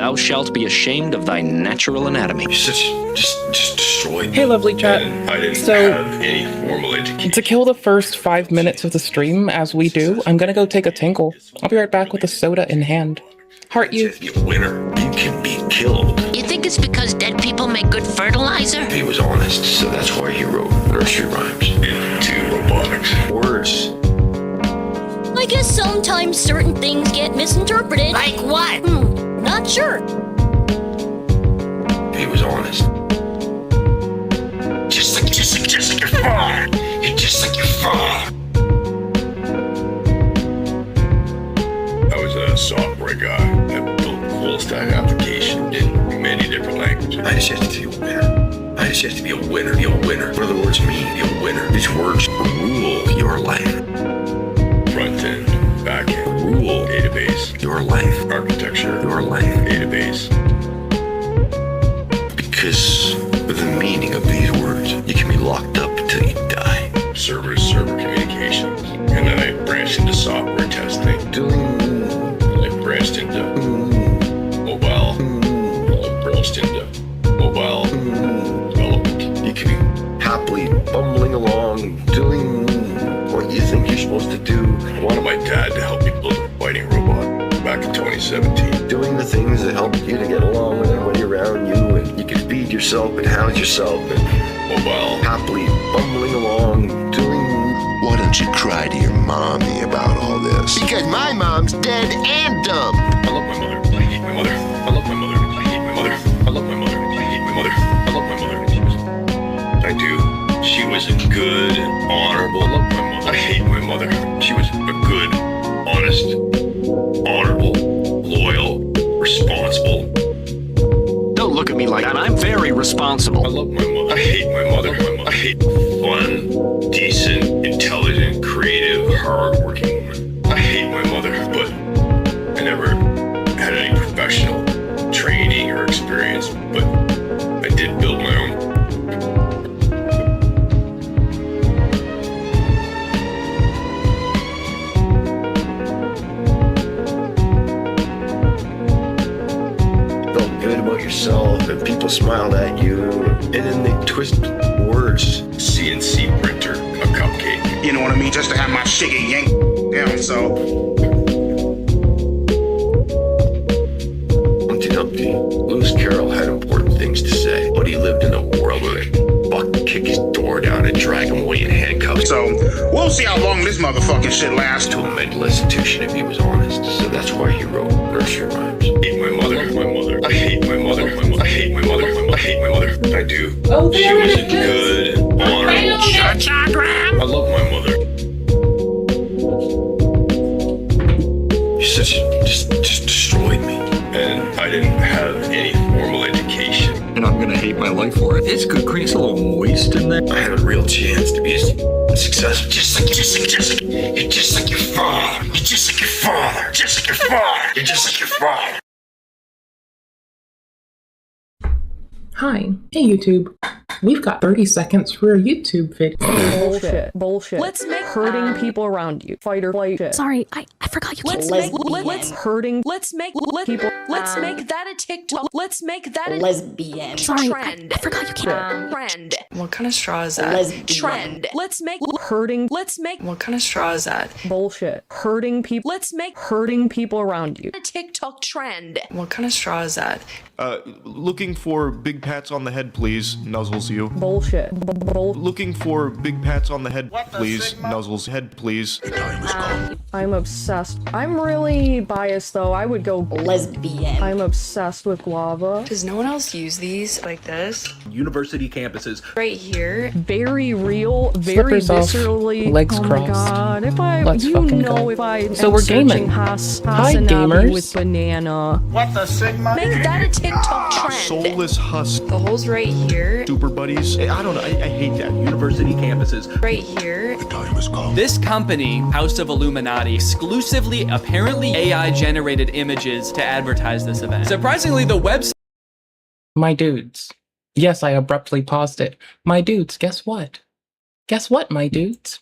thou shalt be ashamed of thy natural anatomy. Just destroyed. Hey, lovely chat. I didn't So, have any formal education. to kill the first 5 minutes of the stream, as we do, I'm gonna go take a tinkle. I'll be right back with a soda in hand. Heart you. Be a winner. You can be killed. You think it's because dead people make good fertilizer? He was honest, so that's why he wrote nursery rhymes into robotics. Words. I guess sometimes certain things get misinterpreted. Like what? Not sure. He was honest. Just like your father. You're just like your father. I was a software guy that built a full stack application in many different languages. I just have to be a winner. I just have to be a winner. Be a winner. What do the words mean? Be a winner. These words rule your life. Front end, back end, rule, database, your life, architecture, your life, database. Because with the meaning of these words, you can be locked up until you die. Server to server communications. And then I branched into software testing. I branched into mobile. I branched into mobile development. You can be happily bumbling along, doing what you think you're supposed to do. I wanted my dad to help me build a fighting robot back in 2017. Doing the things that help you to get along with everybody around you, and you can feed yourself and house yourself, and mobile, happily bumbling along, doing... Why don't you cry to your mommy about all this? Because my mom's dead and dumb. I love my mother. I hate my mother. I love my mother. I hate my mother. I love my mother. I hate my mother. I love my mother. I do. She was a good, honorable. I love my mother. I hate my mother. She was a good, honest, honorable, loyal, responsible. Don't look at me like that. I'm very responsible. I love my mother. I hate my mother. I hate fun, decent, intelligent, creative, hardworking woman. I hate my mother, but I never had any professional training or experience, but I did build my own. Felt good about yourself, and people smiled at you, and then they twist words. CNC printer, a cupcake. You know what I mean? Just to have my shit get yanked down, so. Humpty Dumpty, Lewis Carroll had important things to say, but he lived in a world where they fucking kick his door down and drag him away in handcuffs. So, we'll see how long this motherfucking shit lasts. To a mental institution if he was honest, so that's why he wrote nursery rhymes. I hate my mother. I hate my mother. I hate my mother. I hate my mother. I do. Oh, she was a good, honorable. I love my mother. Just destroyed me, and I didn't have any formal education. And I'm gonna hate my life for it. It's good cream. It's a little moist in there. I had a real chance to be successful. You're just like your father. You're just like your father. Just like your father. You're just like your father. Hi. Hey, YouTube. We've got 30 seconds for a YouTube video. Bullshit. Let's make hurting people around you. Fight or flight shit. Sorry, I forgot you can't Let's hurting. Let's make people. Let's make that a TikTok. Let's make that a lesbian. Sorry, trend. I forgot you can't. Trend. What kind of straw is that? Lesbian. Trend. Let's make hurting. Let's make What kind of straw is that? bullshit. Hurting people. Let's make hurting people around you a TikTok trend. What kind of straw is that? Looking for big pats on the head, please. Nuzzles you. Bullshit. Looking for big pats on the head, please. Nuzzles head, please. I'm obsessed. I'm really biased though. I would go lesbian. I'm obsessed with guava. Does no one else use these like this? University campuses. Right here. Very real, very Slippers off, viscerally. legs oh crossed. My God. If I, Let's you fucking know, go. if I So am we're searching gaming. Hi, Hasanabi gamers. with banana. What the sigma? Make that a TikTok trend. Soulless husk. The hole's right here. Super buddies. I don't know. I hate that. University campuses. Right here. This company, House of Illuminati, exclusively, apparently AI-generated images to advertise this event. Surprisingly, the website... My dudes. Yes, I abruptly paused it. My dudes, guess what? Guess what, my dudes?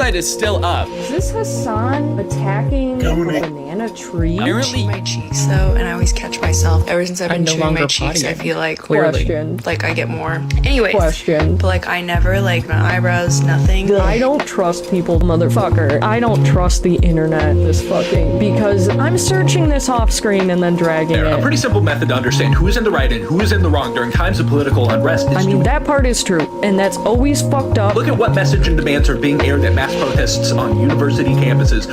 Site is still up. Is this Hassan attacking a banana tree? Apparently, My cheeks though, and I always catch myself. Ever since I've been no chewing longer my cheeks, I pottying. feel like Question. like I get more. Anyways, Question. but like I never like my eyebrows, nothing. I don't trust people, motherfucker. I don't trust the internet, this fucking, because I'm searching this off screen and then dragging A it. pretty simple method to understand who is in the right and who is in the wrong during times of political unrest is I mean, that part is true, and that's always fucked up. look at what message and demands are being aired at mass protests on university campuses.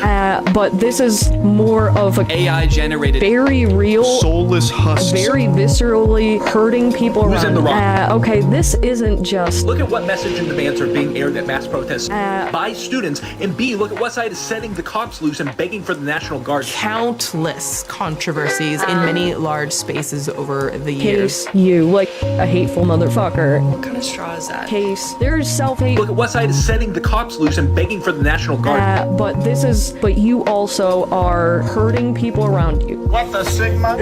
But this is more of a AI generated. very real, Soulless husks. very viscerally hurting people Who's in the around. Okay, this isn't just. Look at what message and demands are being aired at mass protests by students, and B, look at what side is setting the cops loose and begging for the National Guard. Countless controversies in many large spaces over the years. Case you, like a hateful motherfucker. What kind of straw is that? Case, there's self-hate. Look at what side is setting the cops loose and begging for the National Guard. But you also are hurting people around you. What the Sigma?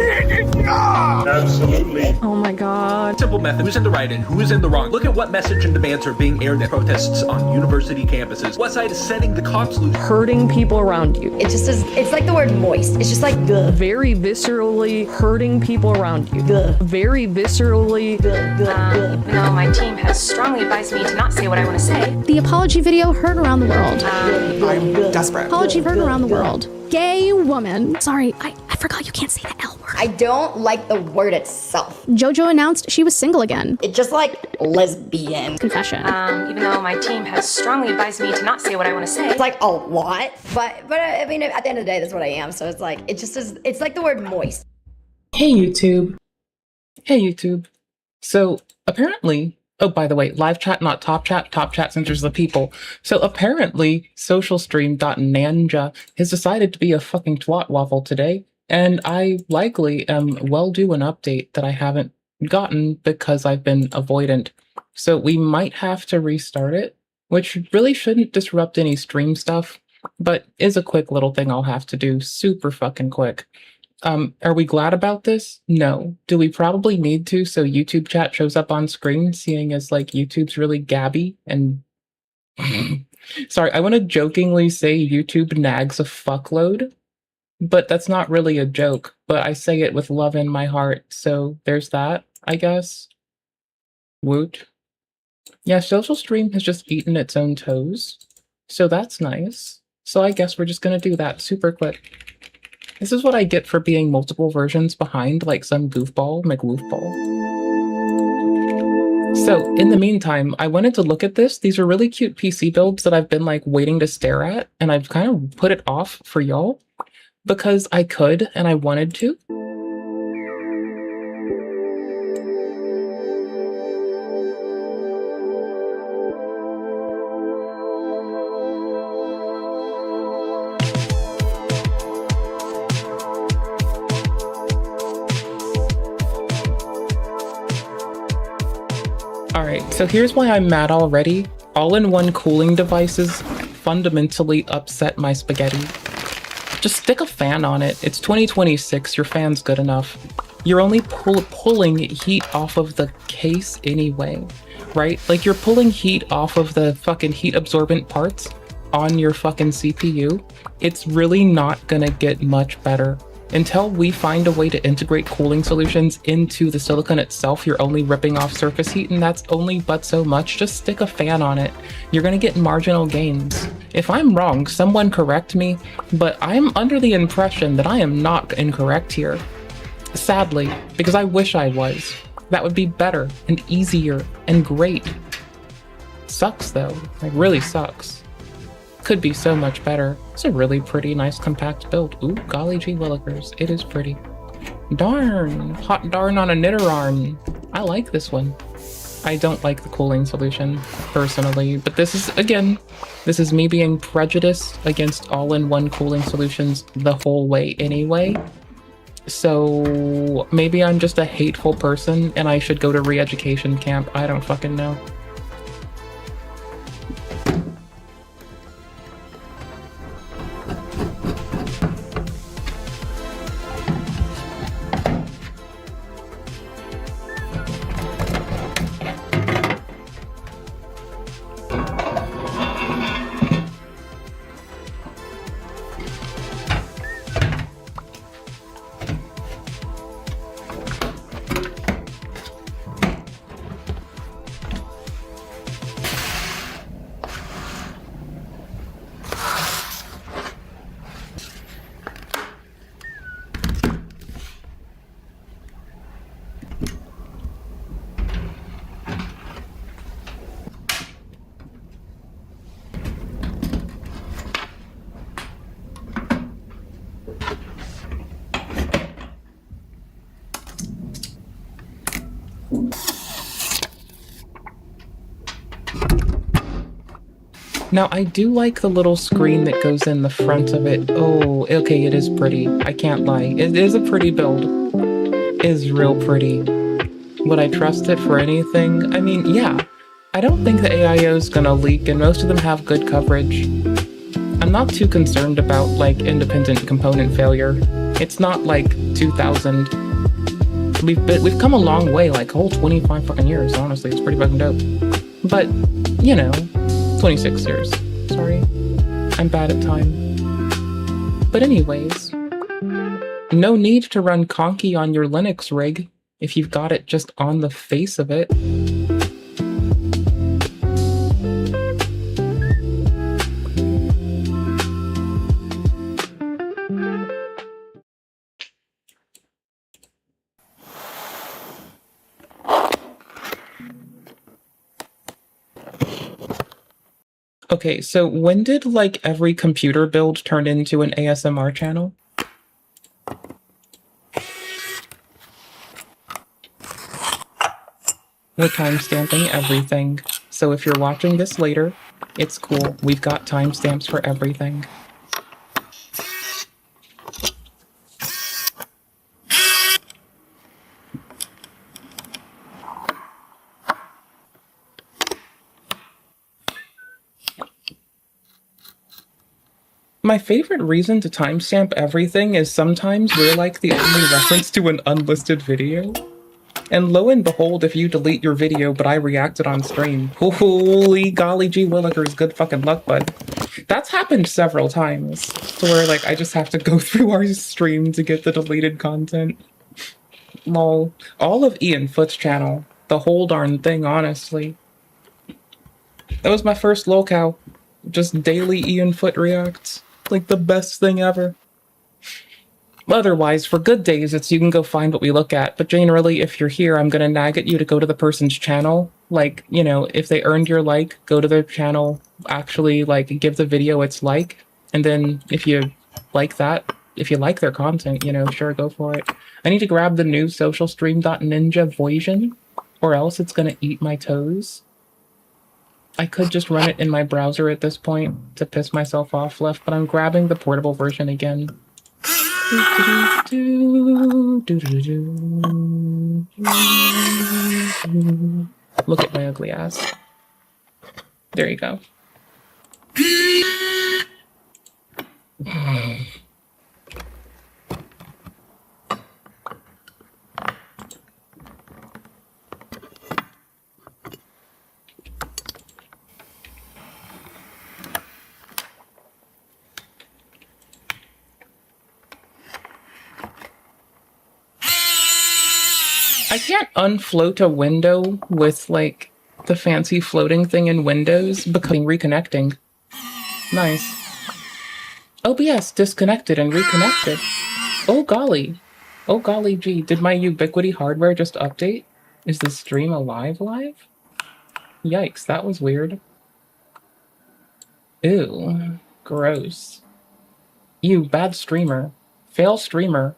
Absolutely. Oh my god. Simple method. Who's in the right and who is in the wrong? Look at what message and demands are being aired at protests on university campuses. What side is setting the cops loose? Hurting people around you. It just is, it's like the word moist. It's just like, ugh. Very viscerally hurting people around you. Very viscerally. No, my team has strongly advised me to not say what I want to say. The apology video heard around the world. I'm desperate. Apology heard around the world. Gay woman. Sorry, I forgot you can't say the L word. I don't like the word itself. JoJo announced she was single again. It's just like lesbian. Confession. Even though my team has strongly advised me to not say what I want to say. It's like a lot, but I mean, at the end of the day, that's what I am. So it's like, it just is, it's like the word moist. Hey YouTube. Hey YouTube. So apparently, oh, by the way, live chat, not top chat. Top chat censors the people. So apparently, socialstream.ninja has decided to be a fucking twat waffle today. And I likely am well due an update that I haven't gotten because I've been avoidant. So we might have to restart it, which really shouldn't disrupt any stream stuff, but is a quick little thing I'll have to do super fucking quick. Are we glad about this? No. Do we probably need to so YouTube chat shows up on screen, seeing as like YouTube's really gabby and sorry, I want to jokingly say YouTube nags a fuckload, but that's not really a joke, but I say it with love in my heart, so there's that, I guess. Woot. Yeah, Social Stream has just eaten its own toes, so that's nice. So I guess we're just gonna do that super quick. This is what I get for being multiple versions behind like some goofball McWoofball. So in the meantime, I wanted to look at this. These are really cute PC builds that I've been like waiting to stare at, and I've kind of put it off for y'all because I could and I wanted to. Alright, so here's why I'm mad already. All-in-one cooling devices fundamentally upset my spaghetti. Just stick a fan on it. It's 2026, your fan's good enough. You're only pulling heat off of the case anyway, right? Like you're pulling heat off of the fucking heat absorbent parts on your fucking CPU. It's really not gonna get much better. Until we find a way to integrate cooling solutions into the silicon itself, you're only ripping off surface heat, and that's only but so much. Just stick a fan on it. You're gonna get marginal gains. If I'm wrong, someone correct me, but I'm under the impression that I am not incorrect here. Sadly, because I wish I was. That would be better and easier and great. Sucks though, like really sucks. Could be so much better. It's a really pretty, nice, compact build. Ooh, golly gee willikers, it is pretty. Darn, hot darn on a knitterarn. I like this one. I don't like the cooling solution, personally, but this is, again, this is me being prejudiced against all-in-one cooling solutions the whole way anyway. So maybe I'm just a hateful person and I should go to re-education camp. I don't fucking know. Now, I do like the little screen that goes in the front of it. Oh, okay, it is pretty. I can't lie. It is a pretty build. It is real pretty. Would I trust it for anything? I mean, yeah. I don't think the AIO is gonna leak, and most of them have good coverage. I'm not too concerned about, like, independent component failure. It's not like 2000. We've come a long way, like, whole 25 fucking years, honestly. It's pretty fucking dope. But, you know, 26 years. Sorry. I'm bad at time. But anyways, no need to run Conky on your Linux rig if you've got it just on the face of it. Okay, so when did, like, every computer build turn into an ASMR channel? We're timestamping everything. So if you're watching this later, it's cool. We've got timestamps for everything. My favorite reason to timestamp everything is sometimes we're like the only reference to an unlisted video. And lo and behold, if you delete your video but I reacted on stream, holy golly gee willikers, good fucking luck, bud. That's happened several times, to where like I just have to go through our stream to get the deleted content. Lol. All of Ian Foot's channel, the whole darn thing, honestly. That was my first lolcow. Just daily Ian Foot reacts. Like the best thing ever. Otherwise, for good days, it's you can go find what we look at. But generally, if you're here, I'm gonna nag at you to go to the person's channel. Like, you know, if they earned your like, go to their channel, actually, like, give the video its like. And then, if you like that, if you like their content, you know, sure, go for it. I need to grab the new socialstream.ninja version, or else it's gonna eat my toes. I could just run it in my browser at this point to piss myself off left, but I'm grabbing the portable version again. Look at my ugly ass. There you go. I can't unfloat a window with, like, the fancy floating thing in Windows because reconnecting. Nice. OBS disconnected and reconnected. Oh golly. Oh golly gee, did my Ubiquiti hardware just update? Is the stream live? Yikes, that was weird. Ew. Gross. You, bad streamer. Fail streamer.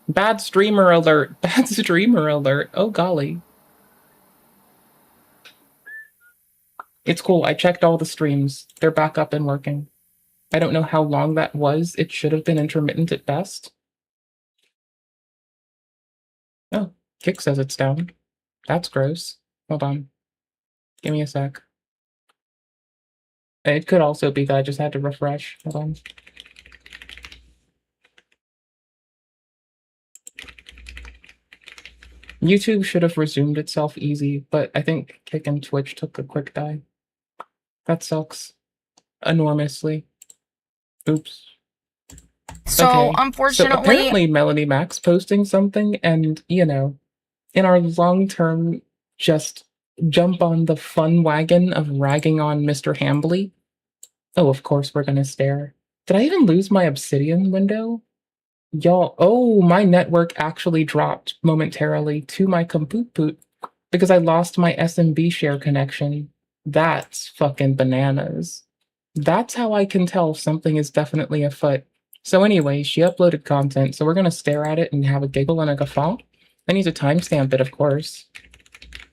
Bad streamer alert. Bad streamer alert. Oh golly. It's cool. I checked all the streams. They're back up and working. I don't know how long that was. It should have been intermittent at best. Oh, Kick says it's down. That's gross. Hold on. Give me a sec. It could also be that I just had to refresh. Hold on. YouTube should have resumed itself easy, but I think Kick and Twitch took a quick die. That sucks. Enormously. Oops. So, okay. unfortunately... So apparently Melonie Mac's posting something, and, you know, in our long-term just jump on the fun wagon of ragging on Mr. Hambly. Oh, of course we're gonna stare. Did I even lose my Obsidian window? Y'all, oh, my network actually dropped momentarily to my compoot because I lost my SMB share connection. That's fucking bananas. That's how I can tell something is definitely afoot. So anyway, she uploaded content, so we're gonna stare at it and have a giggle and a guffaw. I need to timestamp it, of course.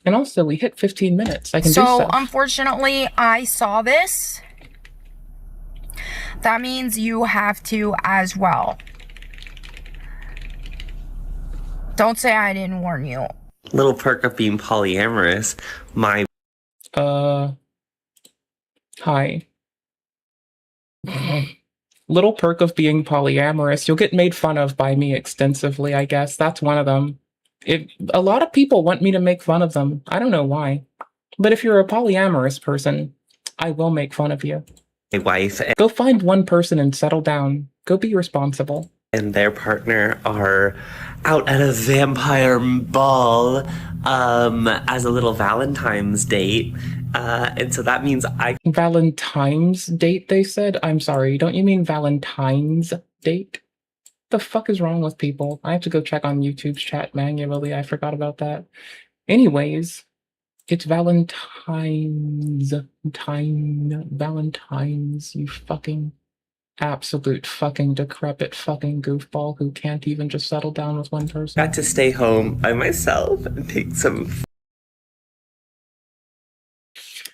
And also, we hit 15 minutes. I can do stuff. So, unfortunately, I saw this, that means you have to as well. Don't say I didn't warn you. Little perk of being polyamorous, my... Hi. Little perk of being polyamorous, you'll get made fun of by me extensively, I guess. That's one of them. A lot of people want me to make fun of them. I don't know why. But if you're a polyamorous person, I will make fun of you. My wife Go find one person and settle down. Go be responsible. And their partner are out at a vampire ball as a little Valentine's date. And so that means Valentine's date, they said? I'm sorry, don't you mean Valentine's date? The fuck is wrong with people? I have to go check on YouTube's chat manually. I forgot about that. Anyways, it's Valentine's. Valentine's, you fucking absolute fucking decrepit fucking goofball who can't even just settle down with one person. got to stay home by myself and take some...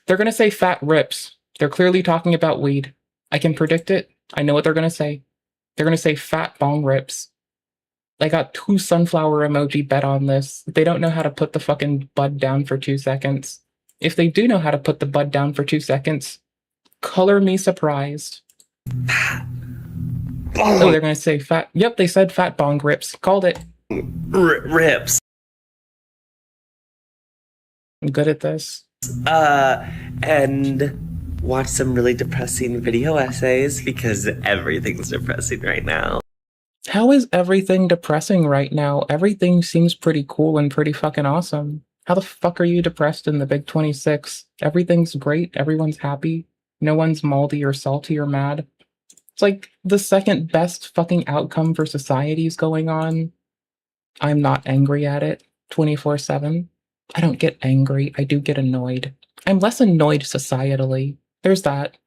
They're gonna say fat rips. They're clearly talking about weed. I can predict it. I know what they're gonna say. They're gonna say fat bong rips. I got 2 sunflower emoji bet on this. They don't know how to put the fucking bud down for 2 seconds. If they do know how to put the bud down for 2 seconds, color me surprised. Oh, they're gonna say fat. Yep, they said fat bong rips. Called it. Rips. I'm good at this. And watch some really depressing video essays because everything's depressing right now. How is everything depressing right now? Everything seems pretty cool and pretty fucking awesome. How the fuck are you depressed in the Big 26? Everything's great. Everyone's happy. No one's malty or salty or mad. It's like the second best fucking outcome for society is going on. I'm not angry at it 24/7. I don't get angry. I do get annoyed. I'm less annoyed societally. There's that.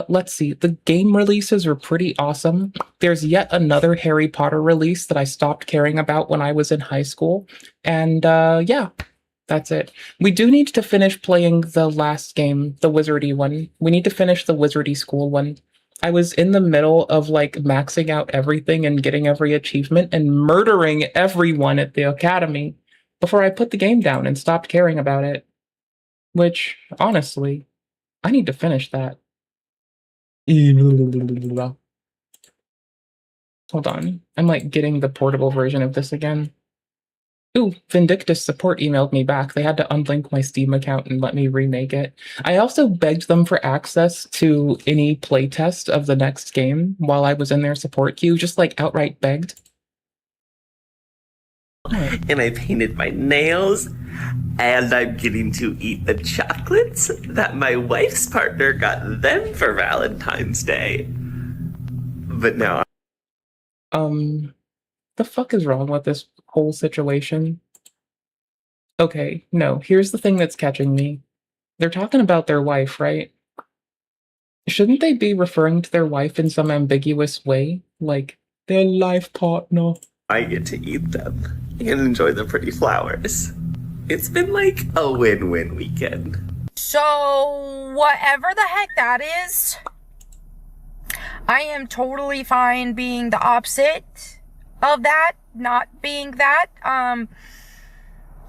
Let's see. The game releases are pretty awesome. There's yet another Harry Potter release that I stopped caring about when I was in high school. And yeah, that's it. We do need to finish playing the last game, the wizardy one. We need to finish the wizardy school one. I was in the middle of like maxing out everything and getting every achievement and murdering everyone at the academy before I put the game down and stopped caring about it. Which, honestly, I need to finish that. Hold on. I'm like getting the portable version of this again. Ooh, Vindictus support emailed me back. They had to unlink my Steam account and let me remake it. I also begged them for access to any playtest of the next game while I was in their support queue, just like outright begged. And I painted my nails, and I'm getting to eat the chocolates that my wife's partner got them for Valentine's Day. But no. The fuck is wrong with this whole situation? Okay, no, here's the thing that's catching me. They're talking about their wife, right? Shouldn't they be referring to their wife in some ambiguous way? Like, their life partner. I get to eat them and enjoy the pretty flowers. It's been like a win-win weekend. So, whatever the heck that is, I am totally fine being the opposite of that, not being that.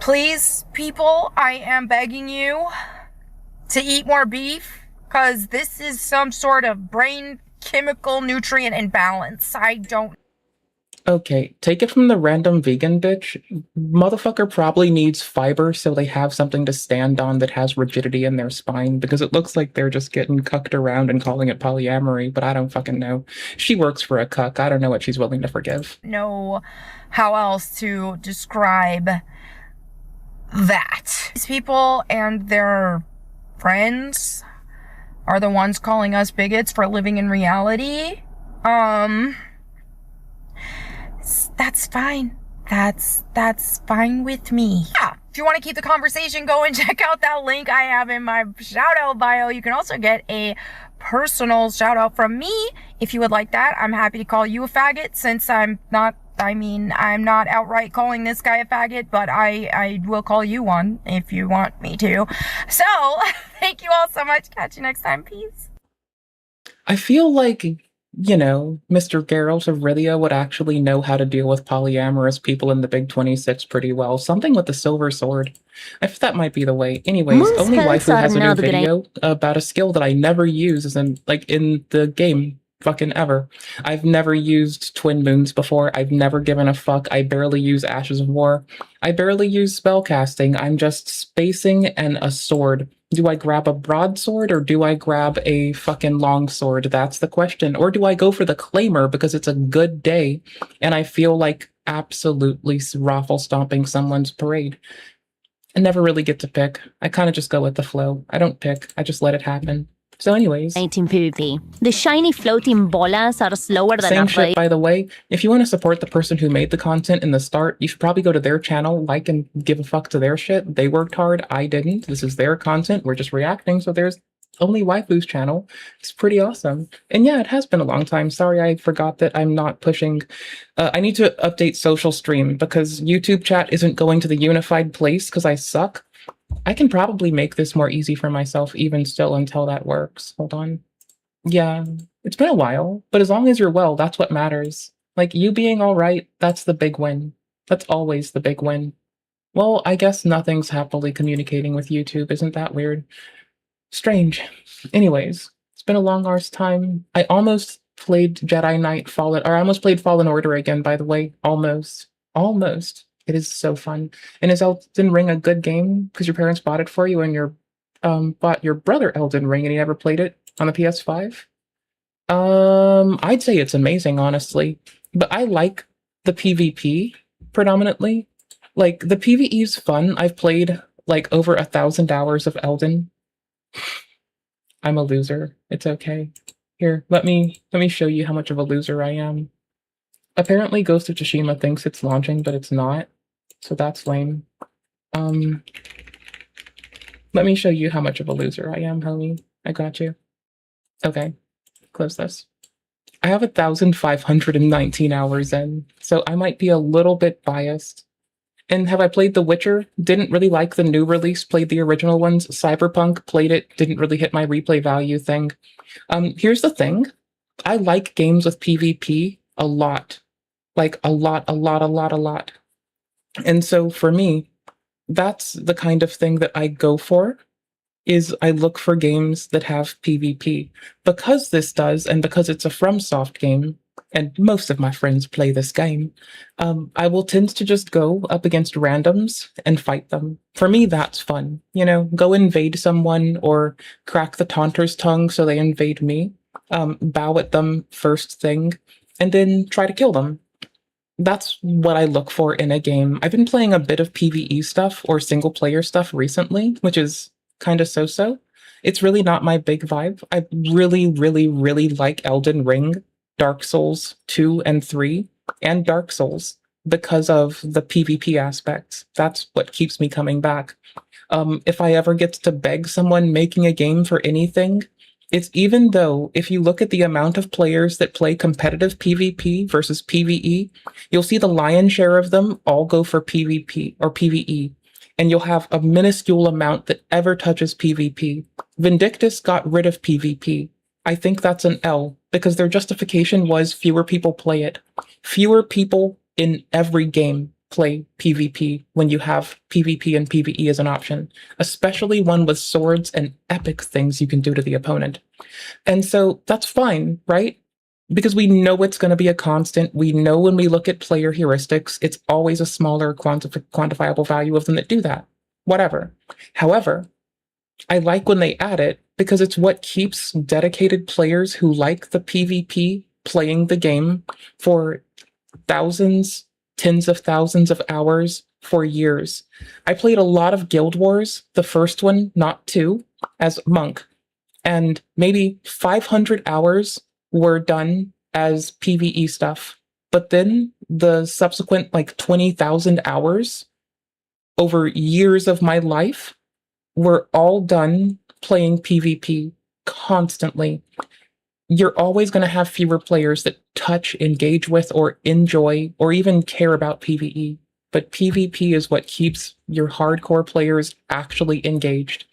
Please, people, I am begging you to eat more beef, because this is some sort of brain chemical nutrient imbalance. I don't... Okay, take it from the random vegan bitch. Motherfucker probably needs fiber so they have something to stand on that has rigidity in their spine, because it looks like they're just getting cucked around and calling it polyamory, but I don't fucking know. She works for a cuck. I don't know what she's willing to forgive. Know how else to describe that. These people and their friends are the ones calling us bigots for living in reality. That's fine. That's fine with me. Yeah, if you want to keep the conversation going, check out that link I have in my shout out bio. You can also get a personal shout out from me if you would like that. I'm happy to call you a faggot, since I'm not outright calling this guy a faggot, but I will call you one if you want me to. So, thank you all so much. Catch you next time. Peace. I feel like, you know, Mr. Geralt of Rivia would actually know how to deal with polyamorous people in the Big 26 pretty well. Something with the silver sword. I think that might be the way. Anyways, Moon Only spells Waifu are has a new not great. video about a skill that I never use as in the game fucking ever. I've never used Twin Moons before. I've never given a fuck. I barely use Ashes of War. I barely use spellcasting. I'm just spacing and a sword. Do I grab a broadsword or do I grab a fucking longsword? That's the question. Or do I go for the claimer because it's a good day and I feel like absolutely raffle stomping someone's parade? I never really get to pick. I kind of just go with the flow. I don't pick. I just let it happen. So anyways. 19 PvP. The shiny floating bolas are slower than Same a shit, by the way. If you want to support the person who made the content in the start, you should probably go to their channel, like and give a fuck to their shit. They worked hard. I didn't. This is their content. We're just reacting. So there's Only Waifu's channel. It's pretty awesome. And yeah, it has been a long time. Sorry, I forgot that I'm not pushing. I need to update social stream because YouTube chat isn't going to the unified place because I suck. I can probably make this more easy for myself even still until that works. Hold on. Yeah, it's been a while, but as long as you're well, that's what matters. Like, you being all right, that's the big win. That's always the big win. Well, I guess nothing's happily communicating with YouTube. Isn't that weird? Strange. Anyways, it's been a long arse time. I almost played Jedi Knight Fallen, or I almost played Fallen Order again, by the way. Almost. Almost. It is so fun. And is Elden Ring a good game? Because your parents bought it for you and your bought your brother Elden Ring and he never played it on the PS5? I'd say it's amazing, honestly. But I like the PvP predominantly. Like, the PvE is fun. I've played like over 1,000 hours of Elden. I'm a loser. It's okay. Here, let me show you how much of a loser I am. Apparently Ghost of Tsushima thinks it's launching, but it's not. So that's lame. Let me show you how much of a loser I am, homie. I got you. Okay, close this. I have 1,519 hours in, so I might be a little bit biased. And have I played The Witcher? Didn't really like the new release, played the original ones. Cyberpunk, played it, didn't really hit my replay value thing. Here's the thing. I like games with PvP a lot. Like, a lot. And so for me, that's the kind of thing that I go for, is I look for games that have PvP. Because this does, and because it's a FromSoft game, and most of my friends play this game, I will tend to just go up against randoms and fight them. For me, that's fun. You know, go invade someone or crack the taunter's tongue so they invade me, bow at them first thing, and then try to kill them. That's what I look for in a game. I've been playing a bit of PvE stuff or single player stuff recently, which is kind of so-so. It's really not my big vibe. I really like Elden Ring, Dark Souls 2 and 3, and Dark Souls because of the PvP aspects. That's what keeps me coming back. If I ever get to beg someone making a game for anything, it's even though if you look at the amount of players that play competitive PvP versus PvE, you'll see the lion's share of them all go for PvP or PvE. And you'll have a minuscule amount that ever touches PvP. Vindictus got rid of PvP. I think that's an L, because their justification was fewer people play it. Fewer people in every game play PvP when you have PvP and PvE as an option, especially one with swords and epic things you can do to the opponent. And so that's fine, right? Because we know it's going to be a constant. We know when we look at player heuristics, it's always a smaller quantifiable value of them that do that. Whatever. However, I like when they add it because it's what keeps dedicated players who like the PvP playing the game for thousands, tens of thousands of hours for years. I played a lot of Guild Wars, the first one, not 2, as Monk, and maybe 500 hours were done as PvE stuff. But then the subsequent like 20,000 hours over years of my life were all done playing PvP constantly. You're always going to have fewer players that touch, engage with, or enjoy, or even care about PvE. But PvP is what keeps your hardcore players actually engaged.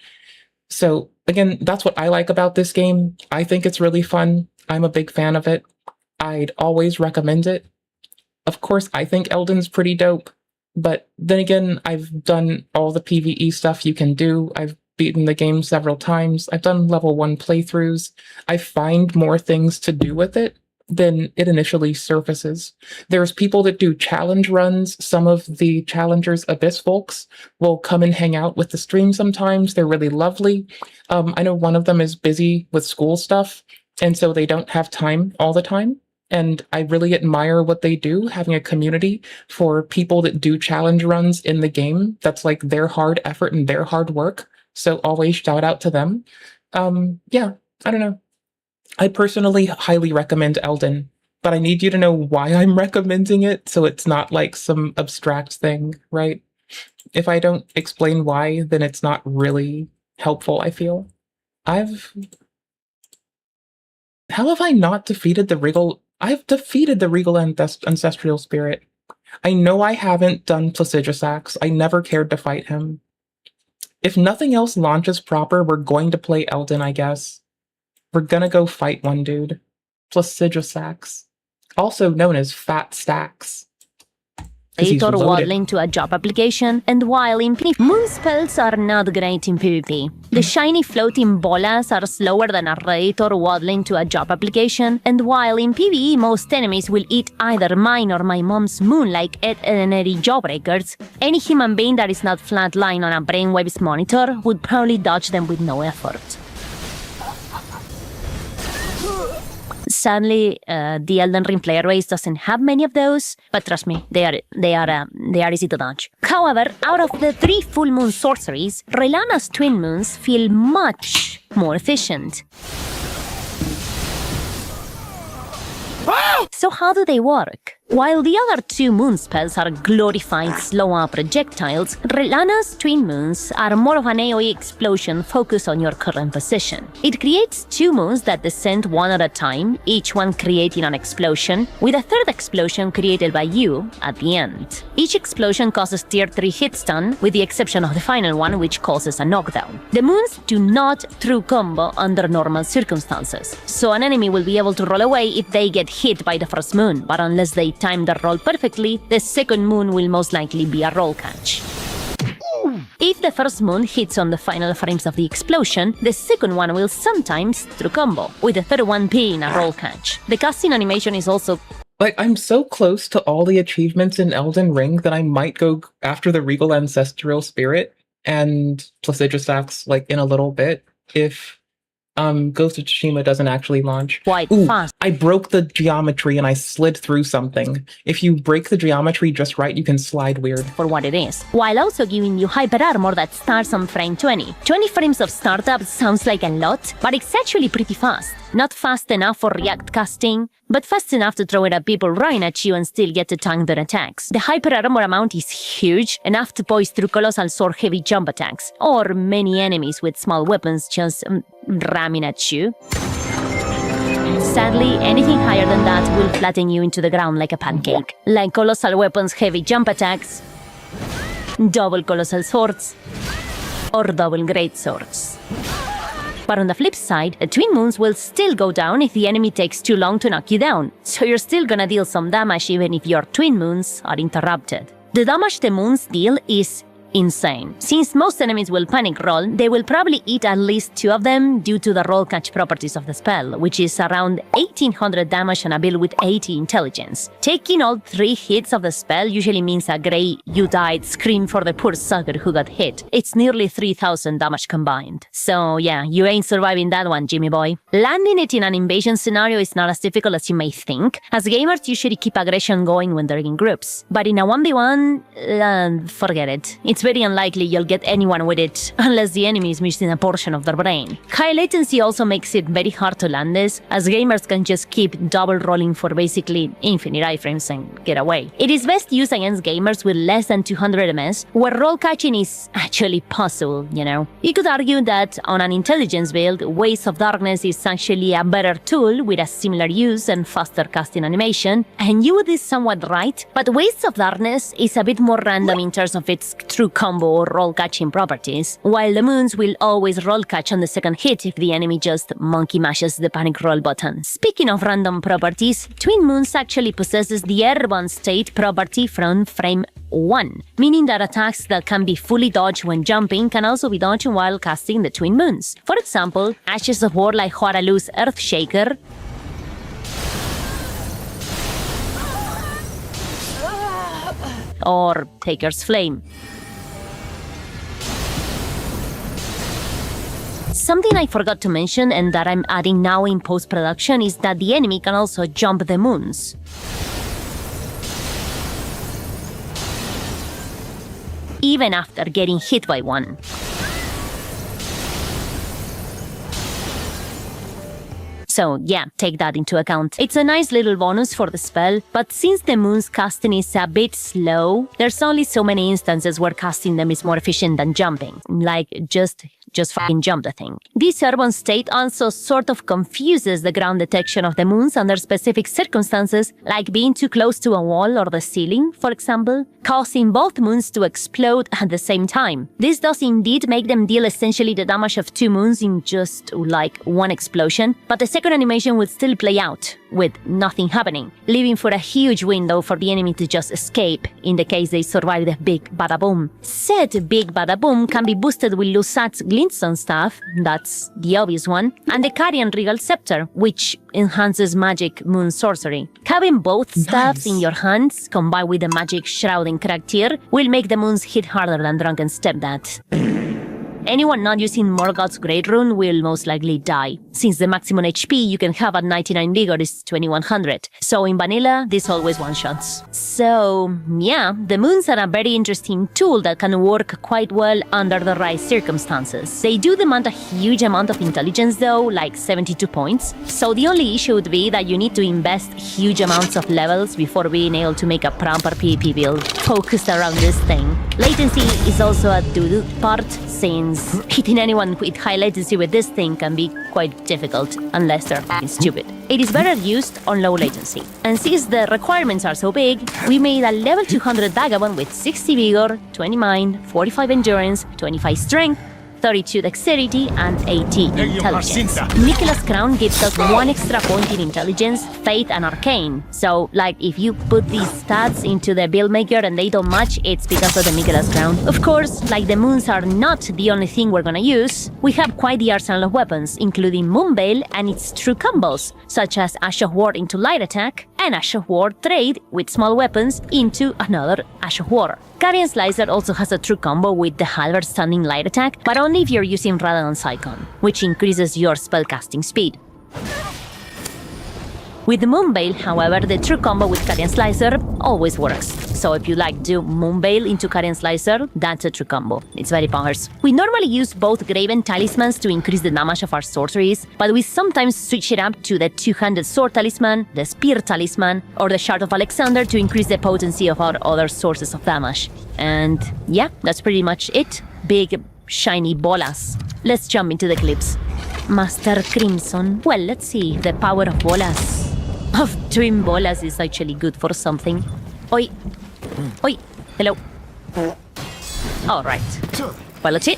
So again, that's what I like about this game. I think it's really fun. I'm a big fan of it. I'd always recommend it. Of course, I think Elden's pretty dope, but then again, I've done all the PvE stuff you can do. I've beaten the game several times. I've done level 1 playthroughs. I find more things to do with it than it initially surfaces. There's people that do challenge runs. Some of the challengers Abyss folks will come and hang out with the stream sometimes. They're really lovely. I know one of them is busy with school stuff, and so they don't have time all the time. And I really admire what they do, having a community for people that do challenge runs in the game. That's like their hard effort and their hard work. So always shout out to them. Yeah, I don't know. I personally highly recommend Elden, but I need you to know why I'm recommending it so it's not like some abstract thing, right? If I don't explain why, then it's not really helpful, I feel. How have I not defeated the Regal? I've defeated the Regal Ancestral Spirit. I know I haven't done Placidusax. I never cared to fight him. If nothing else launches proper, we're going to play Elden, I guess. We're gonna go fight one dude. Placidusax. Also known as Fat Stacks. Or waddling to a job application, and while in PvP, moon spells are not great in PvP. The shiny floating bolas are slower than a Radiator waddling to a job application, and while in PvE most enemies will eat either mine or my mom's moon like any jawbreakers, any human being that is not flatline on a brainwaves monitor would probably dodge them with no effort. Sadly, the Elden Ring player base doesn't have many of those, but trust me, they are easy to dodge. However, out of the 3 full moon sorceries, Relana's twin moons feel much more efficient. So how do they work? While the other 2 moon spells are glorified slow-up projectiles, Relana's twin moons are more of an AoE explosion focused on your current position. It creates 2 moons that descend one at a time, each one creating an explosion, with a third explosion created by you at the end. Each explosion causes tier 3 hit stun, with the exception of the final one, which causes a knockdown. The moons do not true combo under normal circumstances, so an enemy will be able to roll away if they get hit by the first moon, but unless they time the roll perfectly, the second moon will most likely be a roll catch. If the first moon hits on the final frames of the explosion, the second one will sometimes true combo, with the third one being a roll catch. The casting animation is also... Like, I'm so close to all the achievements in Elden Ring that I might go after the Regal Ancestral Spirit and Placidusax, like, in a little bit, if Ghost of Tsushima doesn't actually launch. Quite fast. I broke the geometry and I slid through something. If you break the geometry just right, you can slide weird. For what it is, while also giving you hyper armor that starts on frame 20. 20 frames of startup sounds like a lot, but it's actually pretty fast. Not fast enough for react casting, but fast enough to throw it at people running at you and still get to tank their attacks. The hyper armor amount is huge, enough to poise through colossal sword heavy jump attacks, or many enemies with small weapons just ramming at you. Sadly, anything higher than that will flatten you into the ground like a pancake. Like colossal weapons heavy jump attacks, double colossal swords, or double great swords. But on the flip side, the twin moons will still go down if the enemy takes too long to knock you down, so you're still gonna deal some damage even if your twin moons are interrupted. The damage the moons deal is insane. Since most enemies will panic roll, they will probably eat at least 2 of them due to the roll catch properties of the spell, which is around 1800 damage on a build with 80 intelligence. Taking all 3 hits of the spell usually means a grey "you died" scream for the poor sucker who got hit. It's nearly 3000 damage combined. So yeah, you ain't surviving that one, Jimmy boy. Landing it in an invasion scenario is not as difficult as you may think, as gamers usually keep aggression going when they're in groups. But in a 1v1, forget it. It's very unlikely you'll get anyone with it, unless the enemy is missing a portion of their brain. High latency also makes it very hard to land this, as gamers can just keep double rolling for basically infinite iframes and get away. It is best used against gamers with less than 200 ms, where roll catching is actually possible, you know. You could argue that on an intelligence build, Waves of Darkness is actually a better tool with a similar use and faster casting animation, and you would be somewhat right, but Waves of Darkness is a bit more random in terms of its true combo or roll catching properties, while the moons will always roll catch on the second hit if the enemy just monkey mashes the panic roll button. Speaking of random properties, Twin Moons actually possesses the airborne state property from frame 1, meaning that attacks that can be fully dodged when jumping can also be dodged while casting the Twin Moons. For example, Ashes of War like Huaralu's Earthshaker, or Taker's Flame. Something I forgot to mention and that I'm adding now in post-production is that the enemy can also jump the moons. Even after getting hit by one. So yeah, take that into account. It's a nice little bonus for the spell, but since the moon's casting is a bit slow, there's only so many instances where casting them is more efficient than jumping. Like, just fucking jump the thing. This airborne state also sort of confuses the ground detection of the moons under specific circumstances, like being too close to a wall or the ceiling, for example, causing both moons to explode at the same time. This does indeed make them deal essentially the damage of 2 moons in just, like, one explosion, but the second animation would still play out, with nothing happening, leaving for a huge window for the enemy to just escape, in the case they survive the Big Bada Boom. Said Big Bada Boom can be boosted with Lusat's Glintstone Staff, that's the obvious one, and the Carian Regal Scepter, which enhances magic moon sorcery. Having both staffs in your hands, combined with the magic Shrouding Karakter, will make the moons hit harder than Drunken Stepdad. Anyone not using Morgoth's Great Rune will most likely die, since the maximum HP you can have at 99 Vigor is 2100, so in vanilla, this always one-shots. So, yeah, the moons are a very interesting tool that can work quite well under the right circumstances. They do demand a huge amount of intelligence though, like 72 points, so the only issue would be that you need to invest huge amounts of levels before being able to make a proper PvP build focused around this thing. Latency is also a doo-doo part, since hitting anyone with high latency with this thing can be quite difficult unless they're fucking stupid. It is better used on low latency. And since the requirements are so big, we made a level 200 Vagabond with 60 Vigor, 20 Mind, 45 Endurance, 25 Strength, 32 Dexterity, and 80 Intelligence. Nicholas Crown gives us 1 extra point in Intelligence, Faith, and Arcane. So, like, if you put these stats into the build maker and they don't match, it's because of the Nicholas Crown. Of course, like the moons are not the only thing we're gonna use, we have quite the arsenal of weapons, including Moonveil and its true combos, such as Ash of War into Light Attack, and Ash of War trade with small weapons into another Ash of War. Carian Slicer also has a true combo with the Halberd Standing Light Attack, but only if you're using Radon Cyclone, which increases your spellcasting speed. With the Moonveil, however, the true combo with Carian Slicer always works. So if you like do Moonveil into Carian Slicer, that's a true combo. It's very powers. We normally use both Graven Talismans to increase the damage of our sorceries, but we sometimes switch it up to the two-handed Sword Talisman, the Spear Talisman, or the Shard of Alexander to increase the potency of our other sources of damage. And yeah, that's pretty much it. Big, shiny bolas. Let's jump into the clips. Master Crimson. Well, let's see if the power of bolas, of twin bolas, is actually good for something. Oi. Oi. Hello. Alright. Well, that's it.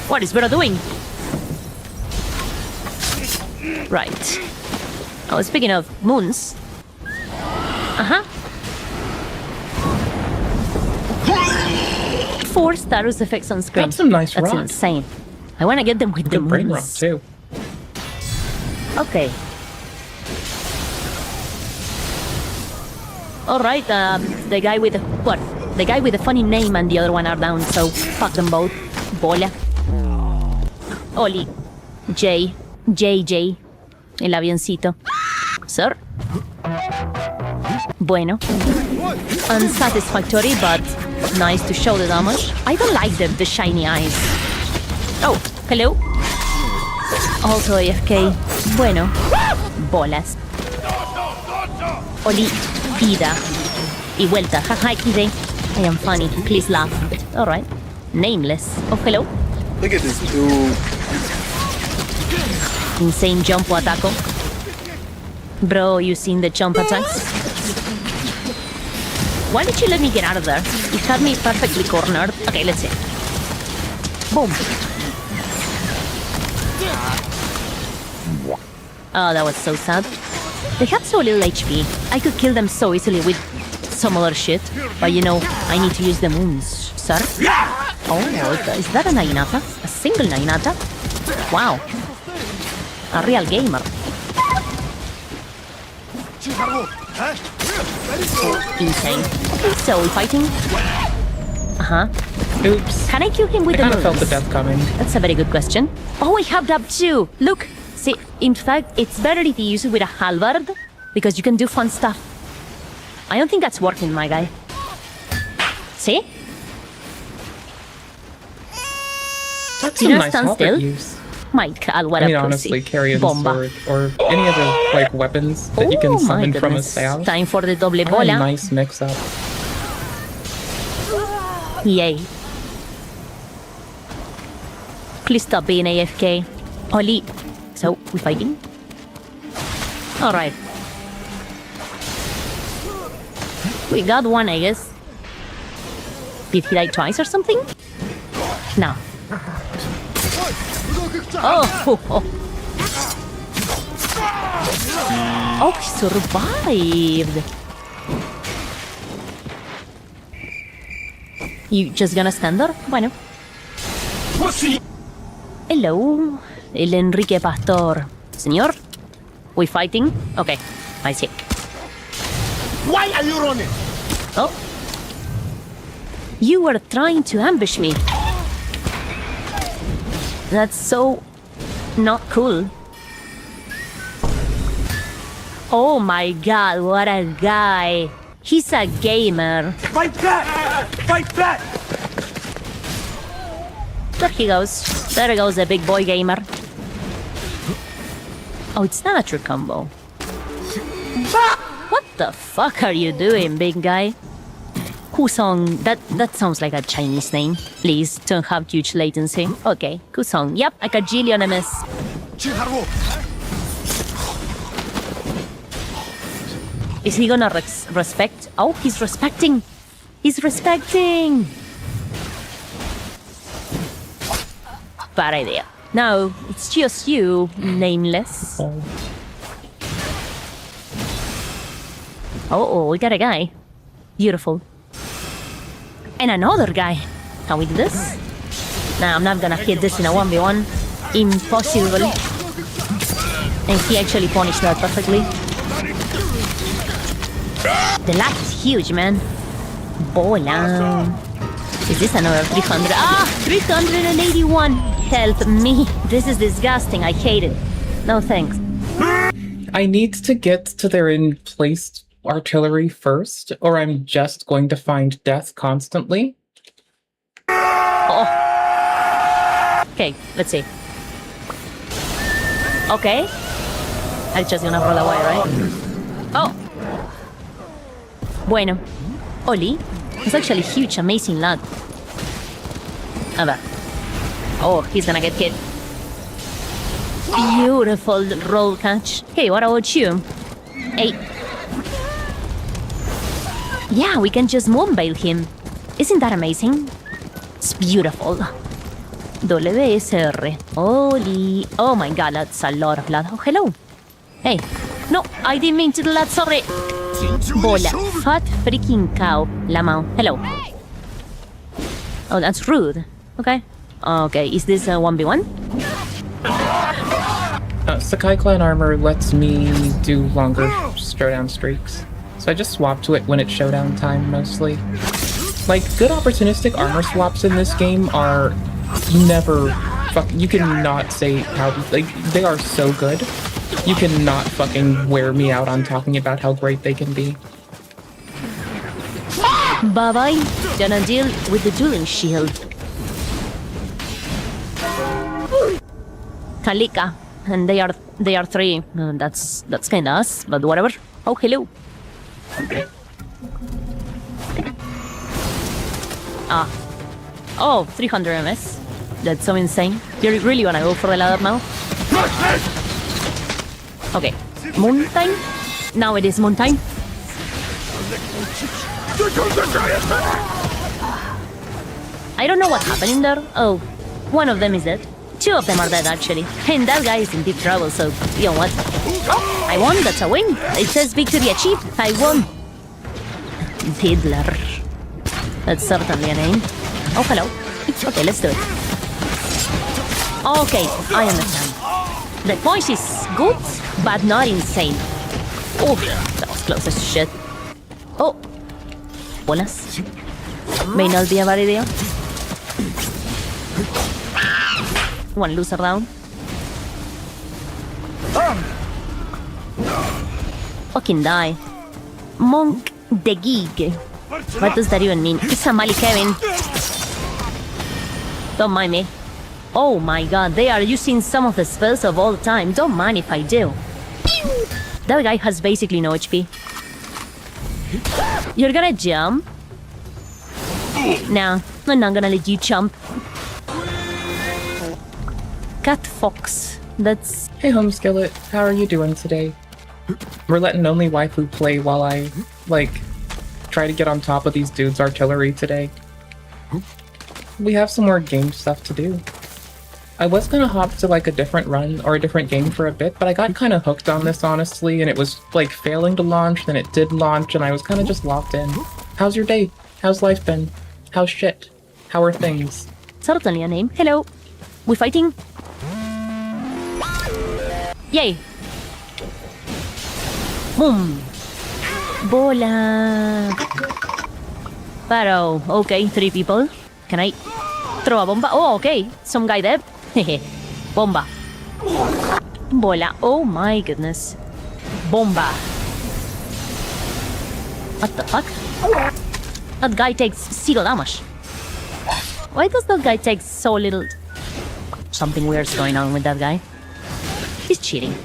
What is Vera doing? Right. Oh, speaking of moons. Uh-huh. 4 status effects on screen. That's some nice That's rock. insane. I want to get them with the Brain rock moons. too. Okay. Alright, the guy with the... what? The guy with the funny name and the other one are down, so fuck them both. Bola. Oli. JJ. El avioncito. Sir? Bueno. Unsatisfactory, but nice to show the damage. I don't like the shiny eyes. Oh, hello. Also AFK. Bueno. Bolas. Oli. Vida. Y vuelta. Jaja, XD. I am funny. Please laugh. Alright. Nameless. Oh, hello. Look at this dude. Insane jump ataco. Bro, you seen the jump attacks? Why did you let me get out of there? You had me perfectly cornered. Okay, let's see. Boom. Oh, that was so sad. They have so little HP. I could kill them so easily with some other shit. But you know, I need to use the moons, sir. Oh, is that a Naginata? A single Naginata? Wow. A real gamer. Insane. Okay, so we're fighting. Oops. Can I kill him with I the kind of felt the moons? death coming. That's a very good question. Oh, I have that too. Look. See, in fact, it's better if you use it with a halberd because you can do fun stuff. I don't think that's working, my guy. See? That's You some know, nice stand halberd still? use. My God, what I mean, a pussy. honestly, carrying Bomba. sword or any other like weapons that you can Oh, my summon from a goodness. salve. Time for the doble What a bola. nice mix-up. Yay. Please stop being AFK. Oli. So, we fighting? Alright. We got one, I guess. Did he die twice or something? No. Oh! Oh, he survived! You just gonna stand there? Bueno. Hello, el Enrique Pastor. Señor? We fighting? Okay, I see. Why are you running? Oh. You were trying to ambush me. That's so not cool. Oh my God, what a guy. He's a gamer. Fight back! Fight back! There he goes. There goes the big boy gamer. Oh, it's not a true combo. What the fuck are you doing, big guy? Kusong, that sounds like a Chinese name. Please, don't have huge latency. Okay, Kusong. Yep, a Kajillion MS. Is he gonna respect? Oh, he's respecting. He's respecting. Bad idea. No, it's just you, nameless. Oh, we got a guy. Beautiful. And another guy. Can we do this? Nah, I'm not gonna hit this in a 1v1. Impossible. And he actually punished that perfectly. The lag is huge, man. Bola. Is this another 300? Ah, 381. Help me. This is disgusting. I hate it. No thanks. I need to get to their in-placed artillery first, or I'm just going to find death constantly. Oh. Okay, let's see. Okay. I'm just gonna roll away, right? Oh. Bueno. Oli. He's actually huge, amazing lad. A ver. Oh, he's gonna get hit. Beautiful roll catch. Hey, what about you? Hey. Yeah, we can just moonveil him. Isn't that amazing? It's beautiful. WSR. Oli. Oh my God, that's a lot of blood. Oh, hello. Hey. No, I didn't mean to do that, sorry. Bola. Fat freaking cow. Lamau. Hello. Oh, that's rude. Okay. Okay, is this a 1v1? Sakai Clan armor lets me do longer showdown streaks. So I just swap to it when it's showdown time, mostly. Like, good opportunistic armor swaps in this game are never... you cannot say how... Like, they are so good. You cannot fucking wear me out on talking about how great they can be. Bye-bye. Gonna deal with the dueling shield. Kalika. And they are three. That's kinda us, but whatever. Oh, hello. Ah. Oh, 300 MS. That's so insane. You really wanna go for the ladder now? Okay. Moon time? Now it is moon time. I don't know what happened in there. Oh, one of them is dead. Two of them are dead, actually. And that guy is in deep trouble, so, you know what? I won, that's a win. It says victory achieved. I won. Diddler. That's certainly a name. Oh, hello. Okay, let's do it. Okay, I understand. The voice is good, but not insane. Oh, that was close as shit. Oh. Bolas. May not be a bad idea. One loser down. Fucking die. Monk the Gig. What does that even mean? It's a Mali Kevin. Don't mind me. Oh my god, they are using some of the spells of all time. Don't mind if I do. That guy has basically no HP. You're gonna jump? No, I'm not gonna let you jump. Cat Fox. That's... Hey Home Skillet, how are you doing today? We're letting only Waifu play while I, try to get on top of these dudes' artillery today. We have some more game stuff to do. I was gonna hop to a different run or a different game for a bit, but I got kind of hooked on this, honestly, and it was failing to launch, then it did launch, and I was kind of just locked in. How's your day? How's life been? How's shit? How are things? Certainly a name. Hello. We fighting? Yay. Boom. Bola. Pero, okay, 3 people. Can I throw a bomba? Oh, okay. Some guy dead. Hehe. Bomba. Bola. Oh my goodness. Bomba. What the fuck? That guy takes 0 damage. Why does that guy take so little? Something weird's going on with that guy. He's cheating.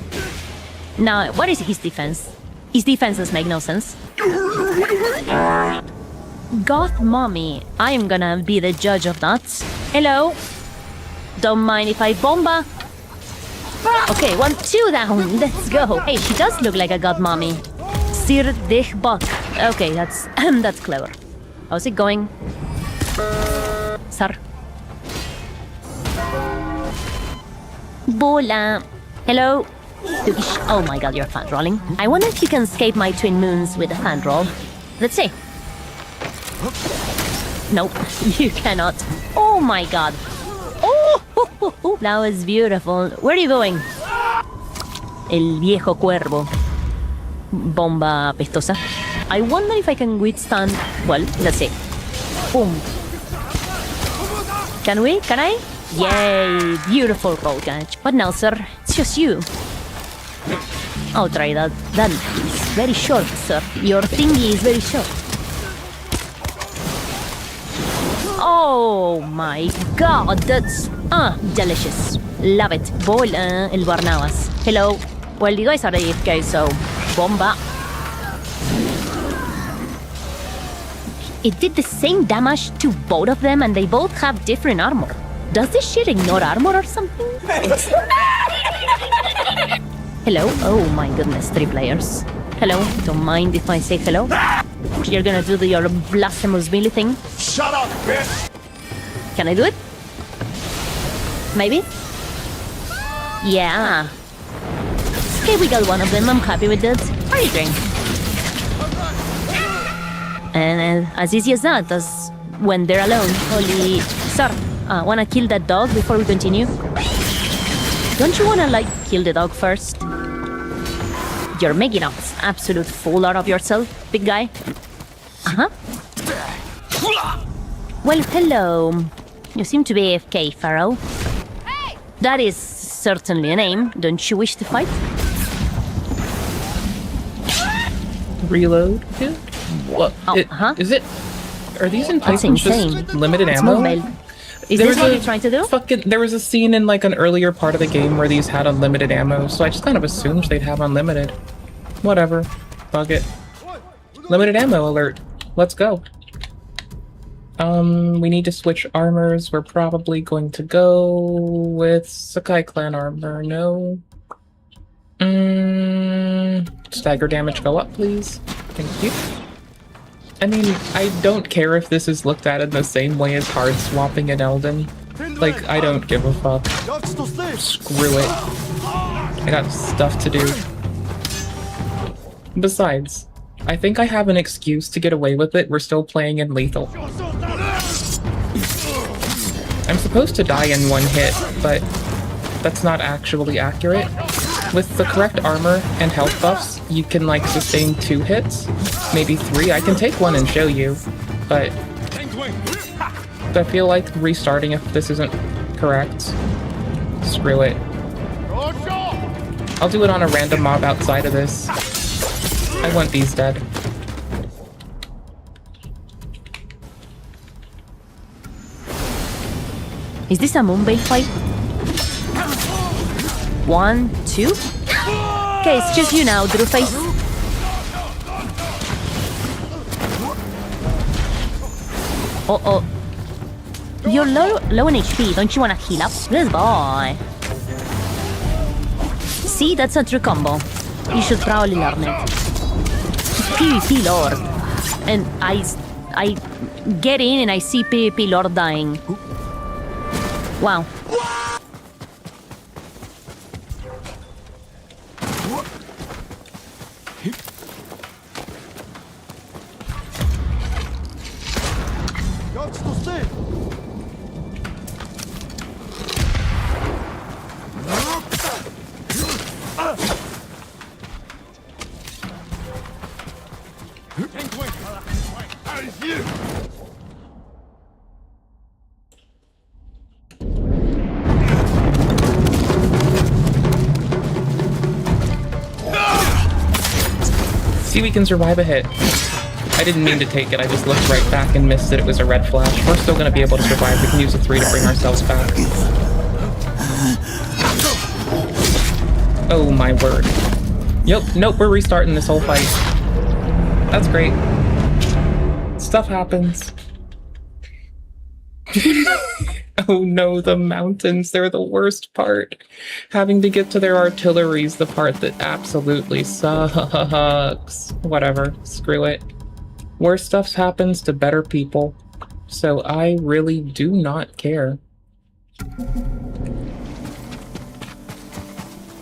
Now, what is his defense? His defenses make no sense. Goth Mommy. I am gonna be the judge of that. Hello. Don't mind if I bomba. Okay, 1, 2 down. Let's go. Hey, she does look like a God Mommy. Sir dich Buck. Okay, that's clever. How's it going? Sir. Bola. Hello. Oh my god, you're fan rolling. I wonder if you can escape my twin moons with a fan roll. Let's see. Nope, you cannot. Oh my god. Oh, that was beautiful. Where are you going? El viejo cuervo. Bomba pestosa. I wonder if I can withstand... Well, let's see. Boom. Can we? Can I? Yay! Beautiful roll catch. What now, sir? It's just you. I'll try that. That is very short, sir. Your thingy is very short. Oh my god, that's... delicious. Love it. Bola el Barnabas. Hello. Well, you guys are AFK, so... Bomba. It did the same damage to both of them, and they both have different armor. Does this shit ignore armor or something? Hello? Oh my goodness, 3 players. Hello? Don't mind if I say hello? You're gonna do your blasphemous melee thing? Shut up, bitch! Can I do it? Maybe? Yeah. Okay, we got one of them. I'm happy with that. How are you doing? And as easy as that, as when they're alone. Holy... Sir, wanna kill that dog before we continue? Don't you wanna, kill the dog first? You're making an absolute fool out of yourself, big guy. Uh-huh. Well, hello. You seem to be AFK, Pharaoh. That is certainly a name. Don't you wish to fight? Reload? What? Is it? Are these in Titans just limited ammo? Is this what you're trying to do? There was a scene in an earlier part of the game where these had unlimited ammo, so I just kind of assumed they'd have unlimited. Whatever. Bug it. Limited ammo alert. Let's go. We need to switch armors. We're probably going to go with Sakai Clan armor. No. Stagger damage go up, please. Thank you. I mean, I don't care if this is looked at in the same way as hard swapping in Elden. Like, I don't give a fuck. Screw it. I got stuff to do. Besides, I think I have an excuse to get away with it. We're still playing in lethal. I'm supposed to die in one hit, but that's not actually accurate. With the correct armor and health buffs, you can like sustain 2 hits, maybe 3. I can take one and show you, but I feel like restarting if this isn't correct. Screw it. I'll do it on a random mob outside of this. I want these dead. Is this a Moonbait fight? 1, 2? Okay, it's just you now, Drewface. Uh-oh. You're low in HP, don't you want to heal up? Good boy. See, that's a true combo. You should probably learn it. PvP Lord. And I get in and I see PvP Lord dying. Wow. See, we can survive a hit. I didn't mean to take it, I just looked right back and missed that it was a red flash. We're still gonna be able to survive. We can use a 3 to bring ourselves back. Oh my word. Yep, nope, we're restarting this whole fight. That's great. Stuff happens. Oh no, the mountains, they're the worst part. Having to get to their artillery's the part that absolutely sucks. Whatever, screw it. Worse stuff happens to better people, so I really do not care.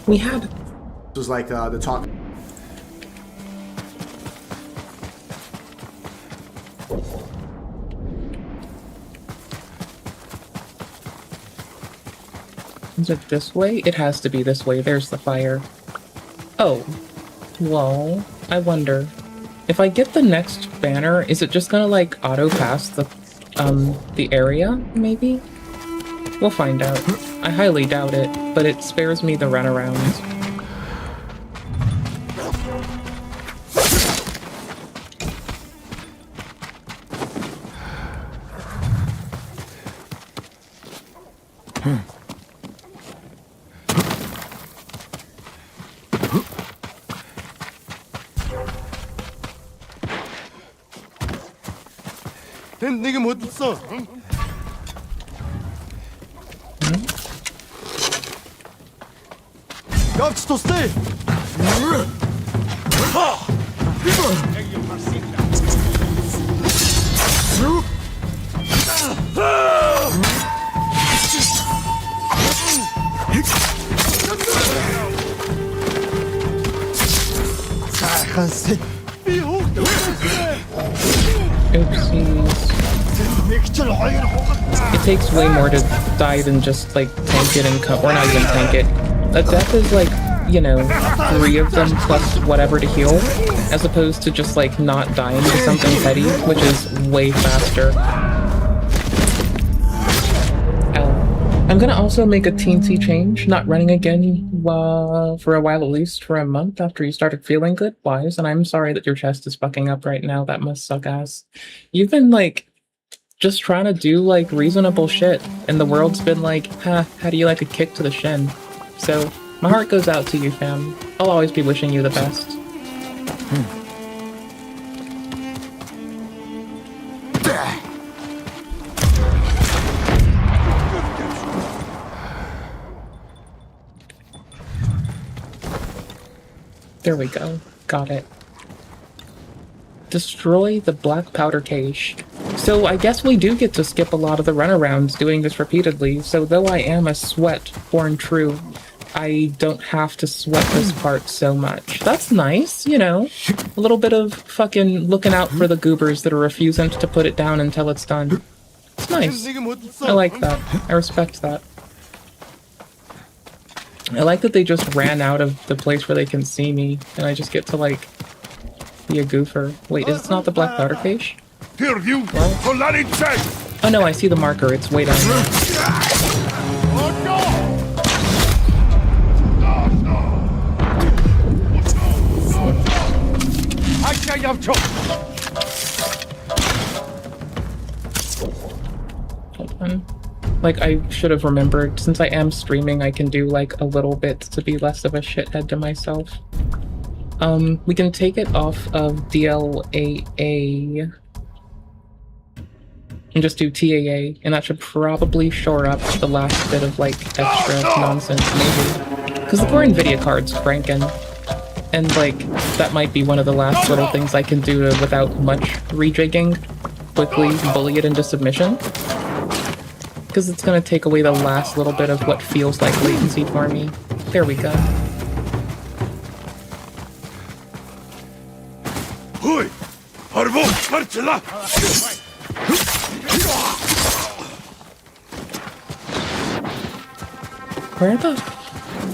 We had... This was like the talk... Is it this way? It has to be this way. There's the fire. Oh. Well, I wonder. If I get the next banner, is it just gonna like auto-pass the area, maybe? We'll find out. I highly doubt it, but it spares me the runaround. 네가 못 써. Got to stay. Oopsies. It takes way more to die than just like tank it and come, or not even tank it. A death is like, you know, 3 of them plus whatever to heal, as opposed to just like not dying to something petty, which is way faster. I'm gonna also make a teensy change, not running again for a while, at least for a month after you started feeling good, Wise, and I'm sorry that your chest is fucking up right now. That must suck ass. You've been like just trying to do like reasonable shit, and the world's been like, huh, how do you like a kick to the shin? So my heart goes out to you, fam. I'll always be wishing you the best. There we go. Got it. Destroy the black powder cache. So I guess we do get to skip a lot of the runarounds doing this repeatedly, so though I am a sweat born true, I don't have to sweat this part so much. That's nice, you know? A little bit of fucking looking out for the goobers that are refusing to put it down until it's done. It's nice. I like that. I respect that. I like that they just ran out of the place where they can see me, and I just get to, like, be a goofer. Wait, is it not the black powder cache? Oh no, I see the marker. It's way down there. Hold on. Like, I should have remembered, since I am streaming, I can do, like, a little bit to be less of a shithead to myself. We can take it off of DLAA and just do TAA, and that should probably shore up the last bit of, like, extra nonsense, maybe. Because the core NVIDIA card's cranking, and, like, that might be one of the last little things I can do to, without much rejigging, quickly bully it into submission. Because it's going to take away the last little bit of what feels like latency for me. There we go.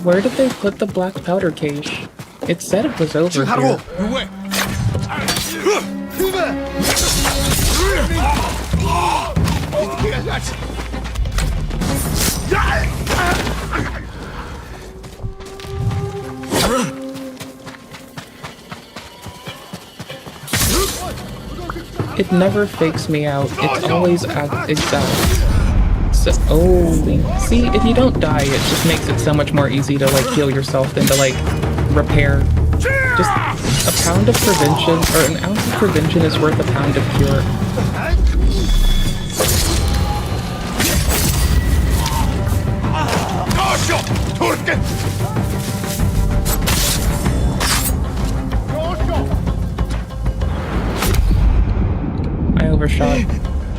Where did they put the black powder cache? It said it was over here. It never fakes me out. It's always exact. So, see, if you don't die, it just makes it so much more easy to, like, heal yourself than to, like, repair. Just a pound of prevention, or an ounce of prevention is worth a pound of cure. I overshot.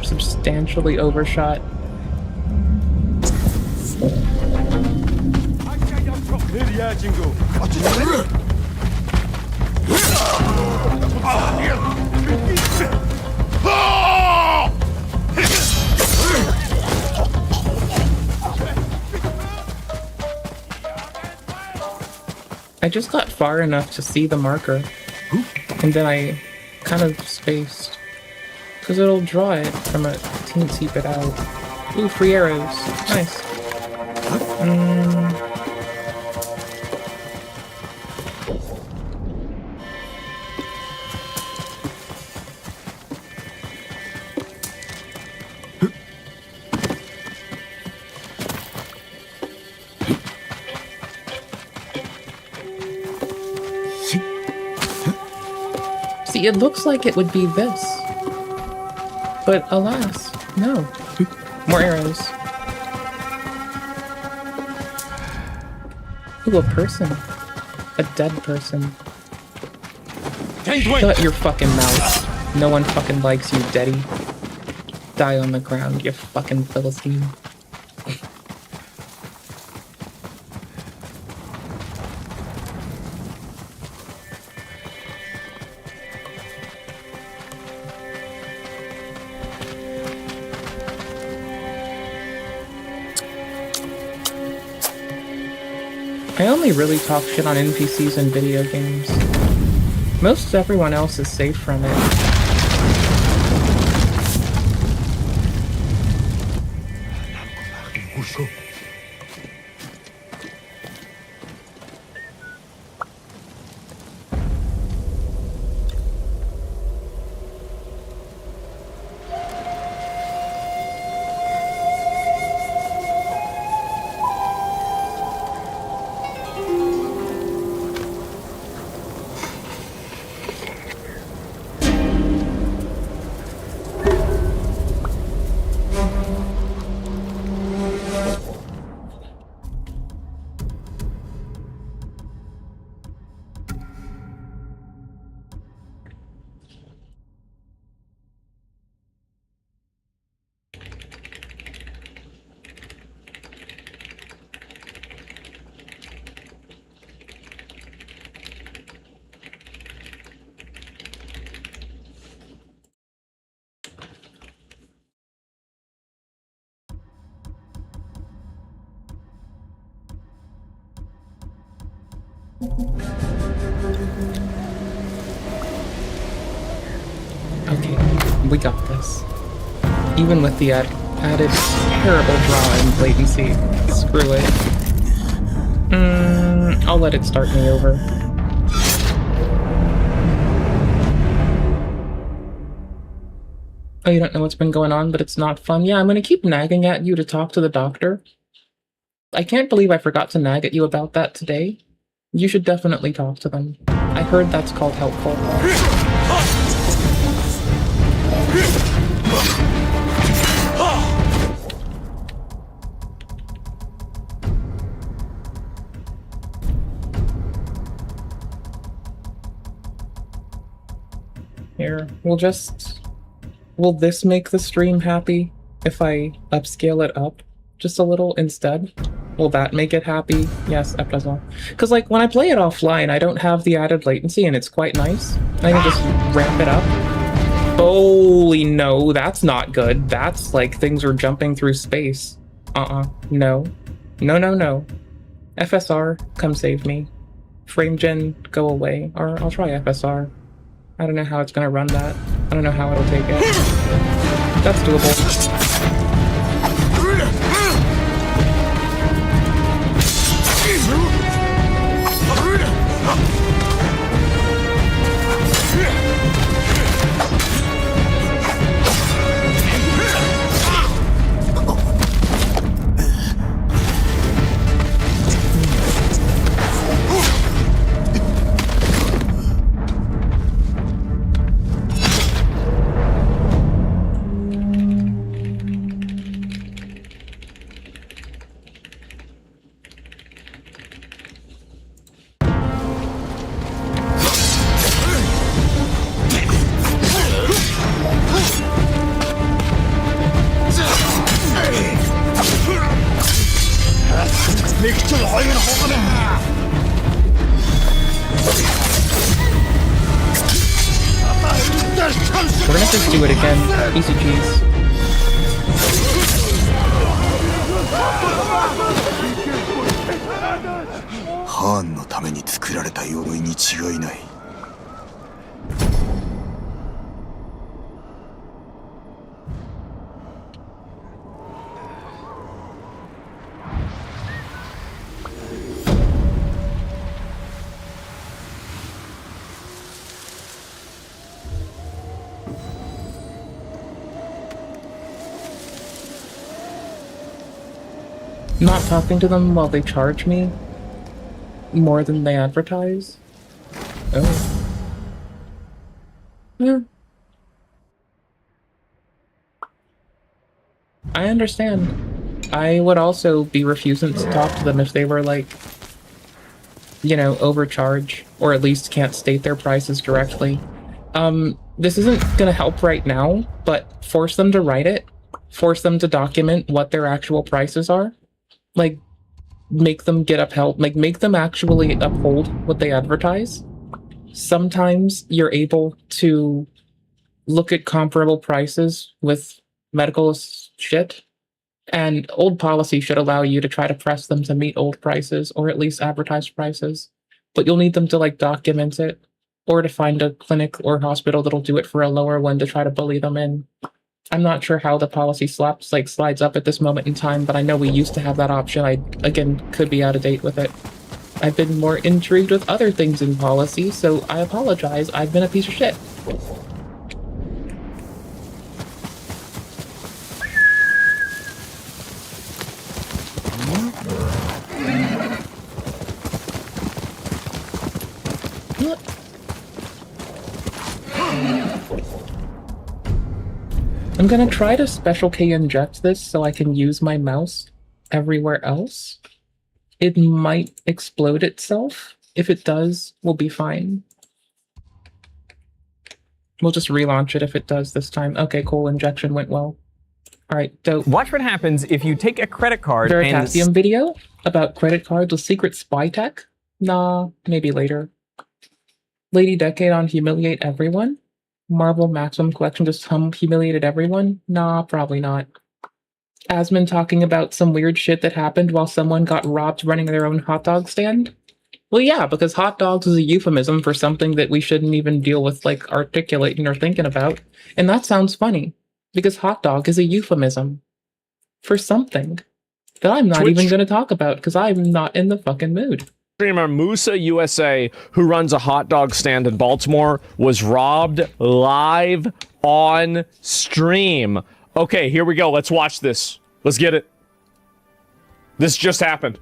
Substantially overshot. I just got far enough to see the marker, and then I kind of spaced, because it'll draw it from a teensy bit out. Ooh, free arrows. Nice. See, it looks like it would be this. But alas, no. More arrows. Ooh, a person. A dead person. Shut your fucking mouth. No one fucking likes you, Daddy. Die on the ground, you fucking Philistine. I only really talk shit on NPCs in video games. Most everyone else is safe from it. Okay, we got this. Even with the added terrible draw and latency. Screw it. I'll let it start me over. Oh, you don't know what's been going on, but it's not fun? Yeah, I'm gonna keep nagging at you to talk to the doctor. I can't believe I forgot to nag at you about that today. You should definitely talk to them. I heard that's called helpful. Here, will this make the stream happy if I upscale it up just a little instead? Will that make it happy? Yes, that does all. Because like when I play it offline, I don't have the added latency and it's quite nice. I can just ramp it up. Holy no, that's not good. That's like things are jumping through space. No. No. FSR, come save me. FrameGen, go away. Or I'll try FSR. I don't know how it's gonna run that. I don't know how it'll take it. That's doable. We're gonna just do it again. Easy cheese. Hanのために作られた鎧に違いない。Not talking to them while they charge me more than they advertise? Oh. Yeah. I understand. I would also be refusing to talk to them if they were like, you know, overcharge, or at least can't state their prices directly. This isn't gonna help right now, but force them to write it. Force them to document what their actual prices are. Like, make them get upheld, like, make them actually uphold what they advertise. Sometimes you're able to look at comparable prices with medical shit, and old policy should allow you to try to press them to meet old prices, or at least advertised prices. But you'll need them to, like, document it, or to find a clinic or hospital that'll do it for a lower one to try to bully them in. I'm not sure how the policy slides up at this moment in time, but I know we used to have that option. I, again, could be out of date with it. I've been more intrigued with other things in policy, so I apologize. I've been a piece of shit. I'm gonna try to special K inject this so I can use my mouse everywhere else. It might explode itself. If it does, we'll be fine. We'll just relaunch it if it does this time. Okay, cool. Injection went well. All right, dope. Watch what happens if you take a credit card Veritasium video about credit cards with secret spy tech? Nah, maybe later. Lady Decade on Humiliate Everyone? Marvel Maximum Collection just humiliated everyone? Nah, probably not. Asmon talking about some weird shit that happened while someone got robbed running their own hot dog stand? Well, yeah, because hot dogs is a euphemism for something that we shouldn't even deal with, like, articulating or thinking about. And that sounds funny, because hot dog is a euphemism for something that I'm not even going to talk about, because I'm not in the fucking mood. Streamer Musa USA, who runs a hot dog stand in Baltimore, was robbed live on stream. Okay, here we go. Let's watch this. Let's get it. This just happened.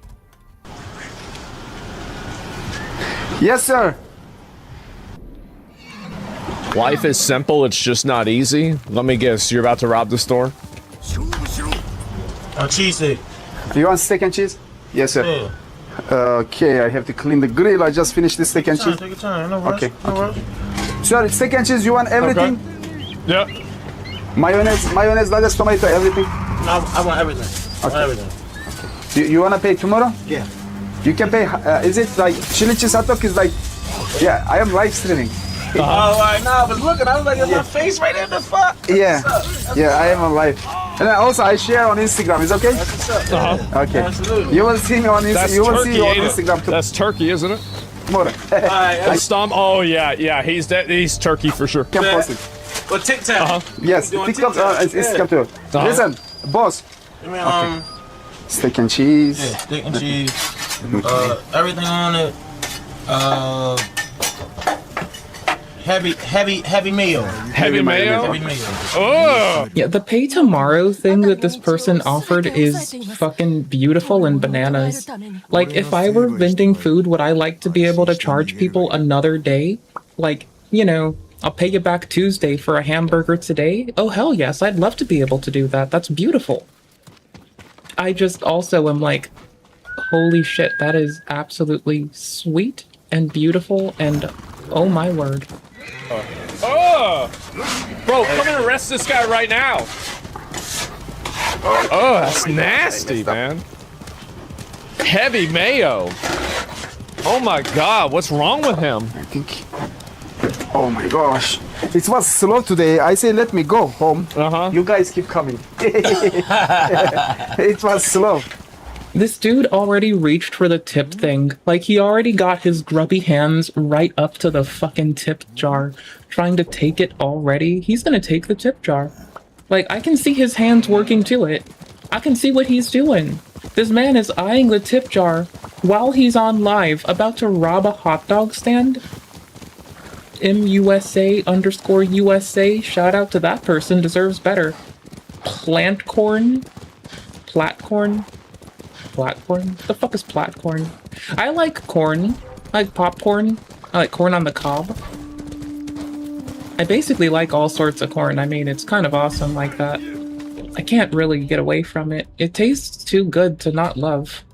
Yes, sir. Life is simple, it's just not easy. Let me guess, you're about to rob the store? Cheese steak. You want steak and cheese? Yes, sir. Yeah. Okay, I have to clean the grill. I just finished the steak and cheese. Take your time. No rush. Okay. No rush. Sir, steak and cheese, you want everything? Okay. Yeah. Mayonnaise, lettuce, tomato, everything? No, I want everything. Okay. I want everything. You want to pay tomorrow? Yeah. You can pay, is it like chili cheese hot dog is like, yeah, I am live streaming. Oh, right now I was looking. I was like, is my face right in the fuck? Yeah, yeah, I am on live. And then also I share on Instagram. Is okay? That's what's up. Okay. Absolutely. You will see me on Instagram. You will see me on Instagram too. That's turkey, isn't it? Tomorrow. Oh yeah, he's turkey for sure. Can post it. Well, TikTok. Yes, TikTok, Instagram too. Listen, boss. Okay. Steak and cheese. Yeah, steak and cheese. Everything on it. Heavy mayo. Heavy mayo? Heavy mayo. Oh! Yeah, the pay tomorrow thing that this person offered is fucking beautiful and bananas. Like, if I were vending food, would I like to be able to charge people another day? Like, you know, I'll pay you back Tuesday for a hamburger today? Oh, hell yes, I'd love to be able to do that. That's beautiful. I just also am like, holy shit, that is absolutely sweet and beautiful and oh my word. Oh! Bro, come and arrest this guy right now. Oh, that's nasty, man. Heavy mayo. Oh my god, what's wrong with him? I think. Oh my gosh. It was slow today. I say let me go home. You guys keep coming. It was slow. This dude already reached for the tip thing. Like, he already got his grubby hands right up to the fucking tip jar, trying to take it already. He's gonna take the tip jar. Like, I can see his hands working to it. I can see what he's doing. This man is eyeing the tip jar while he's on live, about to rob a hot dog stand. MUSA_USA, shout out to that person, deserves better. Platcorn? The fuck is platcorn? I like corn. I like popcorn. I like corn on the cob. I basically like all sorts of corn. I mean, it's kind of awesome like that. I can't really get away from it. It tastes too good to not love.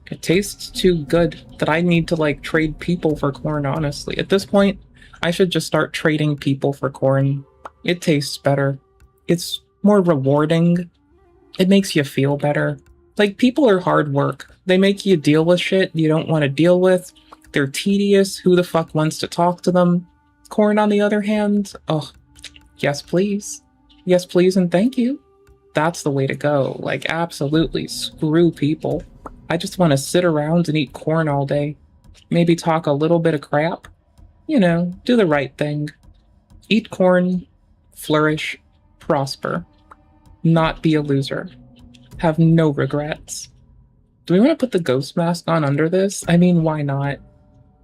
It tastes too good that I need to, like, trade people for corn, honestly. At this point, I should just start trading people for corn. It tastes better. It's more rewarding. It makes you feel better. Like, people are hard work. They make you deal with shit you don't want to deal with. They're tedious. Who the fuck wants to talk to them? Corn, on the other hand, oh, yes please. Yes please and thank you. That's the way to go. Like, absolutely screw people. I just want to sit around and eat corn all day. Maybe talk a little bit of crap. You know, do the right thing. Eat corn, flourish, prosper. Not be a loser. Have no regrets. Do we want to put the ghost mask on under this? I mean, why not?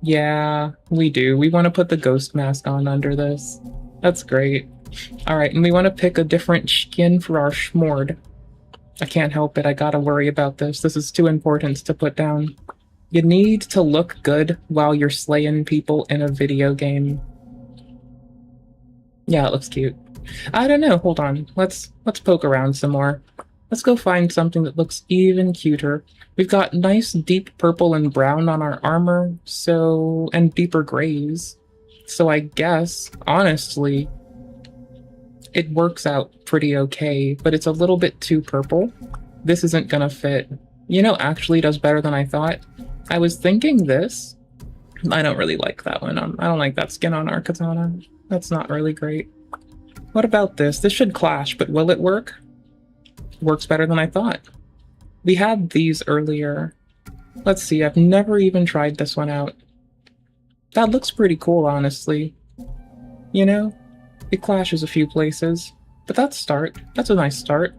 Yeah, we do. We want to put the ghost mask on under this. That's great. Alright, and we want to pick a different skin for our schmord. I can't help it. I gotta worry about this. This is too important to put down. You need to look good while you're slaying people in a video game. Yeah, it looks cute. I don't know. Hold on. Let's poke around some more. Let's go find something that looks even cuter. We've got nice deep purple and brown on our armor, and deeper grays. So I guess, honestly, it works out pretty okay, but it's a little bit too purple. This isn't gonna fit. You know, actually does better than I thought. I was thinking this. I don't really like that one. I don't like that skin on our katana. That's not really great. What about this? This should clash, but will it work? Works better than I thought. We had these earlier. Let's see, I've never even tried this one out. That looks pretty cool, honestly. You know? It clashes a few places. But that's a nice start.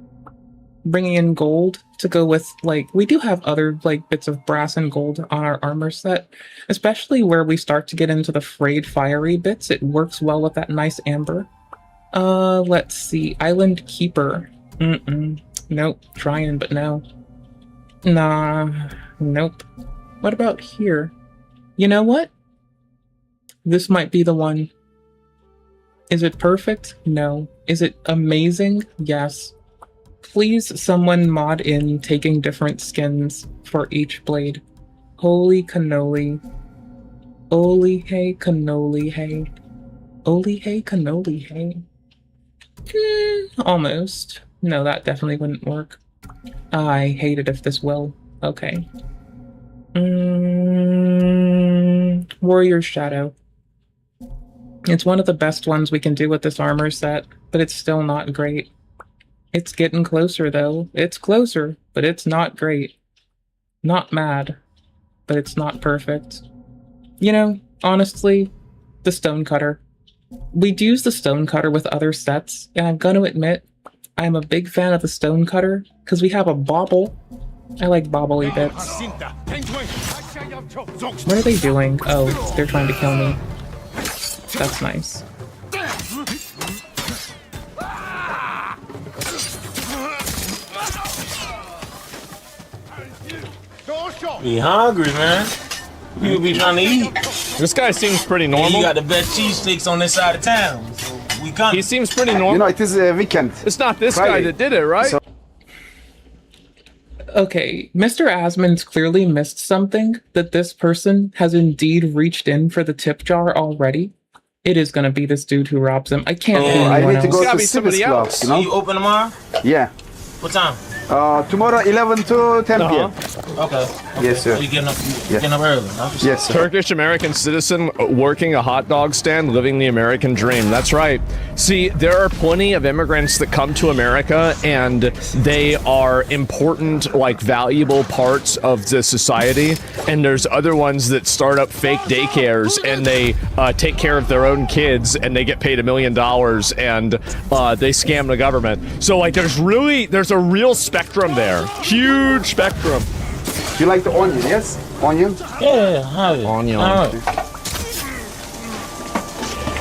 Bringing in gold to go with, like, we do have other, like, bits of brass and gold on our armor set. Especially where we start to get into the frayed fiery bits. It works well with that nice amber. Let's see. Island Keeper. Nope. Trying, but no. Nah. Nope. What about here? You know what? This might be the one. Is it perfect? No. Is it amazing? Yes. Please someone mod in taking different skins for each blade. Holy cannoli. Holy hey cannoli hey. Holy hey cannoli hey. Almost. No, that definitely wouldn't work. I hate it if this will. Okay. Warrior's Shadow. It's one of the best ones we can do with this armor set, but it's still not great. It's getting closer, though. It's closer, but it's not great. Not mad, but it's not perfect. You know, honestly, the Stonecutter. We'd use the Stonecutter with other sets, and I'm gonna admit, I'm a big fan of the Stonecutter, because we have a bauble. I like bobbly bits. What are they doing? Oh, they're trying to kill me. That's nice. Be hungry, man. You be trying to eat. This guy seems pretty normal. And you got the best cheesesteaks on this side of town. So we come. He seems pretty normal. You know, it is a weekend. It's not this Friday. guy that did it, right? Okay, Mr. Asmon's clearly missed something, that this person has indeed reached in for the tip jar already. It is gonna be this dude who robs him. I can't be anyone I need else. to go to be somebody Civis Club, else. you know? You open tomorrow? Yeah. What time? Tomorrow 11 to 10 p.m. Okay. Yes, sir. So you getting up early? Yes, sir. Turkish American citizen working a hot dog stand, living the American dream. That's right. See, there are plenty of immigrants that come to America and they are important, like valuable parts of the society. And there's other ones that start up fake daycares and they take care of their own kids and they get paid $1 million and they scam the government. So like there's a real spectrum there. Huge spectrum. You like the onion, yes? Onion? Yeah, Onion.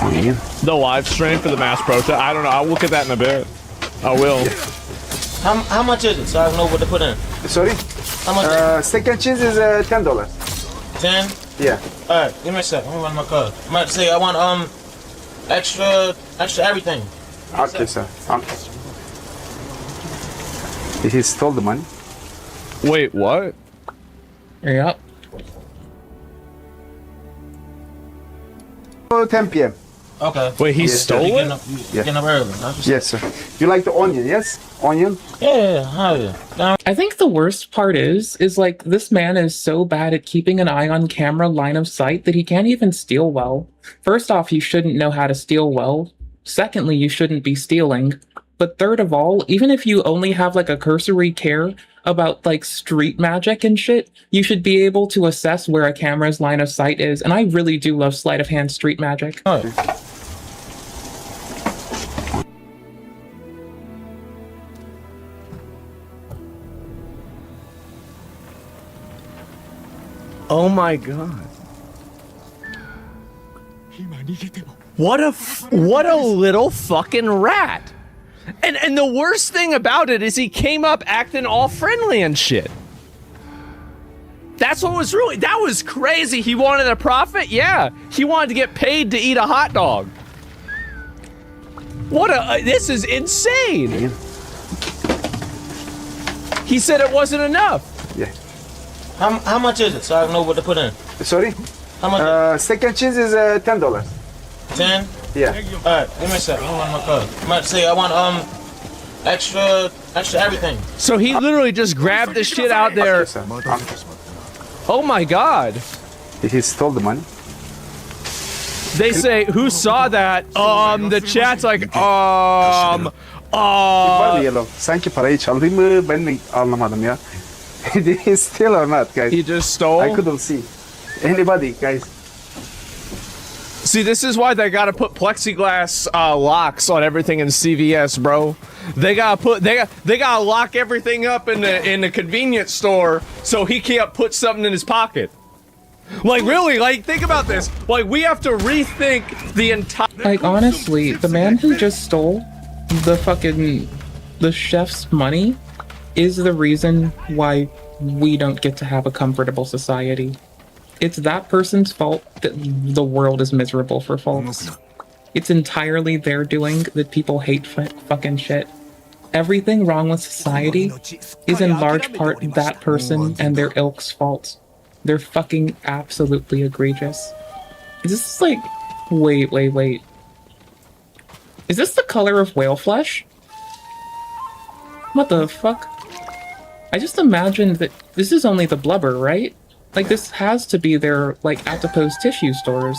Onion. The live stream for the mass protest. I don't know. I'll look at that in a bit. I will. How much is it so I know what to put in? Sorry? How much? Second cheese is $10. 10? Yeah. Alright, give me a sec. Let me run my card. I'm about to say I want extra everything. Okay, sir. Okay. He stole the money. Wait, what? Yep. 10 p.m. Okay. Wait, he Yes, stole You it? getting up early. Yes, sir. You like the onion, yes? Onion? Yeah. I think the worst part is like this man is so bad at keeping an eye on camera line of sight that he can't even steal well. First off, you shouldn't know how to steal well. Secondly, you shouldn't be stealing. But third of all, even if you only have like a cursory care about like street magic and shit, you should be able to assess where a camera's line of sight is. And I really do love sleight of hand street magic. Oh my god. What a little fucking rat. And the worst thing about it is he came up acting all friendly and shit. That's what was that was crazy. He wanted a profit? Yeah. He wanted to get paid to eat a hot dog. This is insane. He said it wasn't enough. Yeah. How much is it so I know what to put in? Sorry? How much? Second cheese is $10. 10? Yeah. Alright, give me a sec. I'm gonna run my card. I'm about to say I want extra everything. So he literally just grabbed the shit out there. Oh my god. He stole the money. They say, who saw that? The chat's like, Var yellow. Sanki parayı çaldın mı ben mi anlamadım ya. Did he steal or not, guys? He just stole? I couldn't see. Anybody, guys? See, this is why they gotta put plexiglass locks on everything in CVS, bro. They gotta lock everything up in the convenience store so he can't put something in his pocket. Like, really, like, think about this. Like, we have to rethink the entire... Like, honestly, the man who just stole the chef's money is the reason why we don't get to have a comfortable society. It's that person's fault that the world is miserable for folks. It's entirely their doing that people hate fucking shit. Everything wrong with society is in large part that person and their ilk's fault. They're fucking absolutely egregious. Is this like... Wait. Is this the color of whale flesh? What the fuck? I just imagined that this is only the blubber, right? Like, this has to be their, like, adipose tissue stores.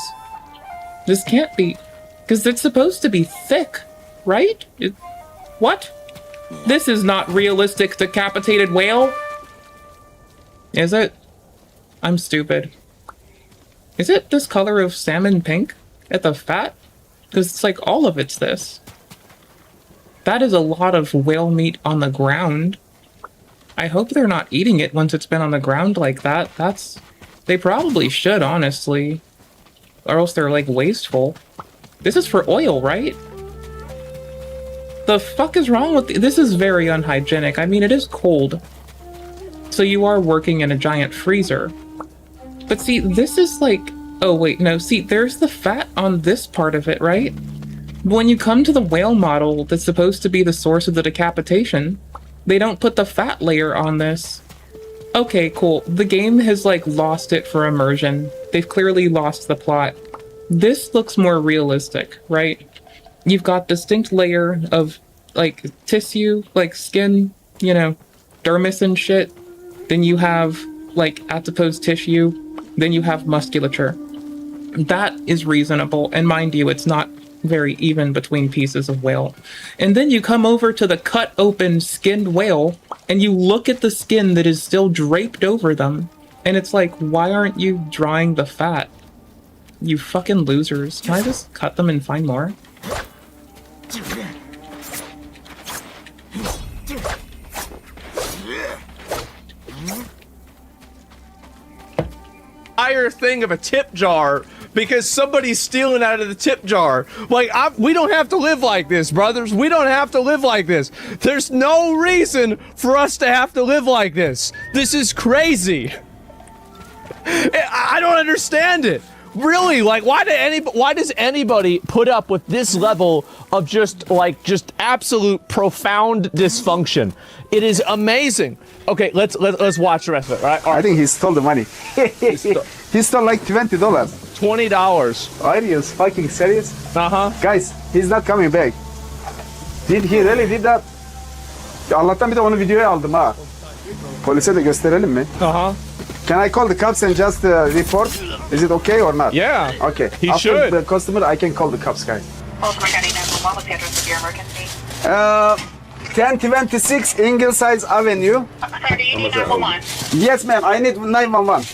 This can't be... Because it's supposed to be thick, right? What? This is not realistic decapitated whale? Is it? I'm stupid. Is it this color of salmon pink at the fat? Because it's like all of it's this. That is a lot of whale meat on the ground. I hope they're not eating it once it's been on the ground like that. They probably should, honestly. Or else they're, like, wasteful. This is for oil, right? The fuck is wrong with this? Is very unhygienic. I mean, it is cold. So you are working in a giant freezer. But see, this is like... Oh, wait, no. See, there's the fat on this part of it, right? But when you come to the whale model that's supposed to be the source of the decapitation, they don't put the fat layer on this. Okay, cool. The game has, like, lost it for immersion. They've clearly lost the plot. This looks more realistic, right? You've got distinct layer of, like, tissue, like skin, you know, dermis and shit. Then you have, like, adipose tissue. Then you have musculature. That is reasonable. And mind you, it's not very even between pieces of whale. And then you come over to the cut open skinned whale and you look at the skin that is still draped over them. And it's like, why aren't you drying the fat? You fucking losers. Can I just cut them and find more? Entire thing of a tip jar because somebody's stealing out of the tip jar. Like, we don't have to live like this, brothers. We don't have to live like this. There's no reason for us to have to live like this. This is crazy. I don't understand it. Really, like, why does anybody put up with this level of just absolute profound dysfunction? It is amazing. Okay, let's watch the rest of it, right? All right. I think he stole the money. He stole like $20. $20. Are you fucking serious? Uh-huh. Guys, he's not coming back. Did he really did that? Allah'tan bir de onu videoya aldım ha. Polise de gösterelim mi? Uh-huh. Can I call the cops and just report? Is it okay or not? Yeah. Okay. He After should. the customer, I can call the cops, guys. Baltimore County 911, what's the address of your emergency? 1026 Ingleside Avenue. Sir, do you need 911? Yes, ma'am. I need 911.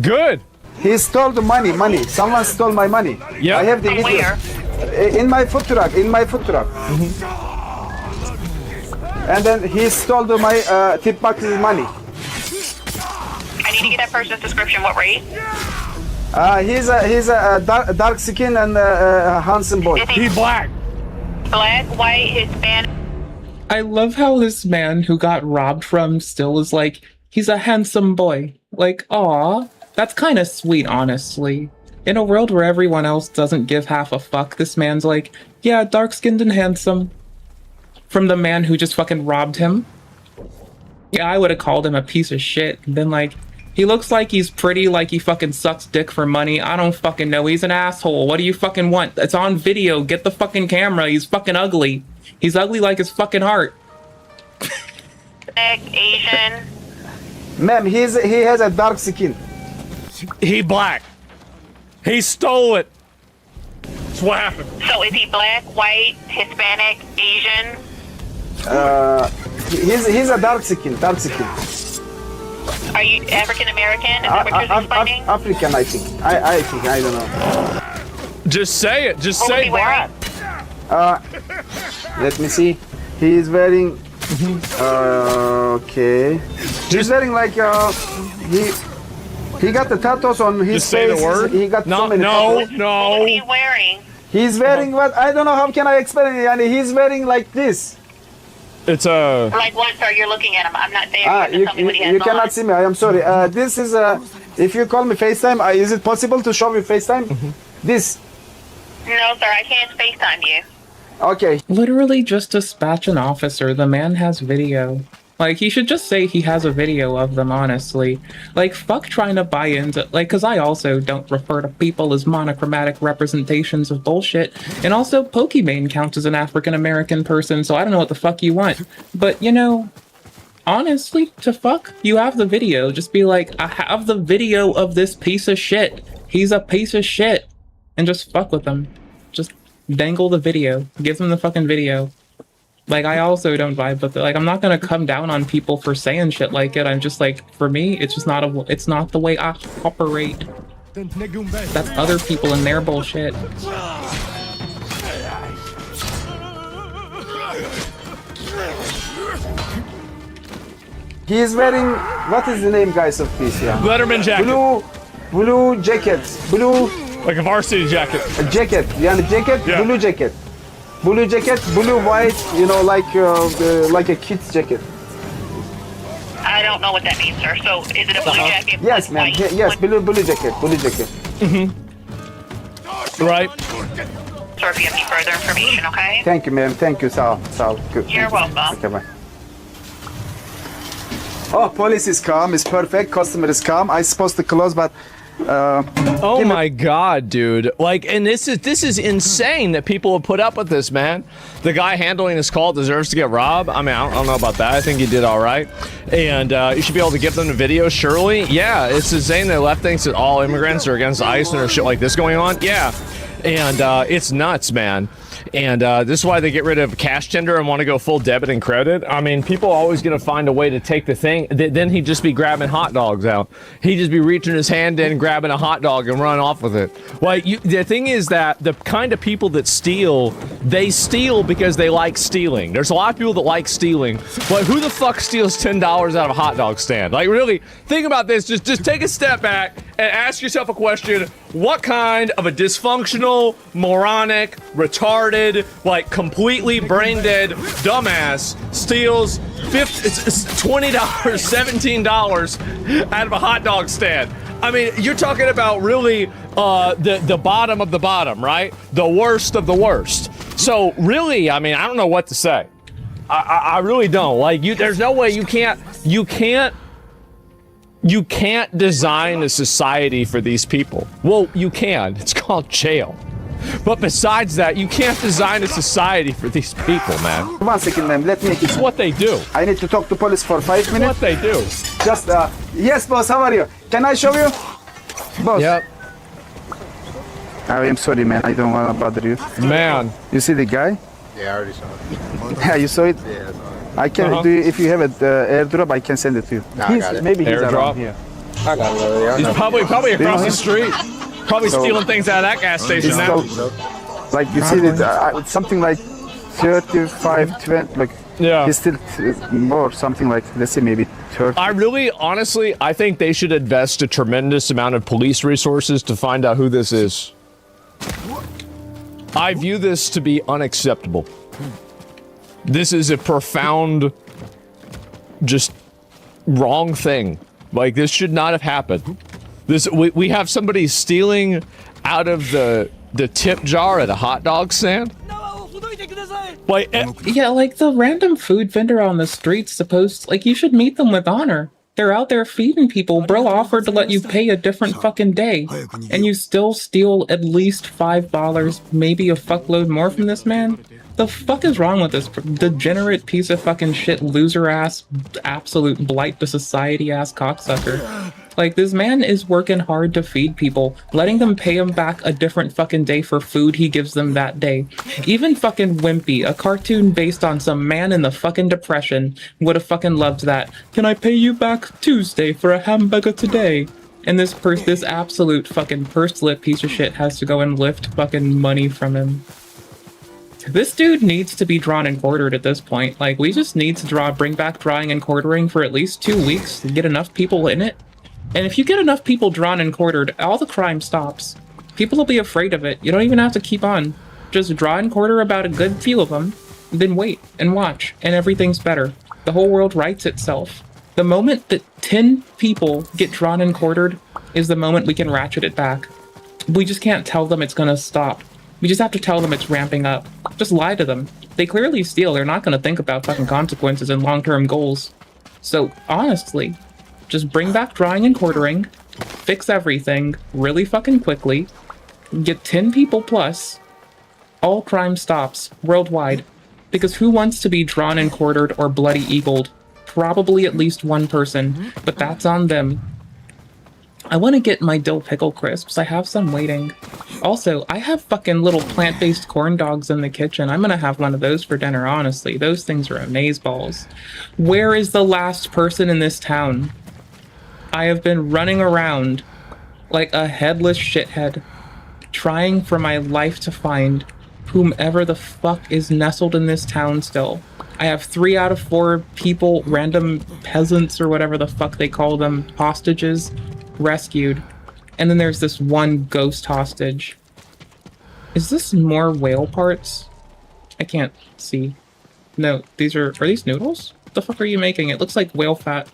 Good. He stole the money. Someone stole my money. Yeah. I have the video. Where? In my food truck. Mm-hmm. And then he stole my tip box's money. I need to get that person's description. What race? He's a dark skin and handsome boy. He's black. Black, white, Hispanic. I love how this man who got robbed from still is like, he's a handsome boy. Like, aw, that's kind of sweet, honestly. In a world where everyone else doesn't give half a fuck, this man's like, yeah, dark-skinned and handsome. From the man who just fucking robbed him. Yeah, I would have called him a piece of shit. And been like, he looks like he's pretty, like he fucking sucks dick for money. I don't fucking know. He's an asshole. What do you fucking want? It's on video. Get the fucking camera. He's fucking ugly. He's ugly like his fucking heart. Asian. Ma'am, he has a dark skin. He black. He stole it. That's what happened. So is he black, white, Hispanic, Asian? He's a dark skin. Are you African American? Is that what you're explaining? African, I think. I think. I don't know. Just say it. Just What was say he wearing? Let me see. He is wearing. Okay. He's wearing like he got the tattoos on his Just say face. the word. He got so many tattoos. What was he wearing? He's wearing what? I don't know. How can I explain it? Yani he's wearing like this. It's a. Like what, sir? You're looking at him. I'm not there. You, You cannot see me. I am sorry. This is if you call me FaceTime, is it possible to show me FaceTime? This. No, sir. I can't FaceTime you. Okay. Literally just dispatch an officer. The man has video. Like, he should just say he has a video of them, honestly. Like, fuck trying to buy into, like, because I also don't refer to people as monochromatic representations of bullshit. And also, Pokimane counts as an African-American person, so I don't know what the fuck you want. But, you know, honestly, to fuck, you have the video. Just be like, I have the video of this piece of shit. He's a piece of shit. And just fuck with him. Just dangle the video. Give them the fucking video. Like, I also don't vibe with it. Like, I'm not gonna come down on people for saying shit like it. I'm just like, for me, it's just not it's not the way I operate. That's other people and their bullshit. He is wearing, what is the name, guys, of this? Yeah. Letterman jacket. Blue jacket. Blue. Like a varsity jacket. A jacket. Yani jacket. Yeah. Blue jacket. Blue jacket, blue, white, you know, like a kid's jacket. I don't know what that means, sir. So, is it a blue jacket? Yes, ma'am. Yes, blue jacket. Right. Sir, if you have any further information, okay? Thank you, ma'am. Thank you, Sal. Good. You're welcome. Okay, bye. Oh, police is calm. It's perfect. Customer is calm. I supposed to close, but. Oh my god, dude. Like, and this is insane that people have put up with this, man. The guy handling this call deserves to get robbed. I mean, I don't know about that. I think he did all right. And you should be able to give them the video, surely. Yeah, it's insane that left thinks that all immigrants are against ICE and there's shit like this going on. Yeah. And it's nuts, man. And this is why they get rid of cash tender and want to go full debit and credit. I mean, people are always going to find a way to take the thing. Then he'd just be grabbing hot dogs out. He'd just be reaching his hand in, grabbing a hot dog and run off with it. Like, the thing is that the kind of people that steal, they steal because they like stealing. There's a lot of people that like stealing. But who the fuck steals $10 out of a hot dog stand? Like, really, think about this. Just take a step back and ask yourself a question. What kind of a dysfunctional, moronic, retarded, like completely brain dead dumbass steals $20, $17 out of a hot dog stand? I mean, you're talking about really the bottom of the bottom, right? The worst of the worst. So really, I mean, I don't know what to say. I really don't. Like, there's no way you can't design a society for these people. Well, you can. It's called jail. But besides that, you can't design a society for these people, man. 1 second, ma'am. Let me. It's what they do. I need to talk to police for 5 minutes. What they do. Just, yes, boss. How are you? Can I show you? Boss. Yep. I am sorry, man. I don't want to bother you. Man. You see the guy? Yeah, I already saw it. Yeah, you saw it? Yeah, I saw it. I can do. If you have an airdrop, I can send it to you. Nah, I got it. Maybe he's Airdrop? around here. I got it. He's probably across the street. Probably stealing things out of that gas station now. Like, you see that something like 35, 20, like, yeah. He's still more, something like, let's say maybe 30. Honestly, I think they should invest a tremendous amount of police resources to find out who this is. I view this to be unacceptable. This is a profound, just wrong thing. Like, this should not have happened. We have somebody stealing out of the tip jar at a hot dog stand? Like, yeah, like the random food vendor on the street you should meet them with honor. They're out there feeding people. Bro offered to let you pay a different fucking day. And you still steal at least $5, maybe a fuckload more from this man? The fuck is wrong with this degenerate piece of fucking shit, loser ass, absolute blight to society ass cocksucker? Like, this man is working hard to feed people, letting them pay him back a different fucking day for food he gives them that day. Even fucking Wimpy, a cartoon based on some man in the fucking depression, would have fucking loved that. Can I pay you back Tuesday for a hamburger today? And this absolute fucking purse-lit piece of shit has to go and lift fucking money from him. This dude needs to be drawn and quartered at this point. Like, we just need to bring back drawing and quartering for at least 2 weeks to get enough people in it. And if you get enough people drawn and quartered, all the crime stops. People will be afraid of it. You don't even have to keep on. Just draw and quarter about a good few of them, then wait and watch, and everything's better. The whole world rights itself. The moment that 10 people get drawn and quartered is the moment we can ratchet it back. We just can't tell them it's gonna stop. We just have to tell them it's ramping up. Just lie to them. They clearly steal. They're not gonna think about fucking consequences and long-term goals. So, honestly, just bring back drawing and quartering, fix everything really fucking quickly, get 10 people plus, all crime stops worldwide. Because who wants to be drawn and quartered or bloody eagled? Probably at least one person, but that's on them. I want to get my dill pickle crisps. I have some waiting. Also, I have fucking little plant-based corn dogs in the kitchen. I'm gonna have one of those for dinner, honestly. Those things are amazeballs. Where is the last person in this town? I have been running around like a headless shithead, trying for my life to find whomever the fuck is nestled in this town still. I have 3 out of 4 people, random peasants or whatever the fuck they call them, hostages, rescued. And then there's this one ghost hostage. Is this more whale parts? I can't see. No, are these noodles? What the fuck are you making? It looks like whale fat.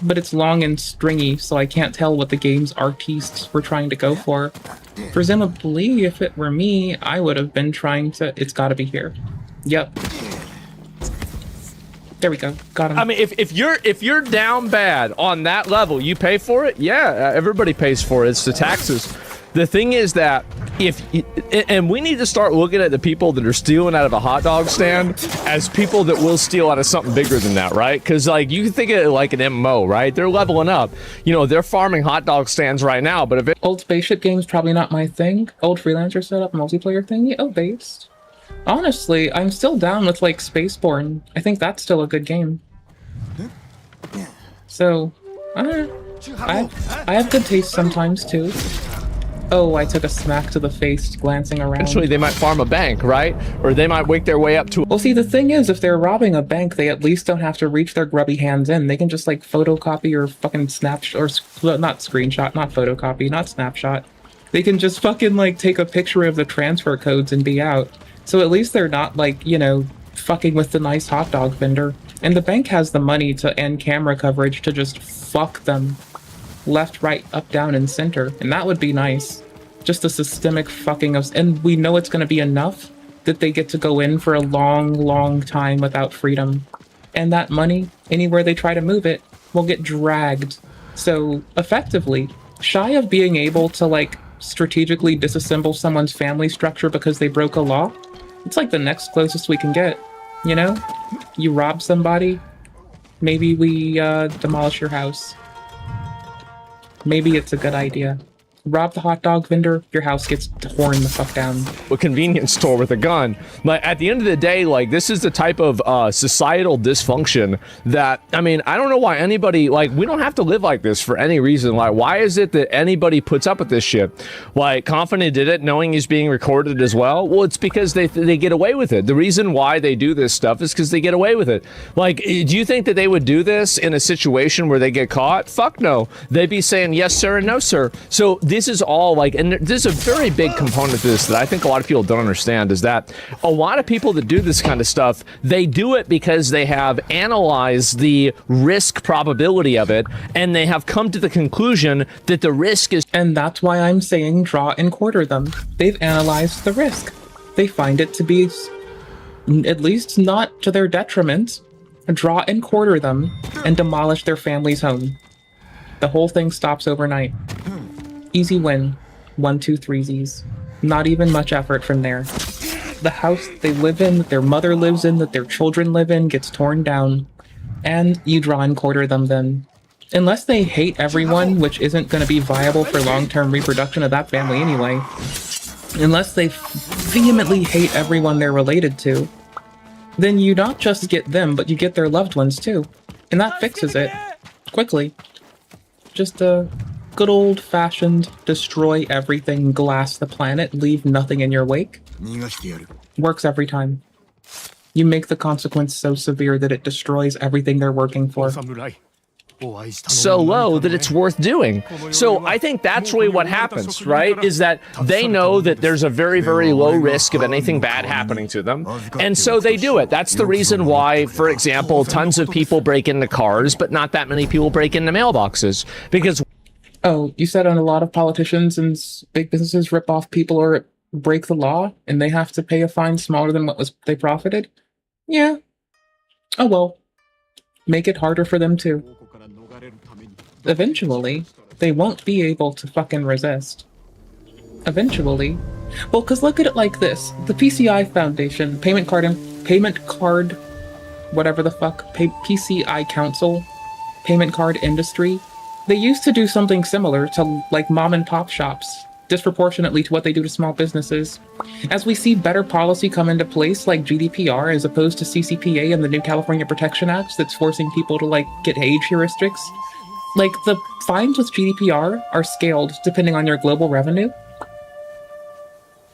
But it's long and stringy, so I can't tell what the game's artistes were trying to go for. Presumably, if it were me, I would have been trying to... It's gotta be here. Yep. There we go. Got him. I mean, if you're down bad on that level, you pay for it? Yeah, everybody pays for it. It's the taxes. The thing is that and we need to start looking at the people that are stealing out of a hot dog stand as people that will steal out of something bigger than that, right? Because, like, you can think of it like an MMO, right? They're leveling up. You know, they're farming hot dog stands right now, but if it... Old spaceship game's probably not my thing. Old freelancer setup, multiplayer thingy? Oh, based. Honestly, I'm still down with, like, Spaceborne. I think that's still a good game. So, I have good taste sometimes, too. Oh, I took a smack to the face glancing around. Eventually, they might farm a bank, right? Or they might wake their way up to... Well, see, the thing is, if they're robbing a bank, they at least don't have to reach their grubby hands in. They can just, like, photocopy or fucking snapshot, or not screenshot, not photocopy, not snapshot. They can just fucking, like, take a picture of the transfer codes and be out. So at least they're not, like, you know, fucking with the nice hot dog vendor. And the bank has the money to end camera coverage to just fuck them. Left, right, up, down, and center. And that would be nice. Just a systemic fucking of... And we know it's going to be enough that they get to go in for a long, long time without freedom. And that money, anywhere they try to move it, will get dragged. So, effectively, shy of being able to, like, strategically disassemble someone's family structure because they broke a law, it's like the next closest we can get, you know? You rob somebody, maybe we demolish your house. Maybe it's a good idea. Rob the hot dog vendor, your house gets torn the fuck down. A convenience store with a gun. Like, at the end of the day, like, this is the type of societal dysfunction that, I mean, I don't know why anybody, like, we don't have to live like this for any reason. Like, why is it that anybody puts up with this shit? Like, Confident did it knowing he's being recorded as well? Well, it's because they get away with it. The reason why they do this stuff is because they get away with it. Like, do you think that they would do this in a situation where they get caught? Fuck no. They'd be saying yes, sir, and no, sir. So this is all, like, and there's a very big component to this that I think a lot of people don't understand, is that a lot of people that do this kind of stuff, they do it because they have analyzed the risk probability of it, and they have come to the conclusion that the risk is... And that's why I'm saying draw and quarter them. They've analyzed the risk. They find it to be, at least not to their detriment, draw and quarter them, and demolish their family's home. The whole thing stops overnight. Easy win. 1, 2, 3s. Not even much effort from there. The house they live in, that their mother lives in, that their children live in, gets torn down. And you draw and quarter them then. Unless they hate everyone, which isn't going to be viable for long-term reproduction of that family anyway. Unless they vehemently hate everyone they're related to, then you not just get them, but you get their loved ones too. And that fixes it. Quickly. Just a good old-fashioned destroy everything, glass the planet, leave nothing in your wake. Works every time. You make the consequence so severe that it destroys everything they're working for. So low that it's worth doing. So I think that's really what happens, right? Is that they know that there's a very, very low risk of anything bad happening to them. And so they do it. That's the reason why, for example, tons of people break into cars, but not that many people break into mailboxes. Because... Oh, you said on a lot of politicians and big businesses rip off people or break the law and they have to pay a fine smaller than what they profited? Yeah. Oh well. Make it harder for them too. Eventually, they won't be able to fucking resist. Eventually. Well, because look at it like this. The PCI Foundation, payment card, whatever the fuck, PCI Council, payment card industry, they used to do something similar to like mom and pop shops, disproportionately to what they do to small businesses. As we see better policy come into place like GDPR as opposed to CCPA and the new California Protection Acts that's forcing people to like get age heuristics, like the fines with GDPR are scaled depending on your global revenue.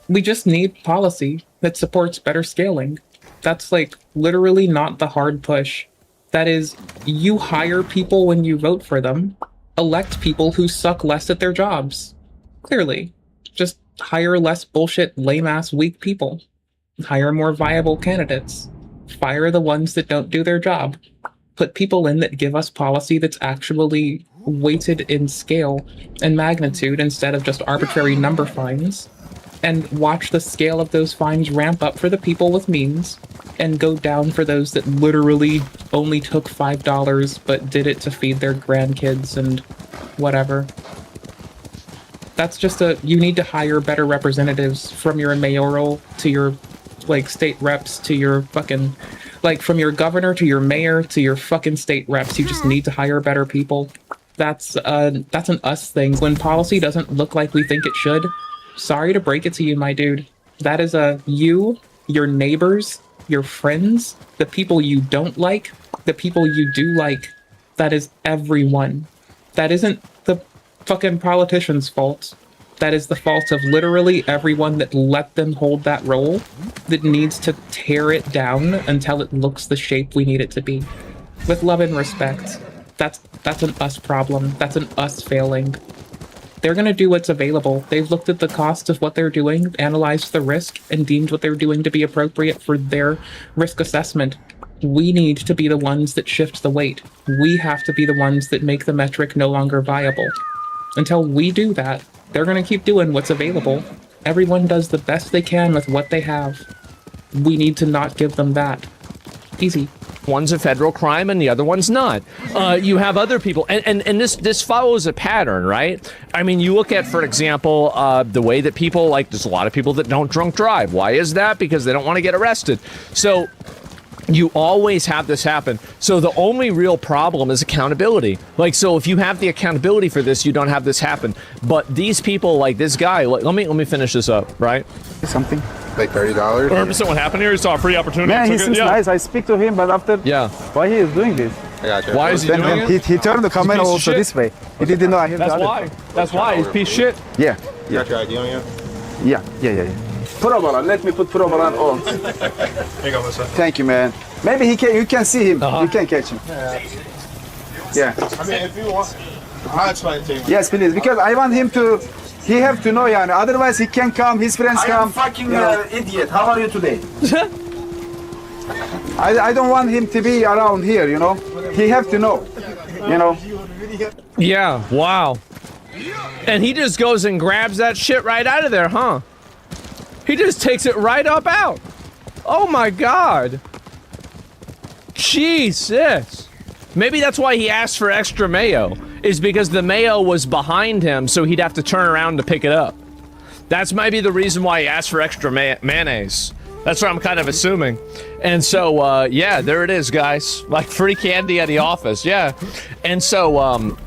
We just need policy that supports better scaling. That's like literally not the hard push. That is, you hire people when you vote for them, elect people who suck less at their jobs. Clearly. Just hire less bullshit, lame-ass, weak people. Hire more viable candidates. Fire the ones that don't do their job. Put people in that give us policy that's actually weighted in scale and magnitude instead of just arbitrary number fines. And watch the scale of those fines ramp up for the people with means and go down for those that literally only took $5 but did it to feed their grandkids and whatever. That's just you need to hire better representatives from your mayoral to your, like, state reps to your fucking, like, from your governor to your mayor to your fucking state reps. You just need to hire better people. That's an us thing. When policy doesn't look like we think it should, sorry to break it to you, my dude. That is you, your neighbors, your friends, the people you don't like, the people you do like. That is everyone. That isn't the fucking politician's fault. That is the fault of literally everyone that let them hold that role, that needs to tear it down until it looks the shape we need it to be. With love and respect. That's an us problem. That's an us failing. They're gonna do what's available. They've looked at the cost of what they're doing, analyzed the risk, and deemed what they're doing to be appropriate for their risk assessment. We need to be the ones that shift the weight. We have to be the ones that make the metric no longer viable. Until we do that, they're gonna keep doing what's available. Everyone does the best they can with what they have. We need to not give them that. Easy. One's a federal crime and the other one's not. You have other people, and this follows a pattern, right? I mean, you look at, for example, the way that people, like, there's a lot of people that don't drunk drive. Why is that? Because they don't want to get arrested. So you always have this happen. So the only real problem is accountability. Like, so if you have the accountability for this, you don't have this happen. But these people, like this guy, let me finish this up, right? Something. Like $30? 100% what happened here? He saw a free opportunity. Man, he seems nice. I speak to him, but after... Yeah. Why he is doing this? I got you. Why is he doing it? He turned the camera also this way. He didn't know I have That's why. That's why. He's a piece of shit. Yeah. You got your ID on you? Yeah. Probaran. Let me put Probaran on. Here you go, Lisa. Thank you, man. Maybe you can see him. You can catch him. Yeah. I mean, if you want, I'll explain it to you. Yes, please. Because I want him to... He have to know, yani. Otherwise, he can come. His friends come. I'm fucking idiot. How are you today? I don't want him to be around here, you know. He have to know, you know. Yeah. Wow. And he just goes and grabs that shit right out of there, huh? He just takes it right up out. Oh my God. Jesus. Maybe that's why he asked for extra mayo, is because the mayo was behind him, so he'd have to turn around to pick it up. That's maybe the reason why he asked for extra mayonnaise. That's what I'm kind of assuming. And so, yeah, there it is, guys. Like, free candy at the office, yeah. And so,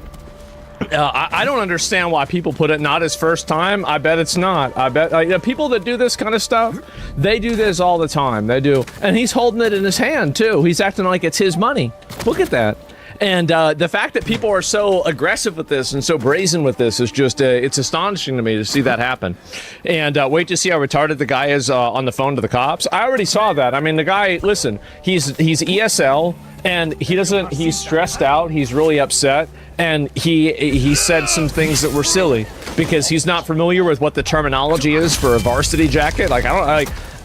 I don't understand why people put it not his first time. I bet it's not. I bet people that do this kind of stuff, they do this all the time. They do. And he's holding it in his hand, too. He's acting like it's his money. Look at that. And the fact that people are so aggressive with this and so brazen with this is just, it's astonishing to me to see that happen. And wait to see how retarded the guy is on the phone to the cops. I already saw that. I mean, the guy, listen, he's ESL, and he's stressed out. He's really upset. And he said some things that were silly because he's not familiar with what the terminology is for a varsity jacket. Like,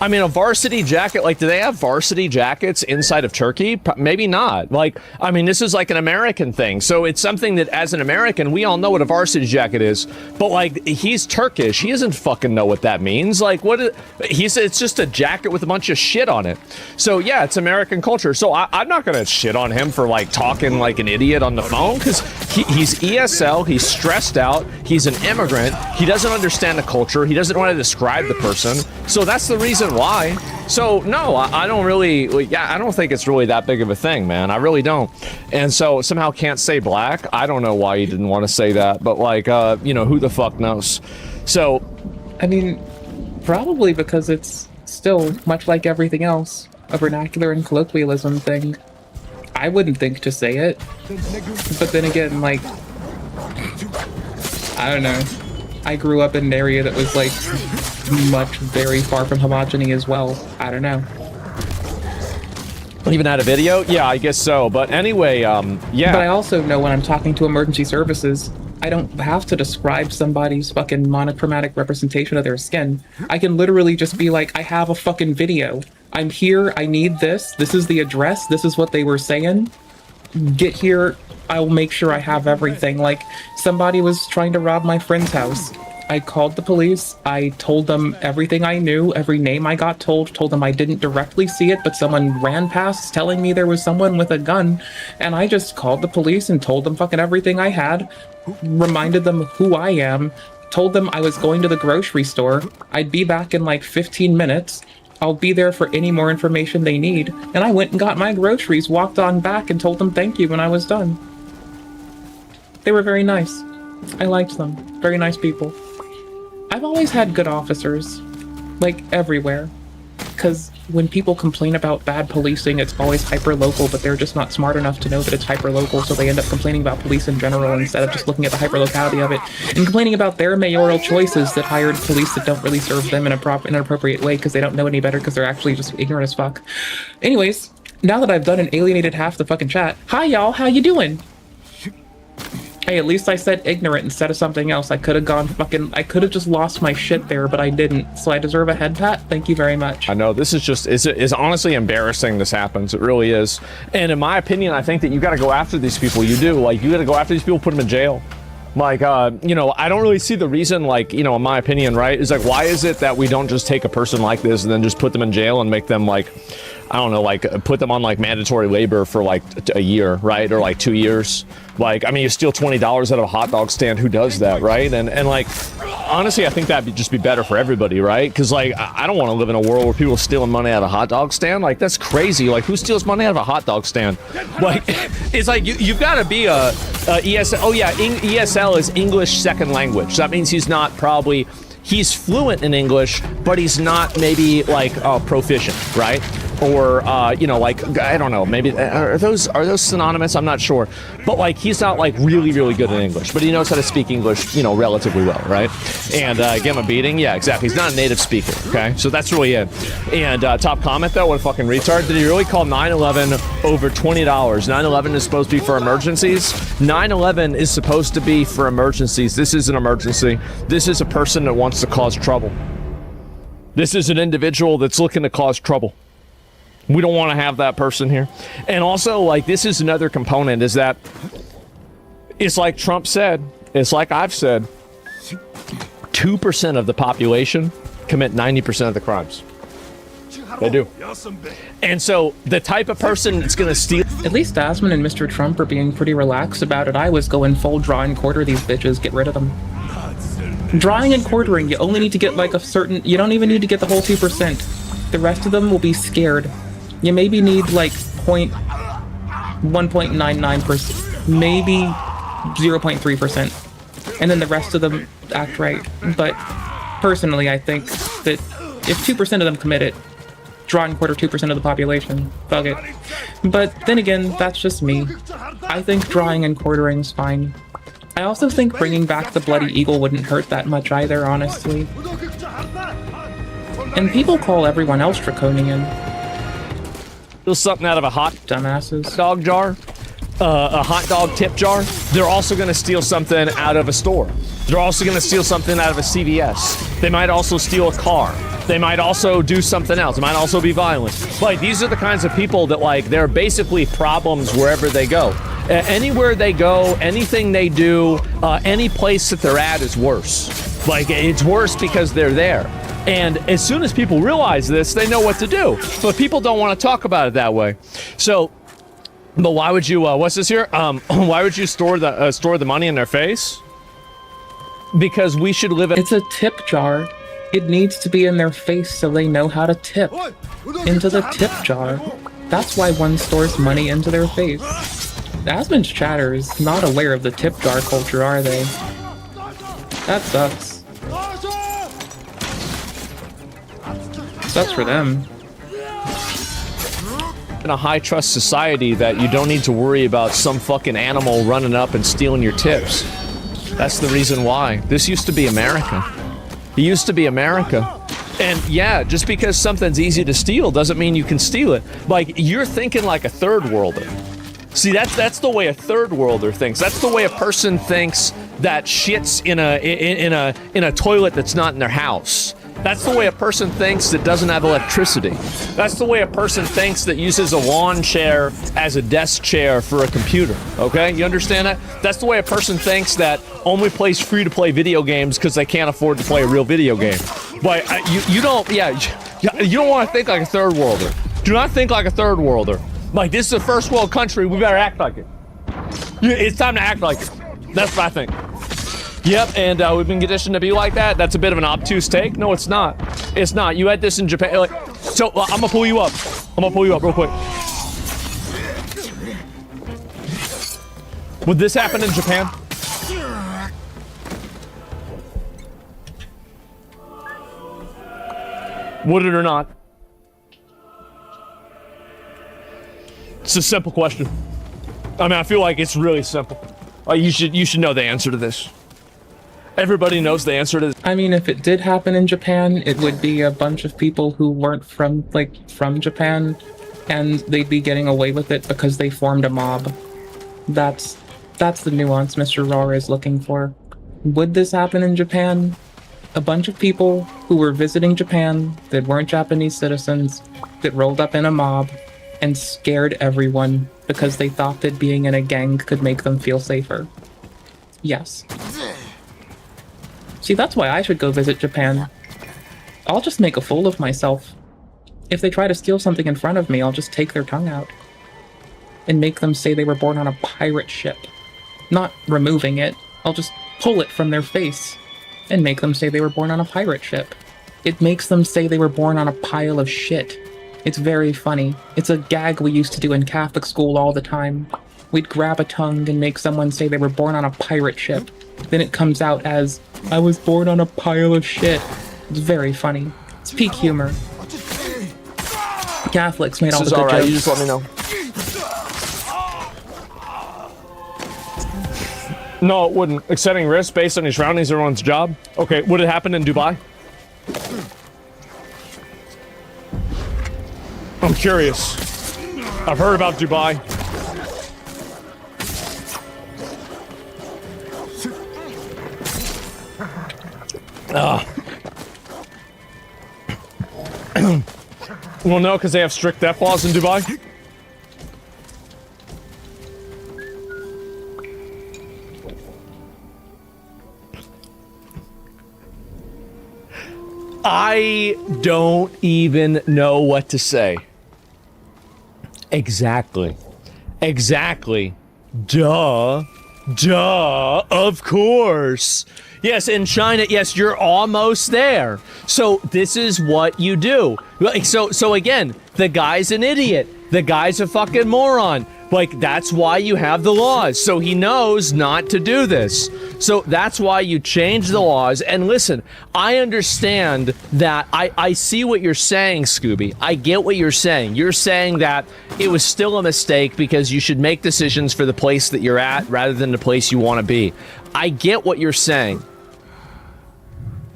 I mean, a varsity jacket, like, do they have varsity jackets inside of Turkey? Maybe not. Like, I mean, this is like an American thing. So it's something that, as an American, we all know what a varsity jacket is. But, like, he's Turkish. He doesn't fucking know what that means. Like, it's just a jacket with a bunch of shit on it. So, yeah, it's American culture. So I'm not going to shit on him for, like, talking like an idiot on the phone because he's ESL. He's stressed out. He's an immigrant. He doesn't understand the culture. He doesn't want to describe the person. So that's the reason why. So no, I don't really, I don't think it's really that big of a thing, man. I really don't. And so somehow can't say black. I don't know why he didn't want to say that, but like, you know, who the fuck knows? So, I mean, probably because it's still, much like everything else, a vernacular and colloquialism thing. I wouldn't think to say it, but then again, like, I don't know. I grew up in an area that was like very far from homogeny as well. I don't know. Even had a video? Yeah, I guess so. But anyway, yeah. But I also know when I'm talking to emergency services, I don't have to describe somebody's fucking monochromatic representation of their skin. I can literally just be like, I have a fucking video. I'm here, I need this. This is the address. This is what they were saying. Get here. I'll make sure I have everything. Like, somebody was trying to rob my friend's house. I called the police. I told them everything I knew, every name I got told them I didn't directly see it, but someone ran past telling me there was someone with a gun. And I just called the police and told them fucking everything I had, reminded them who I am, told them I was going to the grocery store. I'd be back in like 15 minutes. I'll be there for any more information they need. And I went and got my groceries, walked on back, and told them thank you when I was done. They were very nice. I liked them. Very nice people. I've always had good officers, like everywhere. Because when people complain about bad policing, it's always hyper-local, but they're just not smart enough to know that it's hyper-local, so they end up complaining about police in general instead of just looking at the hyper-locality of it, and complaining about their mayoral choices that hired police that don't really serve them in an appropriate way because they don't know any better because they're actually just ignorant as fuck. Anyways, now that I've done and alienated half the fucking chat, hi y'all, how you doing? Hey, at least I said ignorant instead of something else. I could have gone fucking, I could have just lost my shit there, but I didn't. So I deserve a head pat. Thank you very much. I know, this is just, it's honestly embarrassing this happens. It really is. And in my opinion, I think that you got to go after these people. You do. Like, you got to go after these people, put them in jail. Like, you know, I don't really see the reason, like, you know, in my opinion, right? Is like, why is it that we don't just take a person like this and then just put them in jail and make them, like, I don't know, like, put them on, like, mandatory labor for, like, a year, right? Or, like, 2 years. Like, I mean, you steal $20 out of a hot dog stand. Who does that, right? And like, honestly, I think that'd just be better for everybody, right? Because, like, I don't want to live in a world where people are stealing money out of a hot dog stand. Like, that's crazy. Like, who steals money out of a hot dog stand? Like, it's like, you've got to be a ESL. Oh, yeah, ESL is English second language. So that means he's not probably... He's fluent in English, but he's not maybe like proficient, right? Or you know, like, I don't know, maybe are those synonymous? I'm not sure, but like, he's not like really good in English, but he knows how to speak English, you know, relatively well, right? And give him a beating. Yeah, exactly. He's not a native speaker. Okay, so that's really it. And top comment though, what a fucking retard. Did he really call 9/11 over $20? 9/11 is supposed to be for emergencies. 9/11 is supposed to be for emergencies. This is an emergency. This is a person that wants to cause trouble. This is an individual that's looking to cause trouble. We don't want to have that person here. And also, like, this is another component, is that it's like Trump said, it's like I've said, 2% of the population commit 90% of the crimes. They do. And so the type of person that's going to steal... At least Asmon and Mr. Trump are being pretty relaxed about it. I was going full draw and quarter these bitches, get rid of them. Drawing and quartering, you only need to get like a certain... You don't even need to get the whole 2%. The rest of them will be scared. You maybe need like 1.99%, maybe 0.3%, and then the rest of them act right. But personally, I think that if 2% of them commit it, draw and quarter 2% of the population, fuck it. But then again, that's just me. I think drawing and quartering is fine. I also think bringing back the Bloody Eagle wouldn't hurt that much either, honestly. And people call everyone else draconian. Steal something out of a hot dog jar, a hot dog tip jar. They're also going to steal something out of a store. They're also going to steal something out of a CVS. They might also steal a car. They might also do something else. It might also be violent. Like, these are the kinds of people that, like, they're basically problems wherever they go. Anywhere they go, anything they do, any place that they're at is worse. Like, it's worse because they're there. And as soon as people realize this, they know what to do. But people don't want to talk about it that way. So, but why would you, what's this here? Why would you store the money in their face? Because we should live in— It's a tip jar. It needs to be in their face so they know how to tip. Into the tip jar. That's why one stores money into their face. Asmon's chatters not aware of the tip jar culture, are they? That sucks. Sucks for them. In a high trust society that you don't need to worry about some fucking animal running up and stealing your tips. That's the reason why. This used to be America. It used to be America. And yeah, just because something's easy to steal doesn't mean you can steal it. Like, you're thinking like a third worlder. See, that's the way a third worlder thinks. That's the way a person thinks that shits in a toilet that's not in their house. That's the way a person thinks that doesn't have electricity. That's the way a person thinks that uses a lawn chair as a desk chair for a computer. Okay, you understand that? That's the way a person thinks that only plays free-to-play video games because they can't afford to play a real video game. But you don't want to think like a third worlder. Do not think like a third worlder. Like, this is a first world country, we better act like it. It's time to act like it. That's what I think. Yep, and we've been conditioned to be like that. That's a bit of an obtuse take. No, it's not. It's not. You had this in Japan. Like, so, I'm gonna pull you up. I'm gonna pull you up real quick. Would this happen in Japan? Would it or not? It's a simple question. I mean, I feel like it's really simple. You should know the answer to this. Everybody knows the answer to this. I mean, if it did happen in Japan, it would be a bunch of people who weren't from Japan, and they'd be getting away with it because they formed a mob. That's the nuance Mr. Raw is looking for. Would this happen in Japan? A bunch of people who were visiting Japan that weren't Japanese citizens that rolled up in a mob and scared everyone because they thought that being in a gang could make them feel safer. Yes. See, that's why I should go visit Japan. I'll just make a fool of myself. If they try to steal something in front of me, I'll just take their tongue out. And make them say they were born on a pirate ship. Not removing it, I'll just pull it from their face. And make them say they were born on a pirate ship. It makes them say they were born on a pile of shit. It's very funny. It's a gag we used to do in Catholic school all the time. We'd grab a tongue and make someone say they were born on a pirate ship. Then it comes out as, I was born on a pile of shit. It's very funny. It's peak humor. Catholics made all the good jokes. You just let me know. No, it wouldn't. Accepting risk based on your surroundings, everyone's job. Okay, would it happen in Dubai? I'm curious. I've heard about Dubai. Well, no, because they have strict death laws in Dubai. I don't even know what to say. Exactly. Duh. Duh, of course. Yes, in China, yes, you're almost there. So this is what you do. Like, so again, the guy's an idiot. The guy's a fucking moron. Like, that's why you have the laws. So he knows not to do this. So that's why you change the laws. And listen, I understand that. I see what you're saying, Scooby. I get what you're saying. You're saying that it was still a mistake because you should make decisions for the place that you're at rather than the place you want to be. I get what you're saying.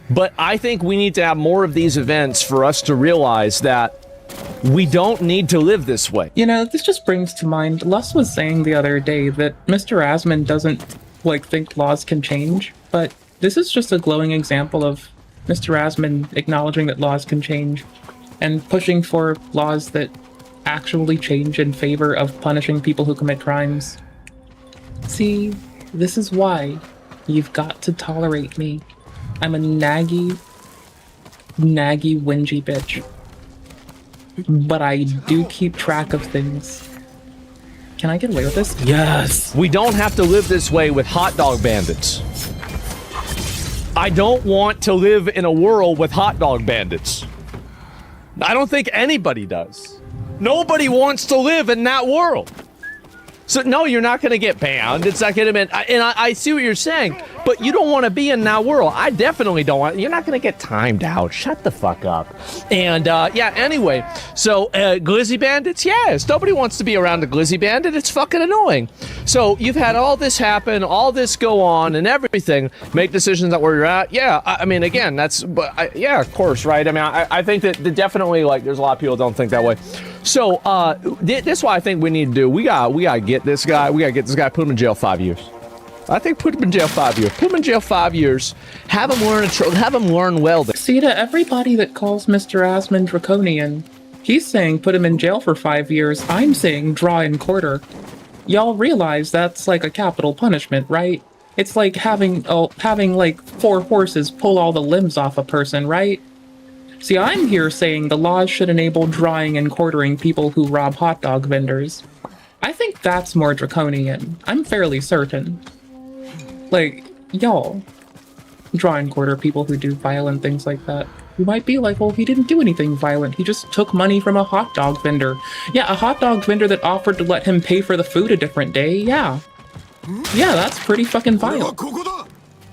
But I think we need to have more of these events for us to realize that we don't need to live this way. You know, this just brings to mind, Lus was saying the other day that Mr. Asmon doesn't, think laws can change, but this is just a glowing example of Mr. Asmon acknowledging that laws can change and pushing for laws that actually change in favor of punishing people who commit crimes. See, this is why you've got to tolerate me. I'm a naggy, whingy bitch. But I do keep track of things. Can I get away with this? Yes! We don't have to live this way with hot dog bandits. I don't want to live in a world with hot dog bandits. I don't think anybody does. Nobody wants to live in that world. So no, you're not going to get banned. It's not going to be. And I see what you're saying, but you don't want to be in that world. I definitely don't want. You're not going to get timed out. Shut the fuck up. And yeah. Anyway, so glizzy bandits. Yes, nobody wants to be around a glizzy bandit. It's fucking annoying. So you've had all this happen, all this go on, and everything. Make decisions that where you're at. Yeah. I mean, again, that's. But yeah, of course, right. I mean, I think that definitely there's a lot of people don't think that way. So this is what I think we need to do. We gotta get this guy. We gotta get this guy. Put him in jail 5 years. I think put him in jail 5 years. Put him in jail 5 years. Have him learn. Have him learn welding. See, to everybody that calls Mr. Asmon draconian, he's saying put him in jail for 5 years. I'm saying draw and quarter. Y'all realize that's like a capital punishment, right? It's like having 4 horses pull all the limbs off a person, right? See, I'm here saying the laws should enable drawing and quartering people who rob hot dog vendors. I think that's more draconian. I'm fairly certain. Y'all, draw and quarter people who do violent things like that. You might be like, well, he didn't do anything violent. He just took money from a hot dog vendor. Yeah, a hot dog vendor that offered to let him pay for the food a different day, yeah. Yeah, that's pretty fucking violent.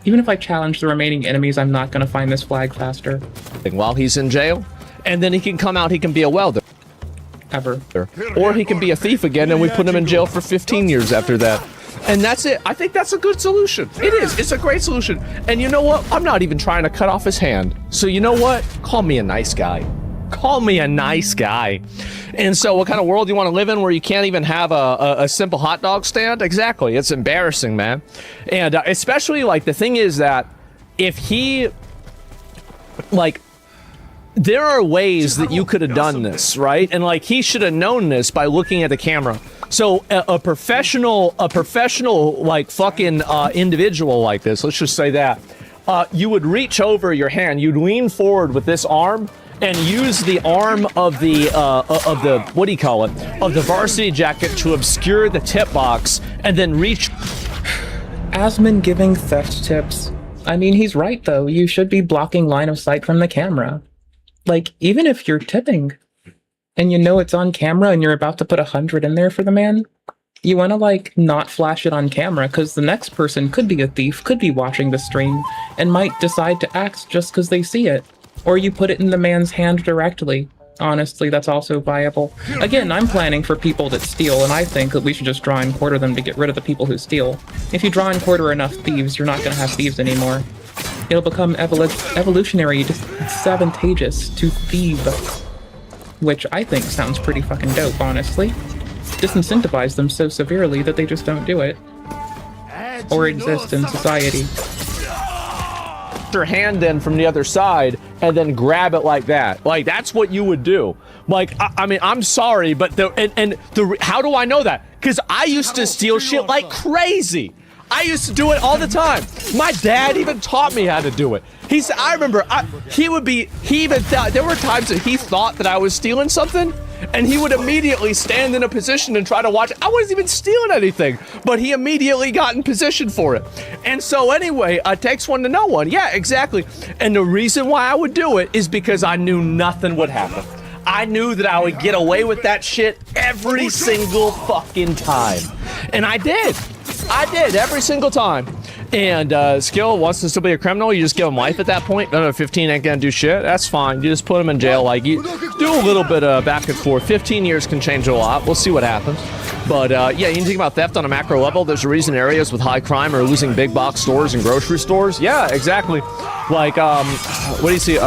Even if I challenge the remaining enemies, I'm not gonna find this flag faster. While he's in jail, and then he can come out, he can be a welder. Ever. Or he can be a thief again, and we put him in jail for 15 years after that. And that's it. I think that's a good solution. It is. It's a great solution. And you know what? I'm not even trying to cut off his hand. So you know what? Call me a nice guy. Call me a nice guy. And so what kind of world do you want to live in where you can't even have a simple hot dog stand? Exactly. It's embarrassing, man. And especially, the thing is that if he, there are ways that you could have done this, right? And he should have known this by looking at the camera. So a professional fucking individual like this, let's just say that, you would reach over your hand, you'd lean forward with this arm, and use the arm of the what do you call it? Of the varsity jacket to obscure the tip box, and then reach. Asmon giving theft tips. I mean, he's right though. You should be blocking line of sight from the camera. Even if you're tipping, and you know it's on camera, and you're about to put 100 in there for the man, you want to not flash it on camera, because the next person could be a thief, could be watching the stream, and might decide to act just because they see it. Or you put it in the man's hand directly. Honestly, that's also viable. Again, I'm planning for people that steal, and I think that we should just draw and quarter them to get rid of the people who steal. If you draw and quarter enough thieves, you're not going to have thieves anymore. It'll become evolutionary disadvantageous to thieve. Which I think sounds pretty fucking dope, honestly. Disincentivize them so severely that they just don't do it. Or exist in society. Your hand in from the other side and then grab it like that. That's what you would do. I mean, I'm sorry, but how do I know that? Because I used to steal shit like crazy. I used to do it all the time. My dad even taught me how to do it. I remember, there were times that he thought that I was stealing something, and he would immediately stand in a position and try to watch it. I wasn't even stealing anything, but he immediately got in position for it. And so anyway, takes one to know one. Yeah, exactly. And the reason why I would do it is because I knew nothing would happen. I knew that I would get away with that shit every single fucking time. And I did. I did every single time. And Skill wants to still be a criminal. You just give him life at that point. No, 15 ain't gonna do shit. That's fine. You just put him in jail. Like, you do a little bit of back and forth. 15 years can change a lot. We'll see what happens. But yeah, you think about theft on a macro level. There's a reason areas with high crime are losing big box stores and grocery stores. Yeah, exactly. Like, what do you see?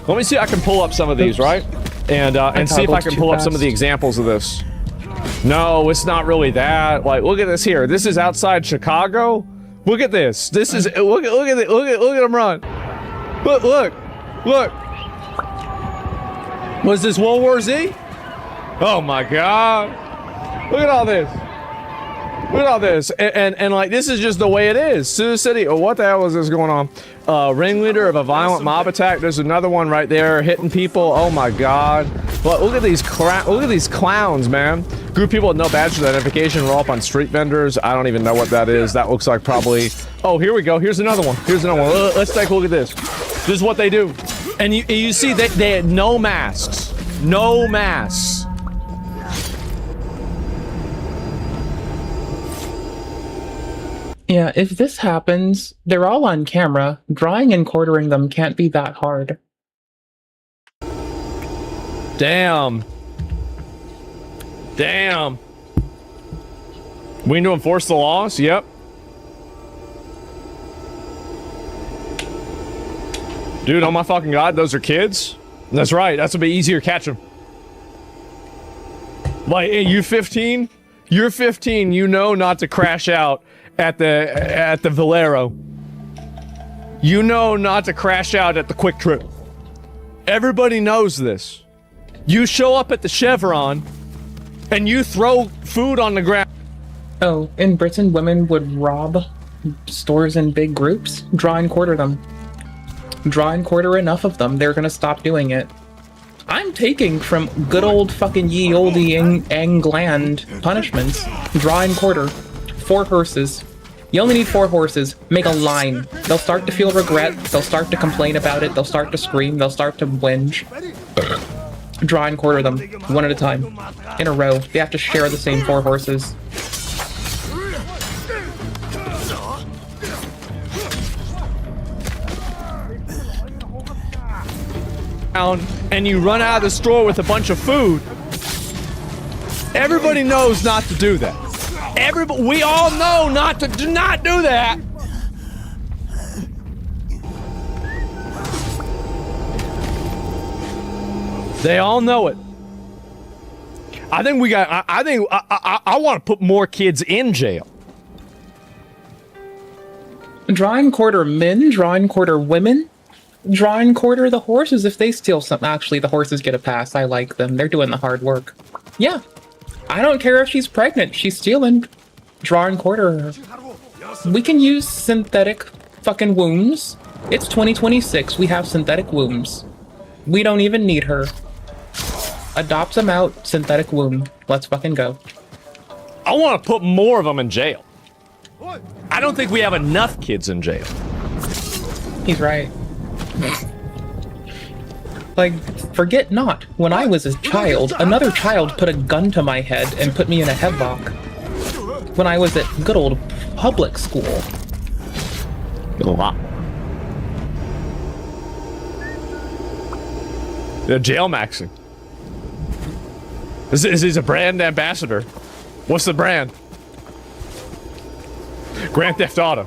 Let me see if I can pull up some of these, right? And see if I can pull up some of the examples of this. No, it's not really that. Like, look at this here. This is outside Chicago. Look at this. This is look at him run. Look. Was this World War Z? Oh my God. Look at all this. Look at all this. And like, this is just the way it is. Sioux City. Oh, what the hell is this going on? Ringleader of a violent mob attack. There's another one right there hitting people. Oh my God. Look at these clowns, man. Group of people with no badge identification roll up on street vendors. I don't even know what that is. That looks like probably... Oh, here we go. Here's another one. Let's take a look at this. This is what they do. And you see they had no masks. No masks. Yeah, if this happens, they're all on camera. Drawing and quartering them can't be that hard. Damn. We need to enforce the laws? Yep. Dude, oh my fucking God, those are kids? That's right, that's gonna be easier to catch them. Like, hey, you 15? You're 15, you know not to crash out at the Valero. You know not to crash out at the Quick Trip. Everybody knows this. You show up at the Chevron and you throw food on the ground. Oh, in Britain, women would rob stores in big groups. Draw and quarter them. Draw and quarter enough of them, they're gonna stop doing it. I'm taking from good old fucking ye olde England punishments. Draw and quarter. 4 horses. You only need 4 horses. Make a line. They'll start to feel regret. They'll start to complain about it. They'll start to scream. They'll start to whinge. Draw and quarter them, one at a time. In a row. They have to share the same 4 horses. And you run out of the store with a bunch of food. Everybody knows not to do that. We all know not to do that. They all know it. I think I want to put more kids in jail. Draw and quarter men, draw and quarter women, draw and quarter the horses if they steal something. Actually, the horses get a pass. I like them. They're doing the hard work. Yeah. I don't care if she's pregnant. She's stealing. Draw and quarter her. We can use synthetic fucking wombs. It's 2026. We have synthetic wombs. We don't even need her. Adopt them out. Synthetic womb. Let's fucking go. I want to put more of them in jail. I don't think we have enough kids in jail. He's right. Like, forget not, when I was a child, another child put a gun to my head and put me in a headlock. When I was at good old public school. They're jail maxing. He's a brand ambassador. What's the brand? Grand Theft Auto.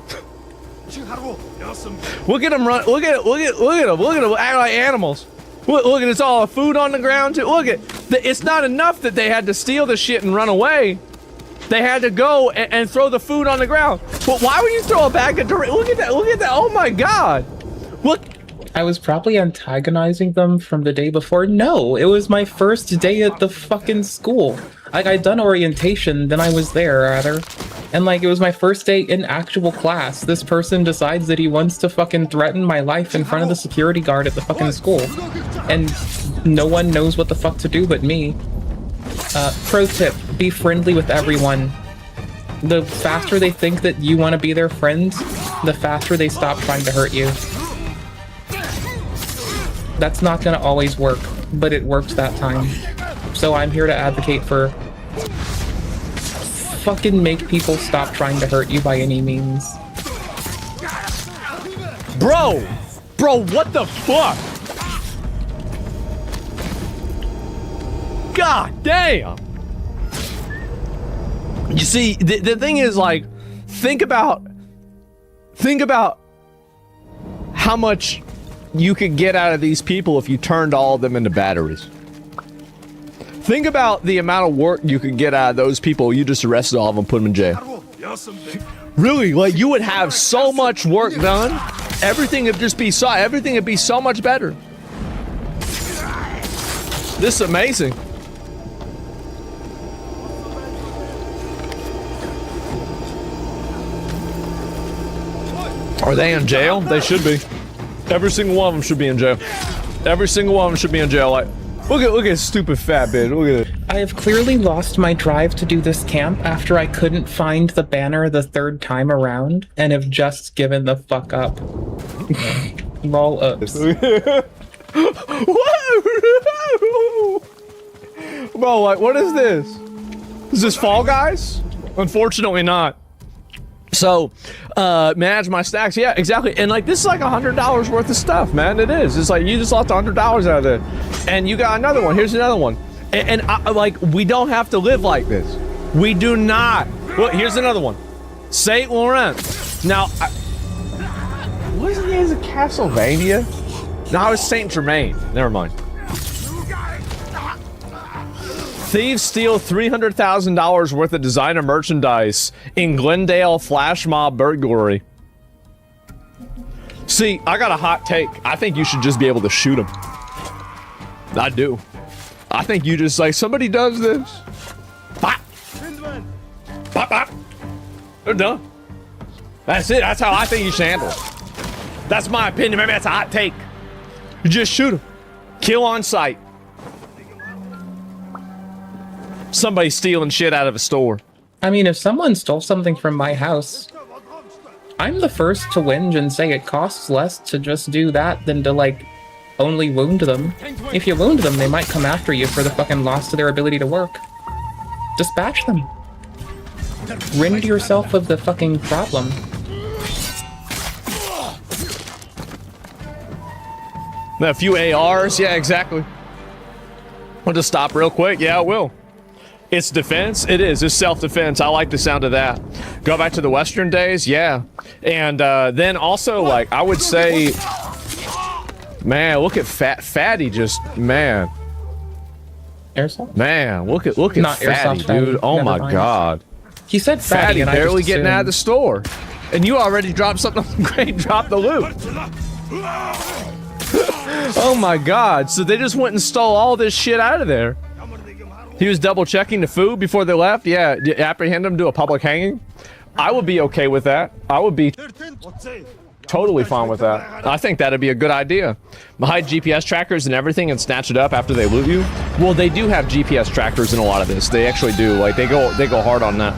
Look at them run. Look at them act like animals. Look at it's all food on the ground too. Look at it's not enough that they had to steal the shit and run away. They had to go and throw the food on the ground. But why would you throw a bag of Doritos? Look at that. Look at that. Oh my God. Look. I was probably antagonizing them from the day before. No, it was my first day at the fucking school. Like, I'd done orientation, then I was there, rather. And, like, it was my first day in actual class. This person decides that he wants to fucking threaten my life in front of the security guard at the fucking school. and no one knows what the fuck to do but me. Pro tip, be friendly with everyone. The faster they think that you want to be their friend, the faster they stop trying to hurt you. That's not gonna always work, but it works that time. So I'm here to advocate for fucking make people stop trying to hurt you by any means. Bro, what the fuck? God damn. You see, the thing is, like, think about how much you could get out of these people if you turned all of them into batteries. Think about the amount of work you could get out of those people. You just arrested all of them, put them in jail. Really, like, you would have so much work done. Everything would just be everything would be so much better. This is amazing. Are they in jail? They should be. Every single one of them should be in jail. Every single one of them should be in jail. Like, look at stupid fat bitch. Look at it. I have clearly lost my drive to do this camp after I couldn't find the banner the third time around and have just given the fuck up. Lol ups. Bro, like, what is this? Is this Fall Guys? Unfortunately not. So, manage my stacks. Yeah, exactly. And like, this is like $100 worth of stuff, man. It is. It's like, you just lost $100 out of it. And you got another one. Here's another one. And like, we don't have to live like this. We do not. Look, here's another one. Saint Laurent. Now, wasn't he in Castlevania? No, it was Saint Germain. Never mind. Thieves steal $300,000 worth of designer merchandise in Glendale flash mob burglary. See, I got a hot take. I think you should just be able to shoot them. I do. I think you just, like, somebody does this. Bop. Bop, bop. They're done. That's it. That's how I think you should handle it. That's my opinion. Maybe that's a hot take. You just shoot them. Kill on sight. Somebody stealing shit out of a store. I mean, if someone stole something from my house, I'm the first to whinge and say it costs less to just do that than to, like, only wound them. If you wound them, they might come after you for the fucking loss to their ability to work. Dispatch them. Rid yourself of the fucking problem. A few ARs, yeah, exactly. I'll just stop real quick. Yeah, it will. It's defense. It is. It's self-defense. I like the sound of that. Go back to the Western days. Yeah. And then also, like, I would say, man, look at Fatty. Just, man. Airsoft? Man, look at Not Fatty, airsoft, dude. Oh my God. He said Fatty and barely I just getting out of the store, and you already dropped something. Great, drop the loot. Oh my God. So they just went and stole all this shit out of there. He was double checking the food before they left. Yeah, apprehend him to a public hanging. I would be okay with that. I would be totally fine with that. I think that'd be a good idea. Hide GPS trackers and everything and snatch it up after they loot you. Well, they do have GPS trackers in a lot of this. They actually do. Like, they go hard on that.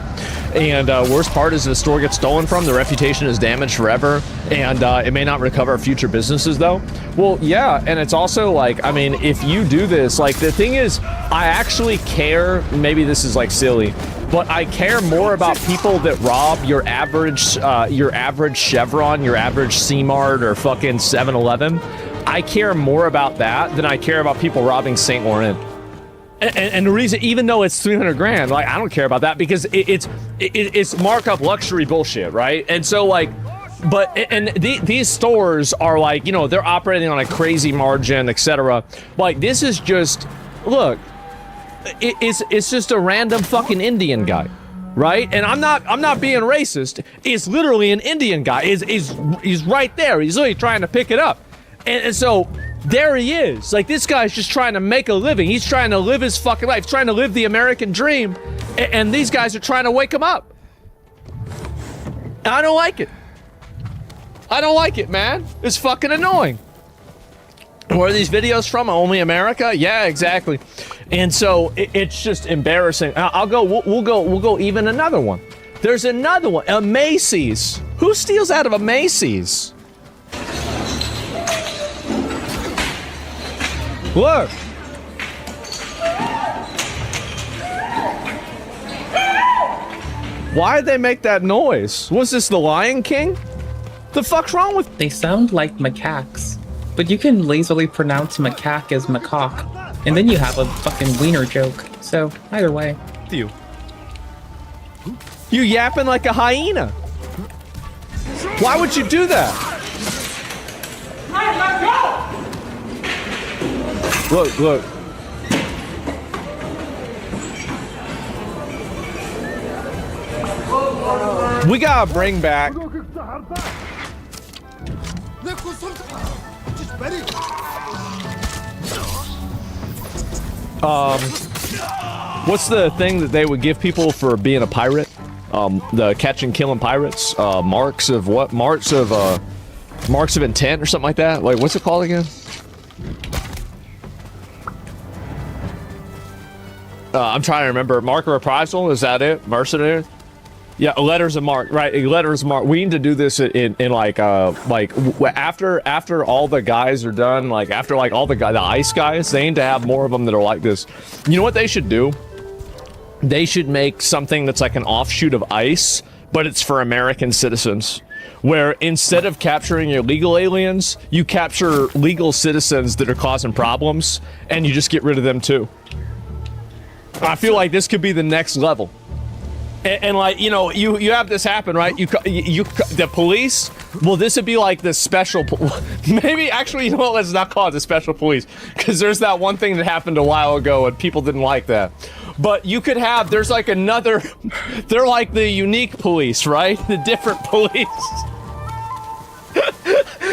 And worst part is the store gets stolen from, the reputation is damaged forever, and it may not recover future businesses though. Well, yeah, and it's also like, I mean, if you do this, like, the thing is, I actually care, maybe this is like silly, but I care more about people that rob your average Chevron, your average C-Mart or fucking 7-Eleven. I care more about that than I care about people robbing St. Laurent. And the reason, even though it's 300 grand, like, I don't care about that because it's markup luxury bullshit, right? And so, like, but, and these stores are like, you know, they're operating on a crazy margin, etc. Like, this is just, look, it's just a random fucking Indian guy, right? And I'm not being racist. It's literally an Indian guy. He's right there. He's literally trying to pick it up, and so. There he is. Like, this guy's just trying to make a living. He's trying to live his fucking life, trying to live the American dream, and these guys are trying to wake him up. And I don't like it. I don't like it, man. It's fucking annoying. Where are these videos from? Only America? Yeah, exactly. And so it's just embarrassing. We'll go even another one. There's another one. A Macy's. Who steals out of a Macy's? Look. Why'd they make that noise? Was this the Lion King? The fuck's wrong with? They sound like macaques, but you can lazily pronounce macaque as macaque, and then you have a fucking wiener joke. So either way. You yapping like a hyena. Why would you do that? Look. We gotta bring back. What's the thing that they would give people for being a pirate? The catch and killing pirates. Marks of what? Marks of intent or something like that. Like, what's it called again? I'm trying to remember. Mark of reprisal? Is that it? Mercenary? Yeah, letters of mark. Right, letters of mark. We need to do this in after all the guys are done. Like after like all the ice guys, they need to have more of them that are like this. You know what they should do? They should make something that's like an offshoot of ICE, but it's for American citizens. Where instead of capturing illegal aliens, you capture legal citizens that are causing problems, and you just get rid of them too. I feel like this could be the next level. And like, you know, you have this happen, right? The police, well, this would be like the special, maybe actually, you know what, let's not call it the special police, because there's that one thing that happened a while ago and people didn't like that. But you could have, there's like another, they're like the unique police, right? The different police.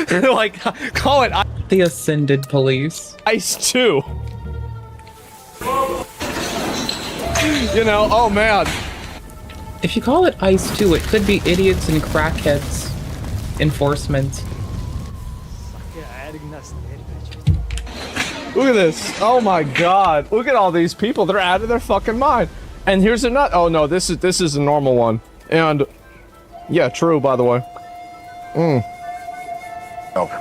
They're like, call it the Ascended Police. ICE 2. You know, oh man. If you call it ICE 2, it could be idiots and crackheads enforcement. Look at this. Oh my god. Look at all these people. They're out of their fucking mind. And here's another. Oh no, this is a normal one. And yeah, true, by the way.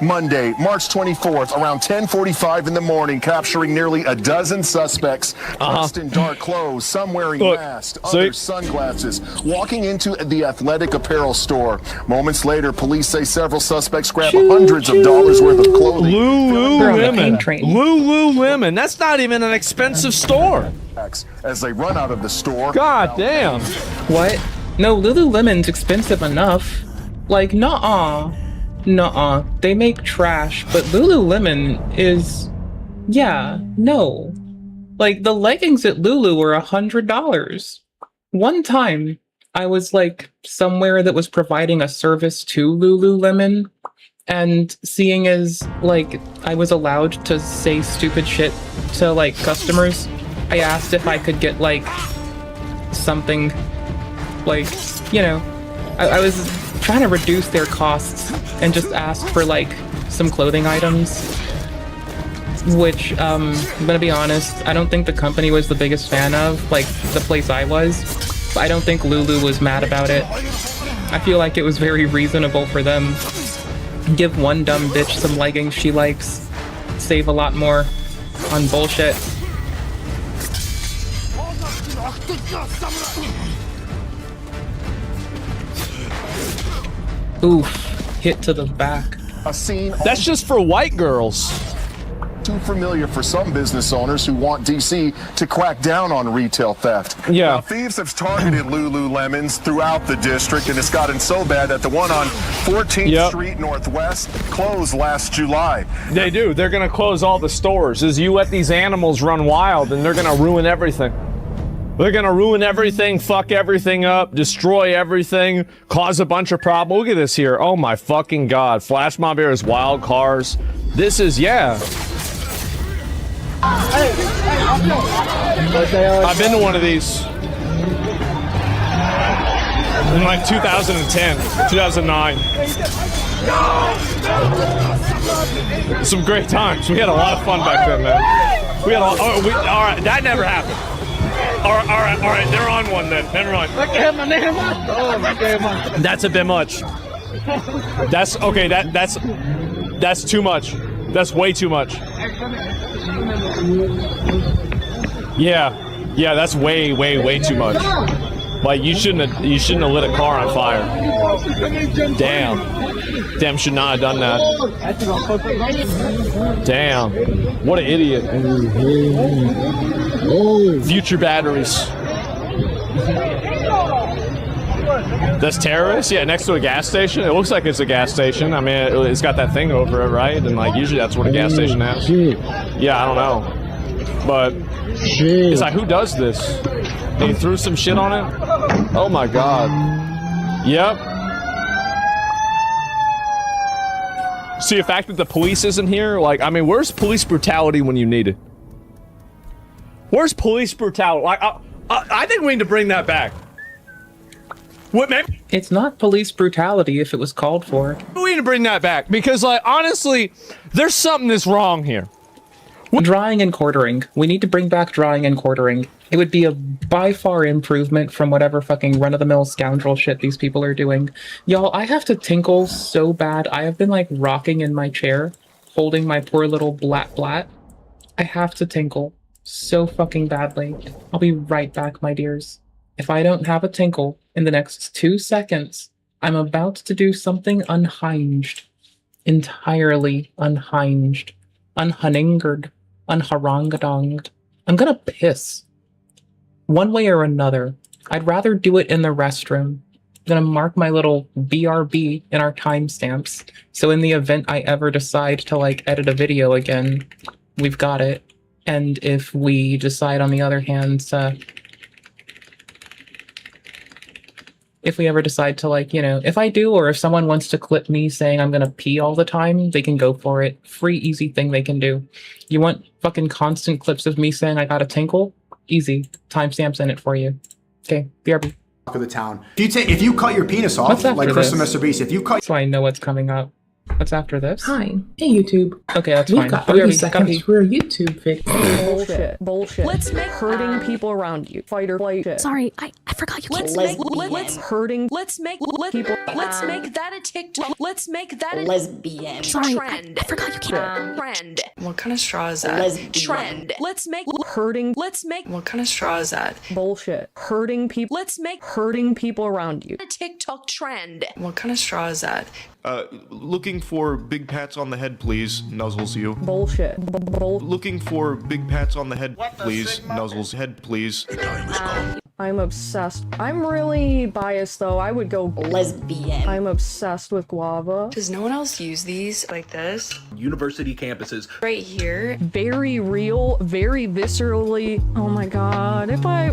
Monday, March 24th, around 10:45 in the morning, capturing nearly a dozen suspects dressed in dark clothes, some wearing masks, others sunglasses, walking into the athletic apparel store. Moments later, police say several suspects grab hundreds of dollars worth of clothing. Lululemon. That's not even an expensive store. As they run out of the store. God damn. What? No, Lululemon's expensive enough. Like, nuh-uh. Nuh-uh. They make trash, but Lululemon is... Yeah, no. Like, the leggings at Lulu were $100. One time, I was, like, somewhere that was providing a service to Lululemon, and seeing as, like, I was allowed to say stupid shit to, like, customers, I asked if I could get, like, something, like, you know, I was trying to reduce their costs and just asked for like some clothing items, which I'm gonna be honest, I don't think the company was the biggest fan of, like the place I was. But I don't think Lulu was mad about it. I feel like it was very reasonable for them. Give one dumb bitch some leggings she likes, save a lot more on bullshit. Oof, hit to the back. A scene. That's just for white girls. Too familiar for some business owners who want DC to crack down on retail theft. Yeah. Now, thieves have targeted Lululemons throughout the district, and it's gotten so bad that the one on 14th Street Northwest closed last July. They do. They're going to close all the stores as you let these animals run wild, and they're going to ruin everything. They're gonna ruin everything, fuck everything up, destroy everything, cause a bunch of problems. Look at this here. Oh my fucking god. Flash mob here is wild cars. This is, yeah. I've been to one of these. In like 2010, 2009. Some great times. We had a lot of fun back then, man. We had all right, that never happened. All right, they're on one then. Never mind. That's a bit much. That's okay. That's too much. That's way too much. Yeah, that's way too much. Like you shouldn't have lit a car on fire. Damn, should not have done that. Damn, what an idiot. Future batteries. That's terrorists? Yeah, next to a gas station? It looks like it's a gas station. I mean, it's got that thing over it, right? And like, usually that's what a gas station has. Yeah, I don't know. But, it's like, who does this? And he threw some shit on it? Oh my god. Yep. See, the fact that the police isn't here, like, I mean, where's police brutality when you need it? Where's police brutality? Like, I think we need to bring that back. What, man? It's not police brutality if it was called for. We need to bring that back because, like, honestly, there's something that's wrong here. Drawing and quartering. We need to bring back drawing and quartering. It would be a by far improvement from whatever fucking run-of-the-mill scoundrel shit these people are doing. Y'all, I have to tinkle so bad. I have been, like, rocking in my chair, holding my poor little blat. I have to tinkle so fucking badly. I'll be right back, my dears. If I don't have a tinkle in the next 2 seconds, I'm about to do something unhinged. Entirely unhinged. Unhunningered. Unharangadonged. I'm gonna piss. One way or another. I'd rather do it in the restroom. I'm gonna mark my little BRB in our timestamps. So in the event I ever decide to, like, edit a video again, we've got it. And if we decide, on the other hand, to... If we ever decide to, like, you know, if I do, or if someone wants to clip me saying I'm gonna pee all the time, they can go for it. Free, easy thing they can do. You want fucking constant clips of me saying I got a tinkle? Easy. Timestamps in it for you. Okay, BRB. Of the town. If you cut your penis off, like Crystal Mr. Beast, if you cut... So I know what's coming up. What's after this? Hi. Hey, YouTube. Okay, that's We've fine. got 30 seconds for a YouTube fix. Bullshit. Let's make hurting people around you. Fight or flight shit. Sorry, I forgot you can't Let's make that a TikTok. Let's make that a lesbian Sorry, trend. I forgot you can't. Trend. What kind of straw is that? Lesbian. Trend. Let's make hurting. What kind of straw is that? Bullshit. Hurting people. Let's make hurting people around you. a TikTok trend. What kind of straw is that? Looking for big pats on the head, please. Nuzzles you. Bullshit. Looking for big pats on the head, please. Nuzzles head, please. I'm obsessed. I'm really biased though. I would go lesbian. I'm obsessed with guava. Does no one else use these like this? University campuses. Right here. Very real, very viscerally. Oh my god. If I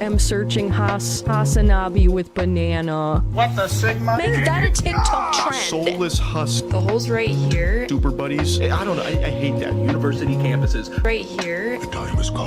am searching Hasanabi with banana. What the sigma? Make that a TikTok trend. Soulless husk. The hole's right here. Super buddies. I don't know. I hate that. University campuses. Right here.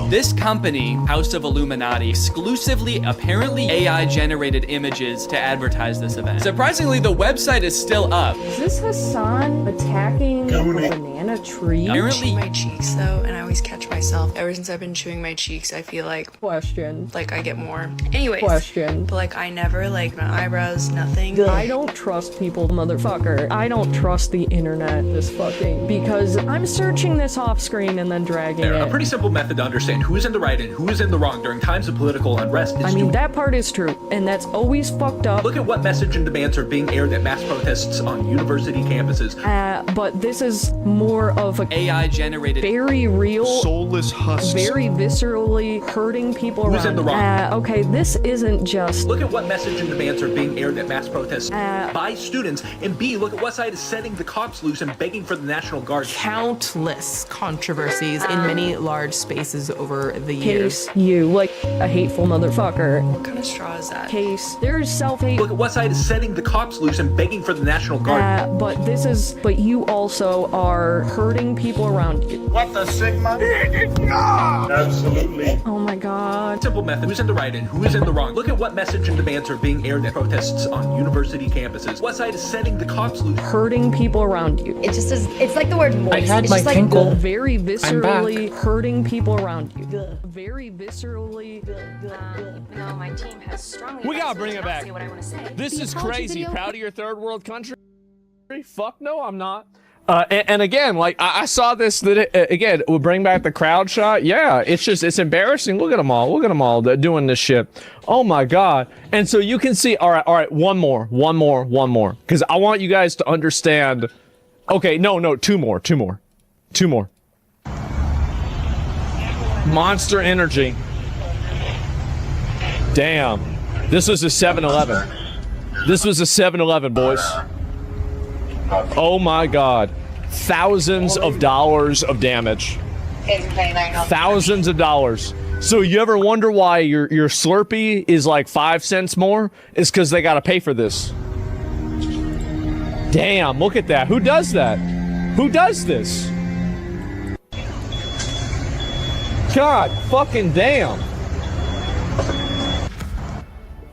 This company, House of Illuminati, exclusively, apparently, AI-generated images to advertise this event. Surprisingly, the website is still up. Is this Hassan attacking a banana tree? Apparently, I chew my cheeks though, and I always catch myself. Ever since I've been chewing my cheeks, I feel like I get more. Anyways, but like I never like my eyebrows, nothing. I don't trust people, motherfucker. I don't trust the internet because I'm searching this off screen and then dragging it. A pretty simple method to understand who is in the right and who is in the wrong during times of political unrest is that part is true, and that's always fucked up. Look at what message and demands are being aired at mass protests on university campuses. But this is more of a AI-generated, very real, soulless husks, very viscerally hurting people Who's around. in the wrong? Okay, this isn't just... Look at what message and demands are being aired at mass protests by students, and B, look at what side is setting the cops loose and begging for the National Guard. Countless controversies in many large spaces over the years. You, like a hateful motherfucker. What kind of straw is that? There's self-hate. Look at what side is setting the cops loose and begging for the National Guard. But you also are are hurting people around you. What the Sigma? Absolutely. Oh my god. Simple method. Who's in the right and who is in the wrong? Look at what message and demands are being aired at protests on university campuses. What side is setting the cops loose? Hurting people around you. It just is, it's like the word moist. I had it's my just like, tinkle. ugh. Very viscerally back. hurting people around you. Very viscerally. No, my team has strongly. We gotta bring it back. Say what I want to say. This is apology crazy. video. Proud of your third world country? Fuck no, I'm not. And again, like I saw this that again would bring back the crowd shot. Yeah, it's embarrassing. Look at them all. Look at them all doing this shit. Oh my god. And so you can see. All right. One more. Because I want you guys to understand. Okay, no, two more. Monster Energy. Damn. This was a 7-Eleven. This was a 7-Eleven, boys. Oh my god. Thousands of dollars of damage. Thousands of dollars. So you ever wonder why your Slurpee is like 5 cents more? It's because they gotta pay for this. Damn, look at that. Who does that? Who does this? God fucking damn.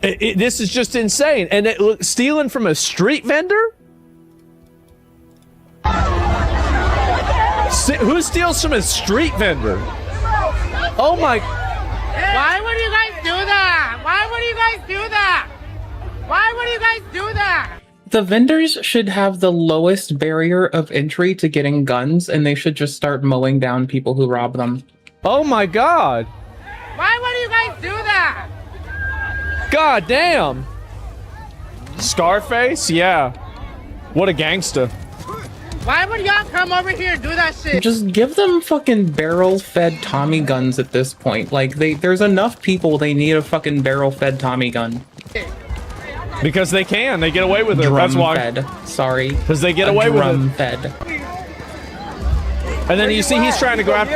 This is just insane. And stealing from a street vendor? Who steals from a street vendor? Oh my... Why would you guys do that? Why would you guys do that? Why would you guys do that? The vendors should have the lowest barrier of entry to getting guns, and they should just start mowing down people who rob them. Oh my god. Why would you guys do that? God damn. Scarface? Yeah. What a gangster. Why would y'all come over here and do that shit? Just give them fucking barrel-fed Tommy guns at this point. Like, there's enough people they need a fucking barrel-fed Tommy gun. Because they can. They get away with it. That's why. Drum-fed. Sorry. Because they get away with it. Drum-fed. And then you see he's trying to grab...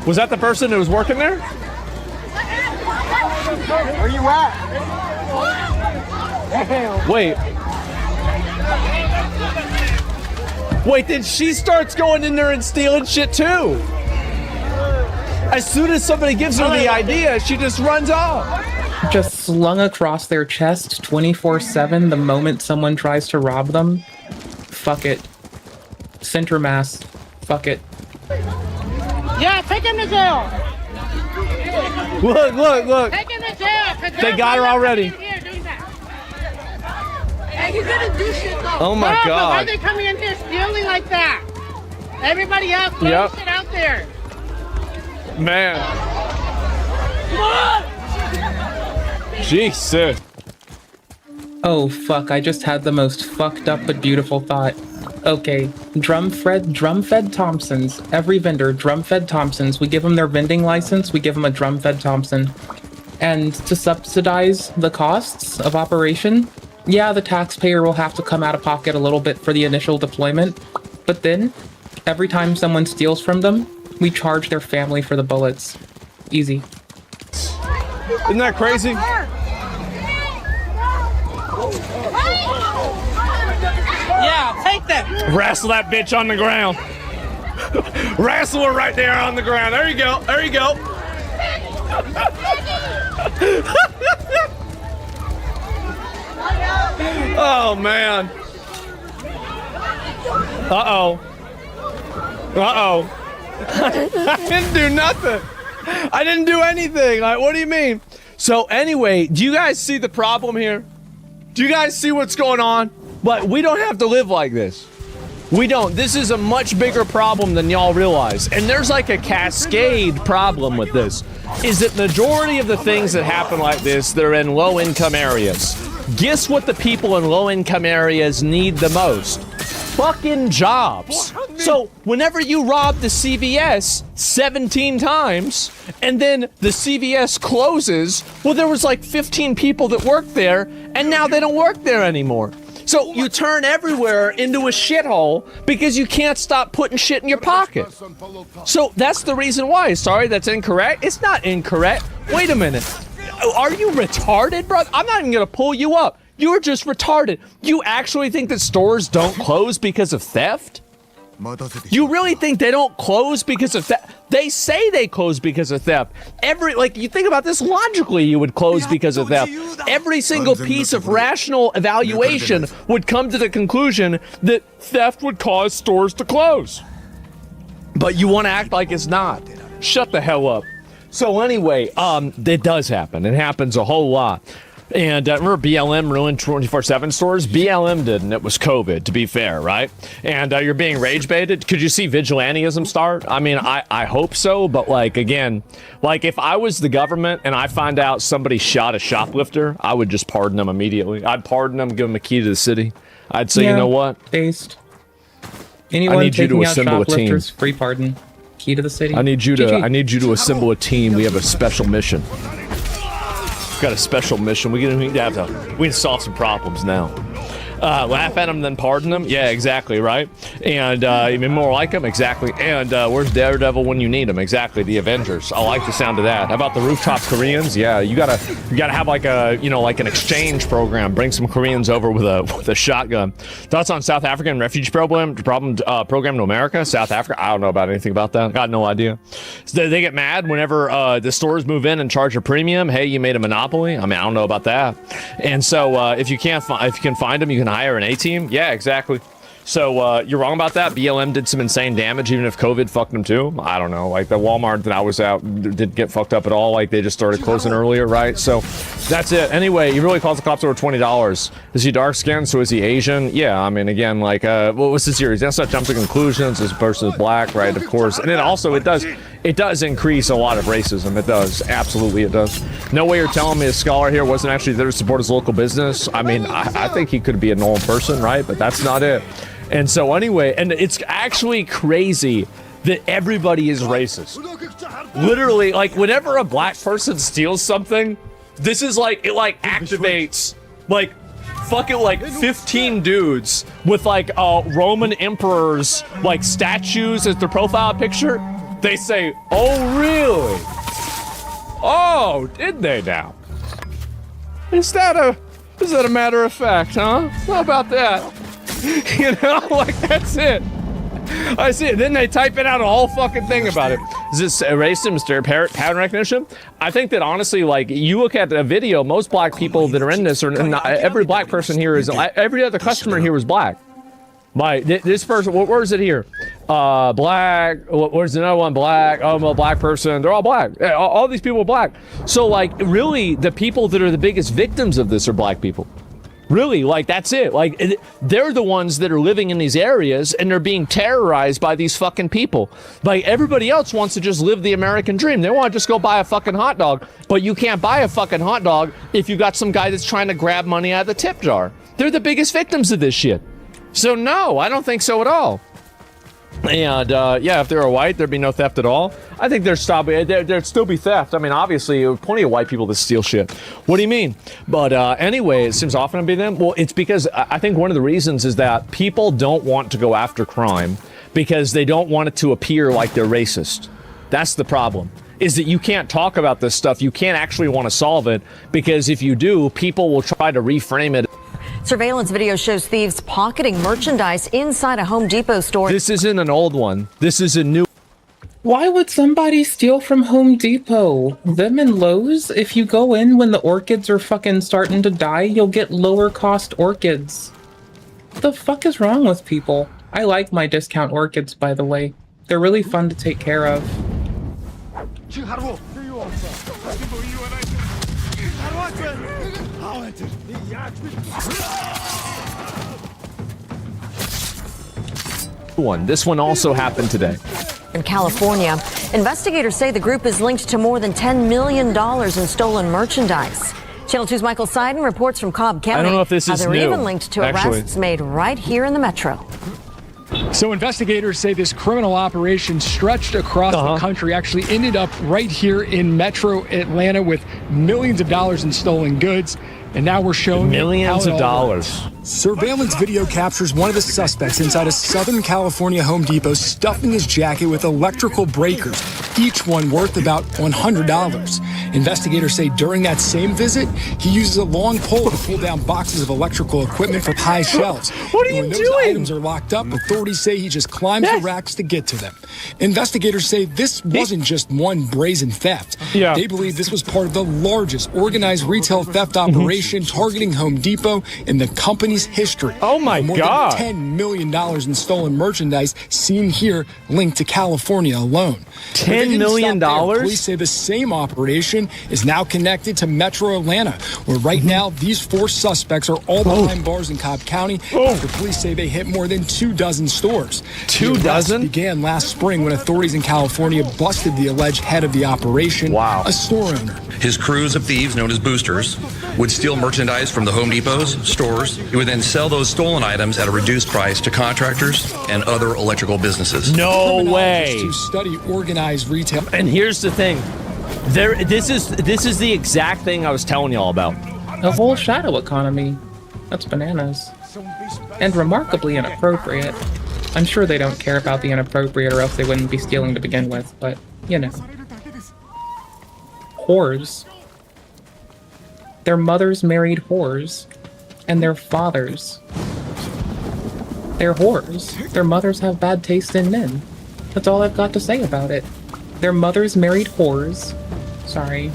Was that the person that was working there? Where you at? Wait. Wait, then she starts going in there and stealing shit too. As soon as somebody gives her the idea, she just runs off. Just slung across their chest 24/7 the moment someone tries to rob them. Fuck it. Center mass. Fuck it. Yeah, take him to jail. Look. Take him to jail. They got her already. Hey, you're gonna do shit though. Oh my God. god. Why are they coming in here stealing like that? Everybody else, throw shit out there. Man. Jesus. Oh fuck, I just had the most fucked up but beautiful thought. Okay, drum-fed Thompsons. Every vendor, drum-fed Thompsons. We give them their vending license, we give them a drum-fed Thompson. And to subsidize the costs of operation, yeah, the taxpayer will have to come out of pocket a little bit for the initial deployment, but then, every time someone steals from them, we charge their family for the bullets. Easy. Isn't that crazy? Yeah, take that. Wrestle that bitch on the ground. Wrestle her right there on the ground. There you go. There you go. Oh, man. Uh-oh. I didn't do nothing. I didn't do anything. Like, what do you mean? So anyway, do you guys see the problem here? Do you guys see what's going on? But we don't have to live like this. We don't. This is a much bigger problem than y'all realize. And there's like a cascade problem with this. Is that majority of the things that happen like this, they're in low-income areas. Guess what the people in low-income areas need the most? Fucking jobs. So whenever you rob the CVS 17 times and then the CVS closes, well, there was like 15 people that worked there and now they don't work there anymore. So you turn everywhere into a shithole because you can't stop putting shit in your pocket. So that's the reason why. Sorry, that's incorrect. It's not incorrect. Wait a minute. Are you retarded, bro? I'm not even gonna pull you up. You're just retarded. You actually think that stores don't close because of theft? You really think they don't close because of theft? They say they close because of theft. You think about this logically, you would close because of theft. Every single piece of rational evaluation would come to the conclusion that theft would cause stores to close. But you want to act like it's not. Shut the hell up. So anyway, it does happen. It happens a whole lot. And remember BLM ruined 24/7 stores? BLM didn't. It was COVID, to be fair, right? And you're being rage baited. Could you see vigilantism start? I mean, I hope so. But again, if I was the government and I find out somebody shot a shoplifter, I would just pardon them immediately. I'd pardon them, give them a key to the city. I'd say, you know what? Based. Anyone I need you to taking out assemble a team. shoplifters, free pardon. Key to the city. I need you to assemble a team. We have a special mission. Got a special mission. We can solve some problems now. Laugh at them, then pardon them. Yeah, exactly, right. And even more like them, exactly. And where's Daredevil when you need him? Exactly, the Avengers. I like the sound of that. How about the rooftop Koreans? Yeah, you gotta have like an exchange program. Bring some Koreans over with a shotgun. Thoughts on South African refugee program to America? South Africa? I don't know about anything about that. Got no idea. So they get mad whenever the stores move in and charge a premium. Hey, you made a monopoly. I mean, I don't know about that. And so if you can find them, you can hire an A-team. Yeah, exactly. So you're wrong about that. BLM did some insane damage, even if COVID fucked them too. I don't know. The Walmart that I was out didn't get fucked up at all. They just started closing earlier, right? So that's it. Anyway, he really calls the cops over $20. Is he dark skinned? So is he Asian? Yeah. I mean, again, what was the series? That's not jump to conclusions. This person is black, right? Of course. And then also it does increase a lot of racism. It does. Absolutely, it does. No way you're telling me a scholar here wasn't actually there to support his local business. I mean, I think he could be a normal person, right? But that's not it. And so anyway, and it's actually crazy that everybody is racist. Literally, whenever a black person steals something, this is it activates fucking 15 dudes with Roman emperors statues as their profile picture. They say, "Oh, really? Oh, did they now? Is that a matter of fact, huh? How about that?" That's it. I see it. Then they type it out a whole fucking thing about it. Is this racism, pattern recognition? I think that honestly, you look at a video, most black people that are in this, every black person here is, every other customer here is black. This person, where is it here? Black, where's another one? Black, I'm a black person. They're all black. All these people are black. So really, the people that are the biggest victims of this are black people. Really, that's it. They're the ones that are living in these areas and they're being terrorized by these fucking people. Everybody else wants to just live the American dream. They want to just go buy a fucking hot dog, but you can't buy a fucking hot dog if you got some guy that's trying to grab money out of the tip jar. They're the biggest victims of this shit. So no, I don't think so at all. And if they were white, there'd be no theft at all. I think there'd still be theft. I mean, obviously, there are plenty of white people that steal shit. What do you mean? But anyway, it seems often to be them. Well, it's because I think one of the reasons is that people don't want to go after crime because they don't want it to appear like they're racist. That's the problem. Is that you can't talk about this stuff. You can't actually want to solve it because if you do, people will try to reframe it. Surveillance video shows thieves pocketing merchandise inside a Home Depot store. This isn't an old one. This is a new. Why would somebody steal from Home Depot? Them and Lowe's? If you go in when the orchids are fucking starting to die, you'll get lower cost orchids. What the fuck is wrong with people? I like my discount orchids, by the way. They're really fun to take care of. This one also happened today. In California, investigators say the group is linked to more than $10 million in stolen merchandise. Channel 2's Michael Seiden reports from Cobb County. I don't know if this is they're new, even linked to arrests made right here in the metro. So investigators say this criminal operation stretched across the country, actually ended up right here in metro Atlanta with millions of dollars in stolen goods. And now we're showing millions of dollars. Surveillance video captures one of the suspects inside a Southern California Home Depot stuffing his jacket with electrical breakers, each one worth about $100. Investigators say during that same visit, he uses a long pole to pull down boxes of electrical equipment from high shelves. What are you when doing? Those items are locked up, authorities say he just climbs the racks to get to them. Investigators say this wasn't just one brazen theft. Yeah. They believe this was part of the largest organized retail theft operation targeting Home Depot in the company's history. Oh my More God. than $10 million in stolen merchandise seen here linked to California alone. $10 million? Police say the same operation is now connected to Metro Atlanta, where right now these 4 suspects are all behind bars in Cobb County after police say they hit more than 24 stores. 24? Began last spring when authorities in California busted the alleged head of the operation, a store owner. His crews of thieves, known as boosters, would steal merchandise from the Home Depots, stores. He would then sell those stolen items at a reduced price to contractors and other electrical businesses. No way. To study organized retail. And here's the thing. This is the exact thing I was telling y'all about. A whole shadow economy. That's bananas. And remarkably inappropriate. I'm sure they don't care about the inappropriate or else they wouldn't be stealing to begin with, but, you know. Whores. Their mothers married whores. And their fathers. They're whores. Their mothers have bad taste in men. That's all I've got to say about it. Their mothers married whores. Sorry.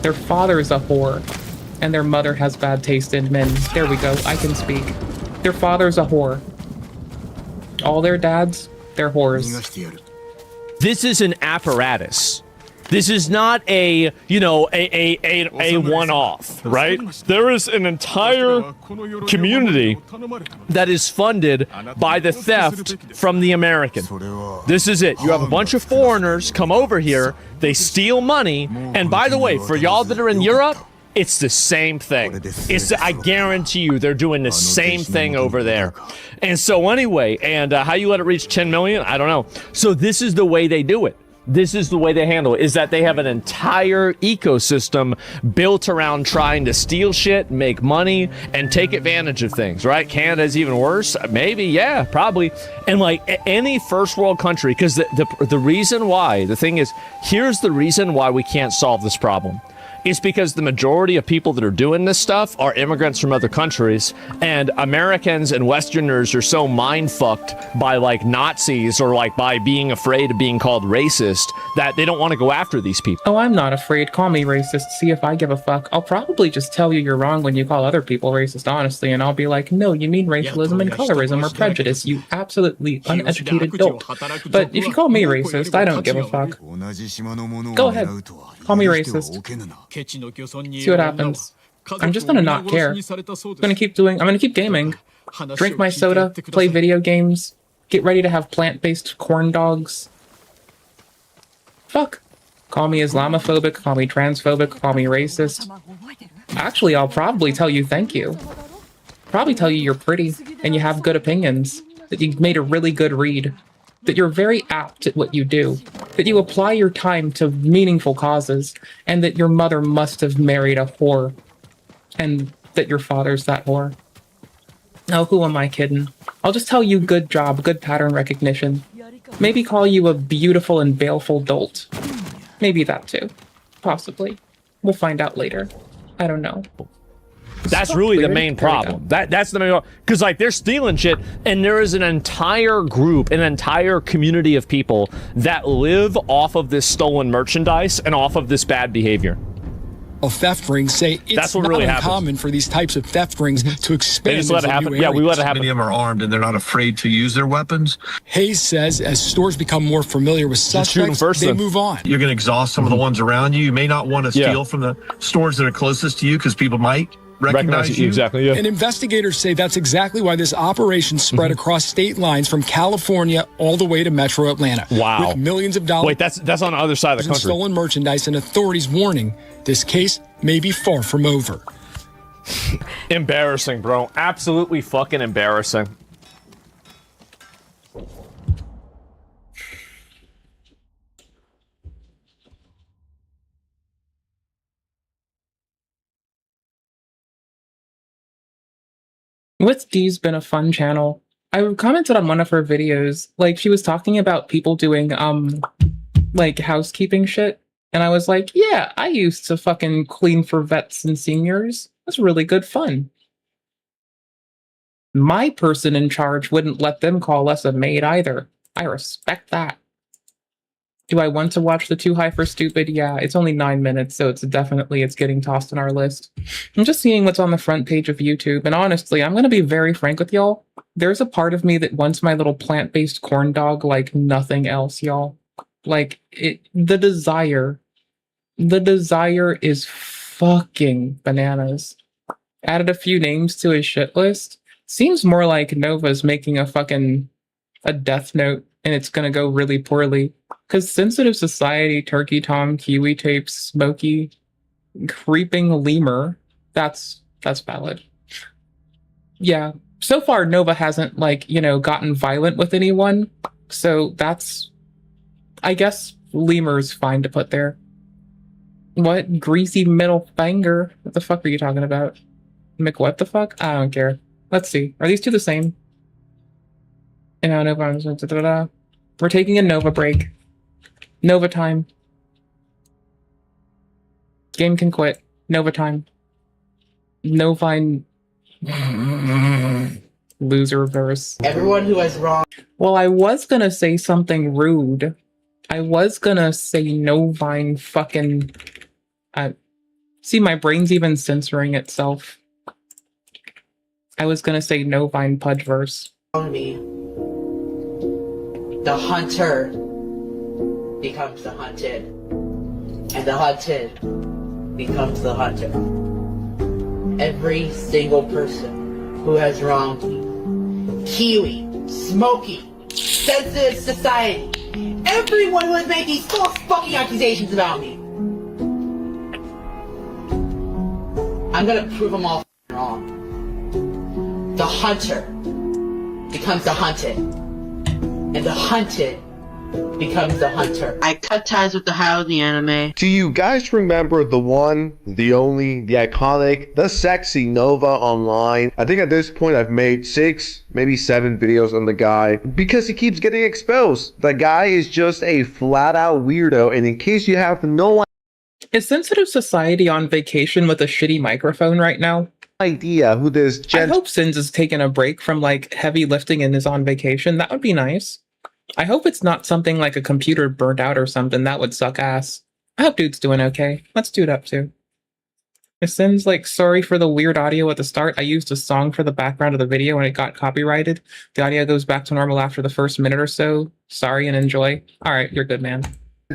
Their father's a whore. And their mother has bad taste in men. There we go. I can speak. Their father's a whore. All their dads, they're whores. This is an apparatus. This is not a one-off, right? There is an entire community that is funded by the theft from the American. This is it. You have a bunch of foreigners come over here, they steal money, and by the way, for y'all that are in Europe, it's the same thing. I guarantee you they're doing the same thing over there. And so anyway, and how you let it reach 10 million? I don't know. So this is the way they do it. This is the way they handle it, is that they have an entire ecosystem built around trying to steal shit, make money, and take advantage of things, right? Canada's even worse? Maybe, yeah, probably. And like any first world country, because the reason why, the thing is, here's the reason why we can't solve this problem. It's because the majority of people that are doing this stuff are immigrants from other countries, and Americans and Westerners are so mind-fucked by, like, Nazis or, like, by being afraid of being called racist that they don't want to go after these people. Oh, I'm not afraid. Call me racist. See if I give a fuck. I'll probably just tell you you're wrong when you call other people racist, honestly, and I'll be like, no, you mean racialism and colorism or prejudice, you absolutely uneducated dolt. But if you call me racist, I don't give a fuck. Go ahead. Call me racist. See what happens. I'm just gonna not care. I'm gonna keep gaming. Drink my soda, play video games, get ready to have plant-based corn dogs. Fuck. Call me Islamophobic, call me transphobic, call me racist. Actually, I'll probably tell you thank you. Probably tell you you're pretty, and you have good opinions, that you made a really good read, that you're very apt at what you do, that you apply your time to meaningful causes, and that your mother must have married a whore, and that your father's that whore. Oh, who am I kidding? I'll just tell you good job, good pattern recognition. Maybe call you a beautiful and baleful dolt. Maybe that too. Possibly. We'll find out later. I don't know. That's really the main problem. That's the main problem. Because, like, they're stealing shit, and there is an entire group, an entire community of people that live off of this stolen merchandise and off of this bad behavior. Theft rings say it's not really uncommon for these types of theft rings to expand. They just let it happen. Yeah, we let it happen. Many of them are armed and they're not afraid to use their weapons. Hayes says as stores become more familiar with suspects, they move on. You're going to exhaust some of the ones around you. You may not want to steal from the stores that are closest to you because people might recognize you. Exactly, yeah. And investigators say that's exactly why this operation spread across state lines from California all the way to Metro Atlanta. Wow. With millions of dollars. Wait, that's on the other side of the country. Stolen merchandise, and authorities warning this case may be far from over. Embarrassing, bro. Absolutely fucking embarrassing. What's Dee's been a fun channel. I commented on one of her videos, like she was talking about people doing like housekeeping shit And I was like, yeah, I used to fucking clean for vets and seniors. That's really good fun. My person in charge wouldn't let them call us a maid either. I respect that. Do I want to watch The Too High for Stupid? Yeah, it's only 9 minutes, so it's getting tossed on our list. I'm just seeing what's on the front page of YouTube, and honestly, I'm going to be very frank with y'all. There's a part of me that wants my little plant-based corn dog like nothing else, y'all. Like, the desire is fucking bananas. Added a few names to his shit list. Seems more like Nova's making a death note, and it's gonna go really poorly. Because Sensitive Society, Turkey Tom, Kiwi Tapes, Smokey, Creeping Lemur, that's valid. Yeah, so far Nova hasn't, gotten violent with anyone, so that's... I guess Lemur's fine to put there. What? Greasy middle finger? What the fuck are you talking about? What the fuck? I don't care. Let's see. Are these two the same? Nova. We're taking a Nova break. Nova time. Game can quit. Nova time. Novine. Loser verse. Everyone who has wrong. Well, I was gonna say something rude. I was gonna say Novine fucking... see, my brain's even censoring itself. I was gonna say Novine Pudgeverse. Me. The hunter becomes the hunted. And the hunted becomes the hunter. Every single person who has wronged me. Kiwi, Smokey, Sensitive Society. Everyone who has made these false fucking accusations about me. I'm gonna prove them all wrong. The hunter becomes the hunted. And the hunted becomes the hunter. I cut ties with the Howdy anime. Do you guys remember the one, the only, the iconic, the sexy Nova Online? I think at this point I've made 6, maybe 7 videos on the guy because he keeps getting exposed. The guy is just a flat out weirdo, and in case you have no Is Sensitive Society on vacation with a shitty microphone right now? Idea who this I hope Sins is taking a break from heavy lifting and is on vacation. That would be nice. I hope it's not something like a computer burnt out or something. That would suck ass. I hope dude's doing okay. What's dude up to? Sins sorry for the weird audio at the start. I used a song for the background of the video and it got copyrighted. The audio goes back to normal after the first minute or so. Sorry and enjoy. All right, you're good, man.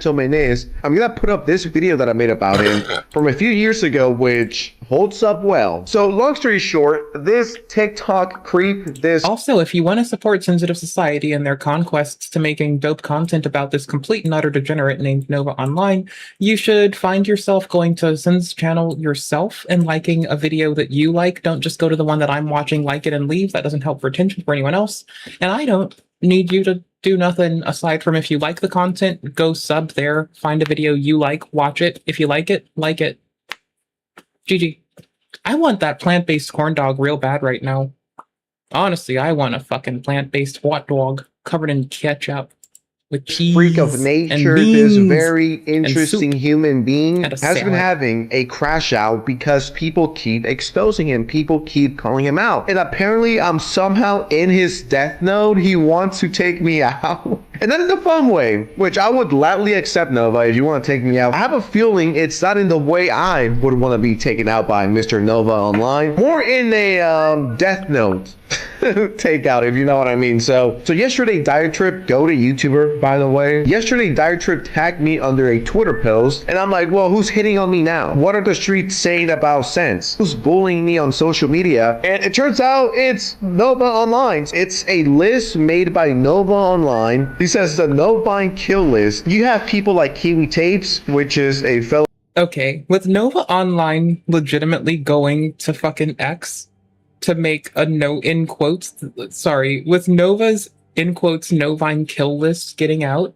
Mayonnaise, I'm gonna put up this video that I made about him from a few years ago, which holds up well. So long story short, this TikTok creep, Also, if you want to support Sensitive Society and their conquests to making dope content about this complete and utter degenerate named Nova Online, you should find yourself going to Sin's channel yourself and liking a video that you like. Don't just go to the one that I'm watching, like it, and leave. That doesn't help retention for anyone else. And I don't need you to do nothing aside from, if you like the content, go sub there, find a video you like, watch it. If you like it, like it. GG. I want that plant-based corn dog real bad right now. Honestly, I want a fucking plant-based hot dog covered in ketchup with cheese. Freak of nature, this very interesting human being has been having a crash out because people keep exposing him. People keep calling him out. And apparently I'm somehow in his death note. He wants to take me out. And that is the fun way, which I would gladly accept, Nova, if you want to take me out. I have a feeling it's not in the way I would want to be taken out by Mr. Nova Online. More in a death note takeout, if you know what I mean. So yesterday, Diatrip, go to YouTuber, by the way. Yesterday, Diatrip tagged me under a Twitter post, and I'm like, well, who's hitting on me now? What are the streets saying about Sense? Who's bullying me on social media? And it turns out it's Nova Online. It's a list made by Nova Online. He says the Novine kill list. You have people like Kiwi Tapes, which is a fellow. Okay, with Nova Online legitimately going to fucking X to make a no in quotes, sorry, with Nova's in quotes Novine kill list getting out,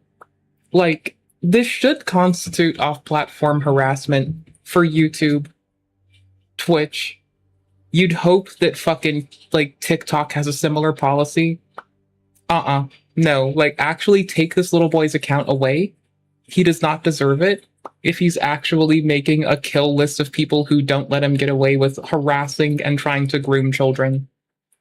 this should constitute off-platform harassment for YouTube, Twitch. You'd hope that fucking TikTok has a similar policy. No, actually take this little boy's account away. He does not deserve it. if he's actually making a kill list of people who don't let him get away with harassing and trying to groom children.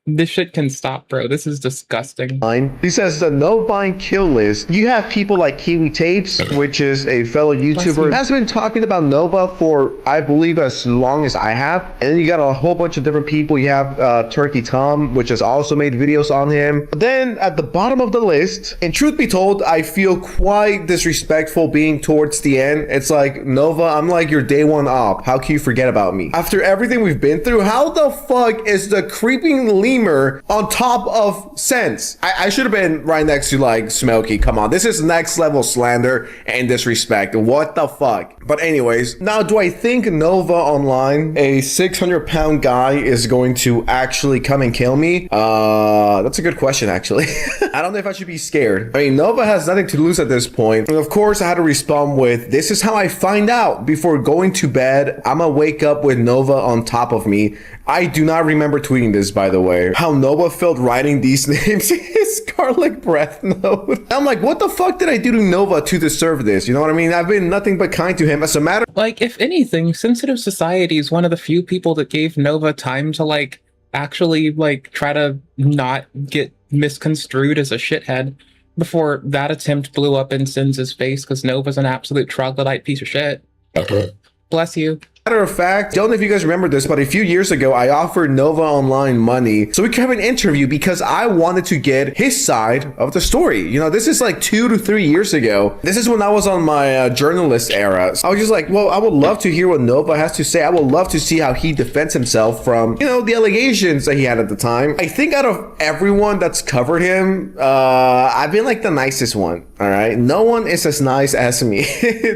This shit can stop, bro. This is disgusting. He says the Novine kill list. You have people like Kiwi Tapes, which is a fellow YouTuber, has been talking about Nova for, I believe, as long as I have. And then you got a whole bunch of different people. You have Turkey Tom, which has also made videos on him. But then at the bottom of the list, and truth be told, I feel quite disrespectful being towards the end. It's like, Nova, I'm like your day one op. How can you forget about me? After everything we've been through, how the fuck is the creeping lemur on top of Sense? I should have been right next to like Smokey. Come on, this is next level slander and disrespect. What the fuck? But anyways, now do I think Nova Online, a 600-pound guy, is going to actually come and kill me? That's a good question, actually. I don't know if I should be scared. I mean, Nova has nothing to lose at this point. And of course, I had to respond with, this is how I find out before going to bed. I'm gonna wake up with Nova on top of me. I do not remember tweeting this, by the way. How Nova felt writing these names in his garlic breath note. I'm like, what the fuck did I do to Nova to deserve this? You know what I mean? I've been nothing but kind to him. As a matter, like, if anything, Sensitive Society is one of the few people that gave Nova time to like actually like try to not get misconstrued as a shithead before that attempt blew up in Sins' face because Nova's an absolute troglodyte piece of shit. Bless you. Matter of fact, don't know if you guys remember this, but a few years ago, I offered Nova Online money so we could have an interview because I wanted to get his side of the story. You know, this is like 2 to 3 years ago. This is when I was on my journalist era. So I was just like, well, I would love to hear what Nova has to say. I would love to see how he defends himself from, you know, the allegations that he had at the time. I think out of everyone that's covered him, I've been like the nicest one. All right. No one is as nice as me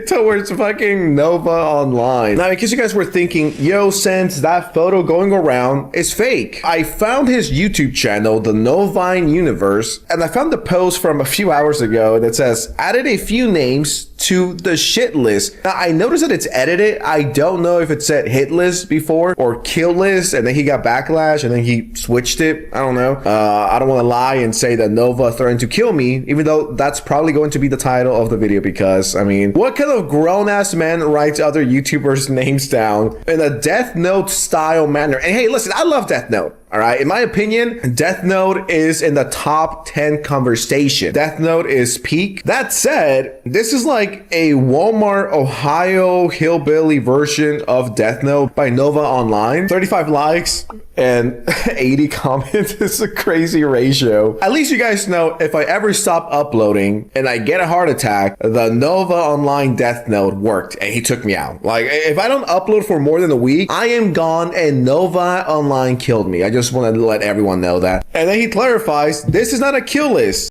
towards fucking Nova Online. Now, because you guys were thinking, yo, since that photo going around is fake, I found his YouTube channel, the Novine Universe, and I found the post from a few hours ago that says, added a few names to the shit list. Now, I noticed that it's edited. I don't know if it said hit list before or kill list, and then he got backlash, and then he switched it. I don't know. I don't want to lie and say that Nova threatened to kill me, even though that's probably going to be the title of the video because, I mean, what kind of grown-ass man writes other YouTubers' names down in a Death Note style manner? And hey, listen, I love Death Note. All right, in my opinion, Death Note is in the top 10 conversation. Death Note is peak. That said, this is like a Walmart, Ohio hillbilly version of Death Note by Nova Online. 35 likes and 80 comments is a crazy ratio. At least you guys know if I ever stop uploading and I get a heart attack, the Nova Online Death Note worked and he took me out. Like, if I don't upload for more than a week, I am gone and Nova Online killed me. I just want to let everyone know that. And then he clarifies, this is not a kill list.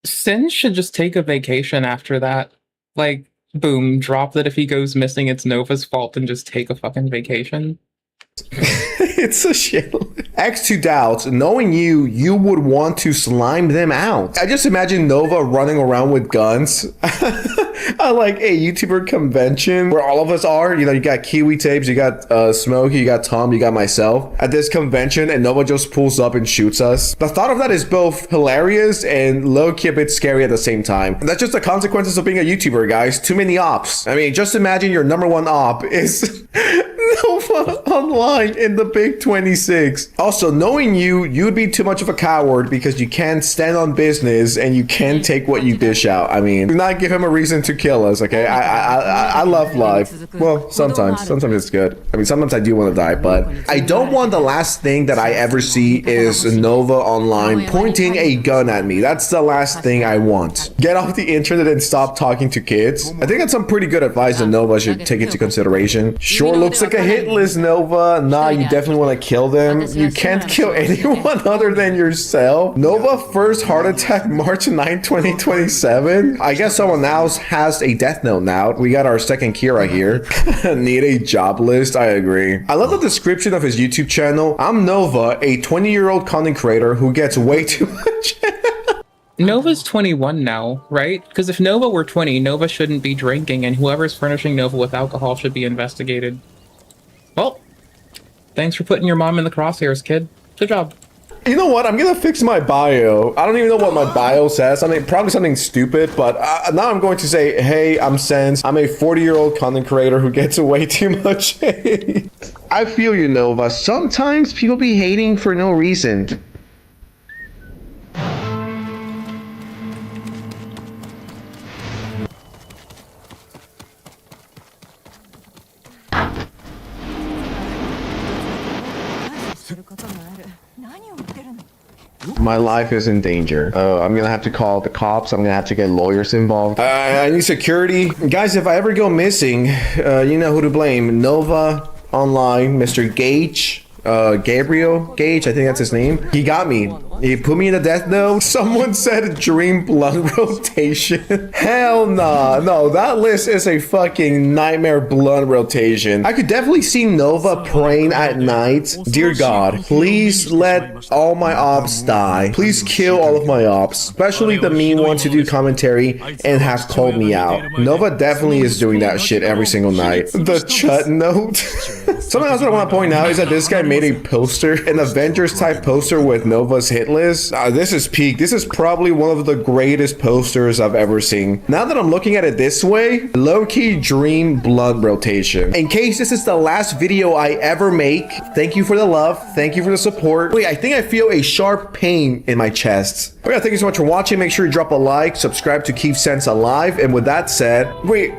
Sin should just take a vacation after that. Like, boom, drop that if he goes missing, it's Nova's fault and just take a fucking vacation. It's a shit. X2 doubts, knowing you would want to slime them out. I just imagine Nova running around with guns at like a YouTuber convention where all of us are. You know, you got Kiwi Tapes, you got Smokey, you got Tom, you got myself at this convention, and Nova just pulls up and shoots us. The thought of that is both hilarious and low-key a bit scary at the same time. And that's just the consequences of being a YouTuber, guys. Too many ops. I mean, just imagine your number one op is Nova Online in the Big 26. Also, knowing you'd be too much of a coward because you can't stand on business and you can't take what you dish out. I mean, do not give him a reason to kill us, okay? I love life. Well, sometimes it's good. I mean, sometimes I do want to die, but I don't want the last thing that I ever see is Nova Online pointing a gun at me. That's the last thing I want. Get off the internet and stop talking to kids. I think that's some pretty good advice that Nova should take into consideration. Sure looks like a hit list, Nova. Nah, you definitely want to kill them. You can't kill anyone other than yourself. Nova first heart attack March 9, 2027. I guess someone else has a Death Note now. We got our second Kira here. Need a job list. I agree. I love the description of his YouTube channel. I'm Nova, a 20-year-old content creator who gets way too much. Nova's 21 now, right? Because if Nova were 20, Nova shouldn't be drinking, and whoever's furnishing Nova with alcohol should be investigated. Well, thanks for putting your mom in the crosshairs, kid. Good job. You know what? I'm gonna fix my bio. I don't even know what my bio says. I mean, probably something stupid, but now I'm going to say, hey, I'm Sense. I'm a 40-year-old content creator who gets way too much hate. I feel you, Nova. Sometimes people be hating for no reason. My life is in danger. I'm gonna have to call the cops. I'm gonna have to get lawyers involved. I need security. Guys, if I ever go missing, you know who to blame. Nova Online, Mr. Gage. Gabriel Gage, I think that's his name. He got me. He put me in a death note. Someone said dream blood rotation. Hell nah. No, that list is a fucking nightmare blood rotation. I could definitely see Nova praying at night. Dear God, please let all my ops die. Please kill all of my ops, especially the mean ones who do commentary and has called me out. Nova definitely is doing that shit every single night. The Chut note. Something else that I want to point out is that this guy made a poster, an Avengers type poster with Nova's hit list. This is peak. This is probably one of the greatest posters I've ever seen. Now that I'm looking at it this way, low-key dream blood rotation. In case this is the last video I ever make, thank you for the love. Thank you for the support. Wait, I think I feel a sharp pain in my chest. Oh yeah, thank you so much for watching. Make sure you drop a like, subscribe to keep Sense alive. And with that said, wait,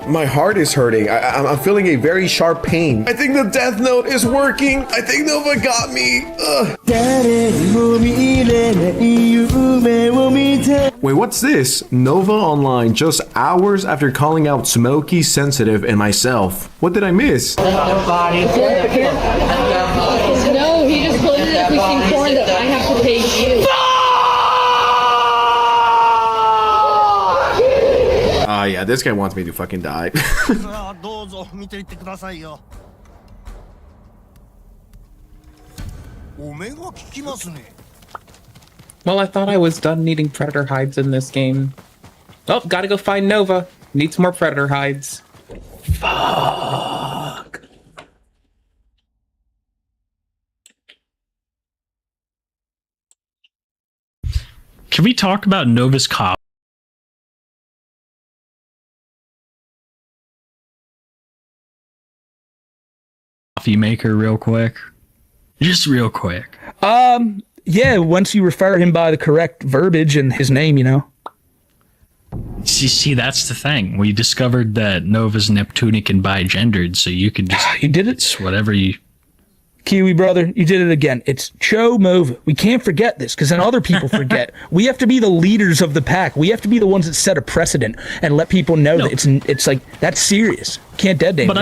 my heart is hurting. I'm feeling a very sharp pain. I think the death note is working. I think Nova got me. Wait, what's this? Nova Online just hours after calling out Smokey, Sensitive, and myself. What did I miss? No, he just told me that we can corn that I have to pay you. Yeah, this guy wants me to fucking die. Well, I thought I was done needing predator hides in this game. Oh, gotta go find Nova. Need some more predator hides. Fuck. Can we talk about Nova's coffee maker real quick? Just real quick. Yeah, once you refer him by the correct verbiage and his name, you know. See, that's the thing. We discovered that Nova's Neptunic and bigendered, so you could just... You did it? Just whatever you... Kiwi brother, you did it again. It's Cho Mova. We can't forget this, because then other people forget. We have to be the leaders of the pack. We have to be the ones that set a precedent and let people know that it's like, that's serious. Can't dead name. But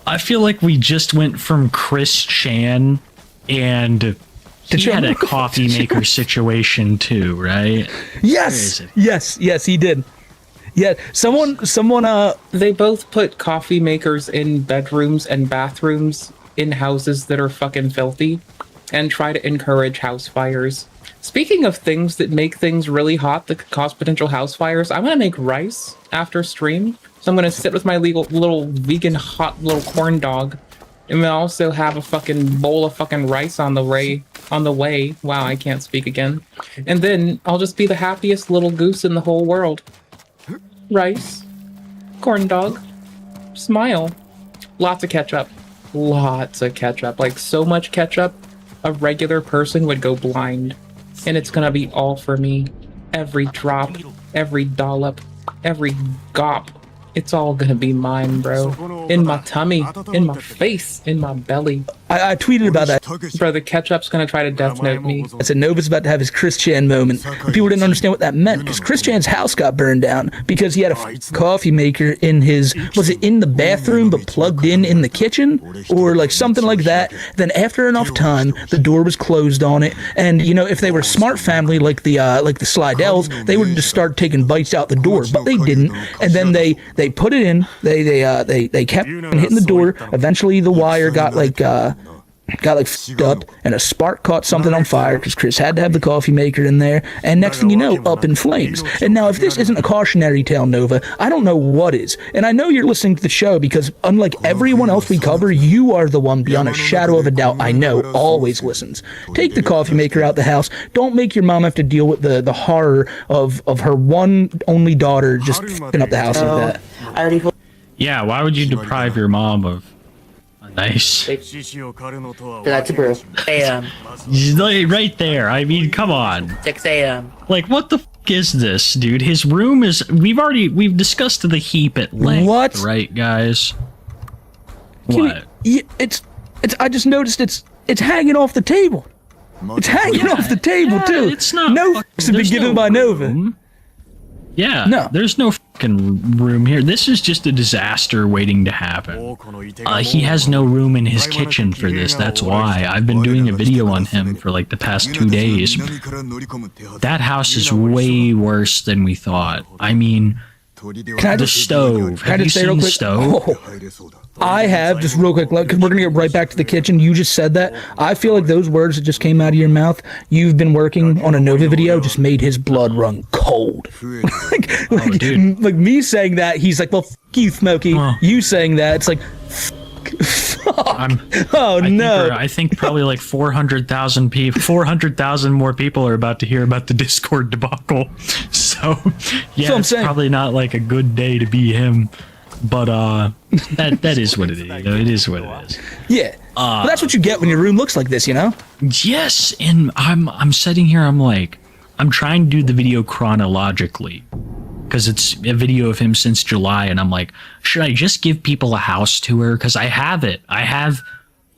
I feel like we just went from Chris Chan and he had a coffee maker situation too, right? Yes, yes, he did. Yeah, someone, they both put coffee makers in bedrooms and bathrooms in houses that are fucking filthy and try to encourage house fires. Speaking of things that make things really hot that could cause potential house fires, I'm gonna make rice after stream. So I'm gonna sit with my little vegan hot little corn dog, and then also have a fucking bowl of fucking rice on the way. Wow, I can't speak again. And then I'll just be the happiest little goose in the whole world. Rice, corn dog, smile, lots of ketchup, like so much ketchup, a regular person would go blind. And it's gonna be all for me. Every drop, every dollop, every gop. It's all gonna be mine, bro. In my tummy, in my face, in my belly. I tweeted about that. Bro, the ketchup's gonna try to death note me. I said Nova's about to have his Chris Chan moment. People didn't understand what that meant, because Chris Chan's house got burned down because he had a coffee maker in his, was it in the bathroom but plugged in the kitchen? Or like something like that. Then after enough time, the door was closed on it. And you know, if they were a smart family like the Slidells, they would just start taking bites out the door, but they didn't. And then they put it in, they kept hitting the door. Eventually the wire got like got like f***ed up, and a spark caught something on fire because Chris had to have the coffee maker in there, and next thing you know, up in flames. And now if this isn't a cautionary tale, Nova, I don't know what is. And I know you're listening to the show because unlike everyone else we cover, you are the one beyond a shadow of a doubt I know always listens. Take the coffee maker out the house. Don't make your mom have to deal with the horror of her one only daughter just f***ing up the house like that. Yeah, why would you deprive your mom of a nice... That's bro. 6 a.m. Right there. I mean, come on. 6 a.m. Like, what the f*** is this, dude? His room is... We've discussed the heap at length. What? Right, guys? What? It's I just noticed it's hanging off the table. It's hanging off the table, too. It's not... No f***s have been given by Nova. Yeah, no. There's no fucking room here. This is just a disaster waiting to happen. He has no room in his kitchen for this. That's why. I've been doing a video on him for like the past 2 days. That house is way worse than we thought. I mean, the stove. Have you seen the stove? Oh. I have, just real quick, because we're going to get right back to the kitchen. You just said that. I feel like those words that just came out of your mouth, you've been working on a Nova video, just made his blood run cold. like me saying that, he's like, well, f*** you, Smokey. You saying that, it's like, fuck. I think probably like 400,000 people, 400,000 more people are about to hear about the Discord debacle. So, yeah, it's probably not like a good day to be him. But that is what it is. It is what it is. Yeah. But that's what you get when your room looks like this, you know? Yes, and I'm sitting here, I'm trying to do the video chronologically. Because it's a video of him since July, and I'm like, should I just give people a house tour? Because I have it. I have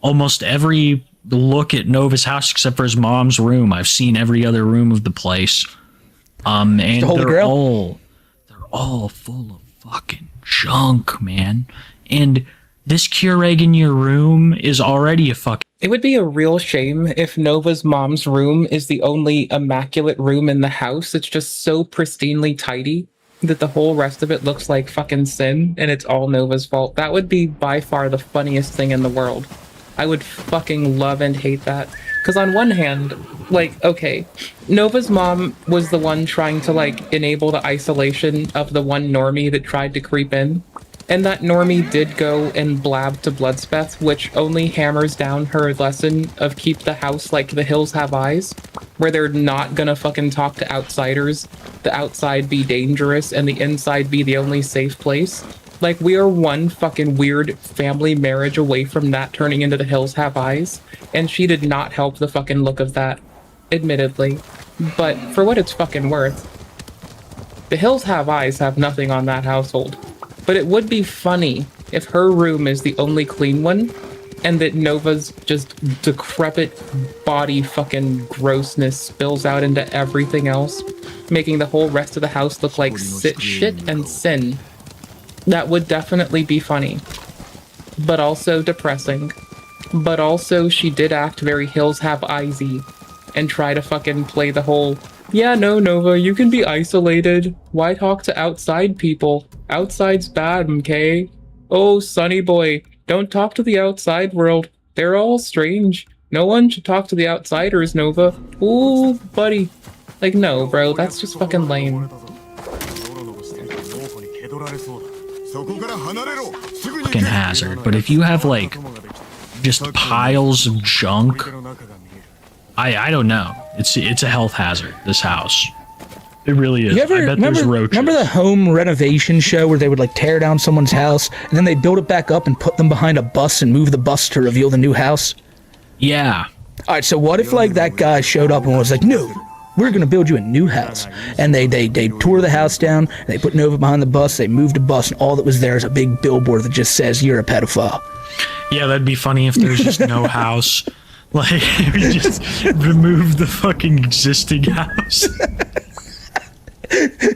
almost every look at Nova's house except for his mom's room. I've seen every other room of the place. And they're all full of fucking junk, man. And this Keurig in your room is already a fucking... It would be a real shame if Nova's mom's room is the only immaculate room in the house. It's just so pristinely tidy that the whole rest of it looks like fucking sin, and it's all Nova's fault. That would be by far the funniest thing in the world. I would fucking love and hate that. Because on one hand, like, okay, Nova's mom was the one trying to, like, enable the isolation of the one normie that tried to creep in. And that normie did go and blab to Bloodspeth, which only hammers down her lesson of keep the house like the hills have eyes, where they're not gonna fucking talk to outsiders, the outside be dangerous, and the inside be the only safe place. Like, we are one fucking weird family marriage away from that turning into the hills have eyes, and she did not help the fucking look of that, admittedly. But for what it's fucking worth, the hills have eyes have nothing on that household. But it would be funny if her room is the only clean one, and that Nova's just decrepit body fucking grossness spills out into everything else, making the whole rest of the house look like shit and sin. That would definitely be funny. But also depressing. But also she did act very hills have eyesy and try to fucking play the whole, yeah, no, Nova, you can be isolated. Why talk to outside people? Outside's bad, okay? Oh, sonny boy, don't talk to the outside world. They're all strange. No one should talk to the outsiders, Nova. Ooh, buddy. Like, no, bro, that's just fucking lame. Fucking hazard. But if you have, like, just piles of junk, I don't know. It's a health hazard, this house. It really is. You ever, I bet there's roaches. Remember the home renovation show where they would like tear down someone's house and then they'd build it back up and put them behind a bus and move the bus to reveal the new house? Yeah. All right, so what if like that guy showed up and was like, no, we're going to build you a new house. And they tore the house down, and they put Nova behind the bus, they moved the bus, and all that was there is a big billboard that just says, you're a pedophile. Yeah, that'd be funny if there's just no house. Like, we just remove the fucking existing house.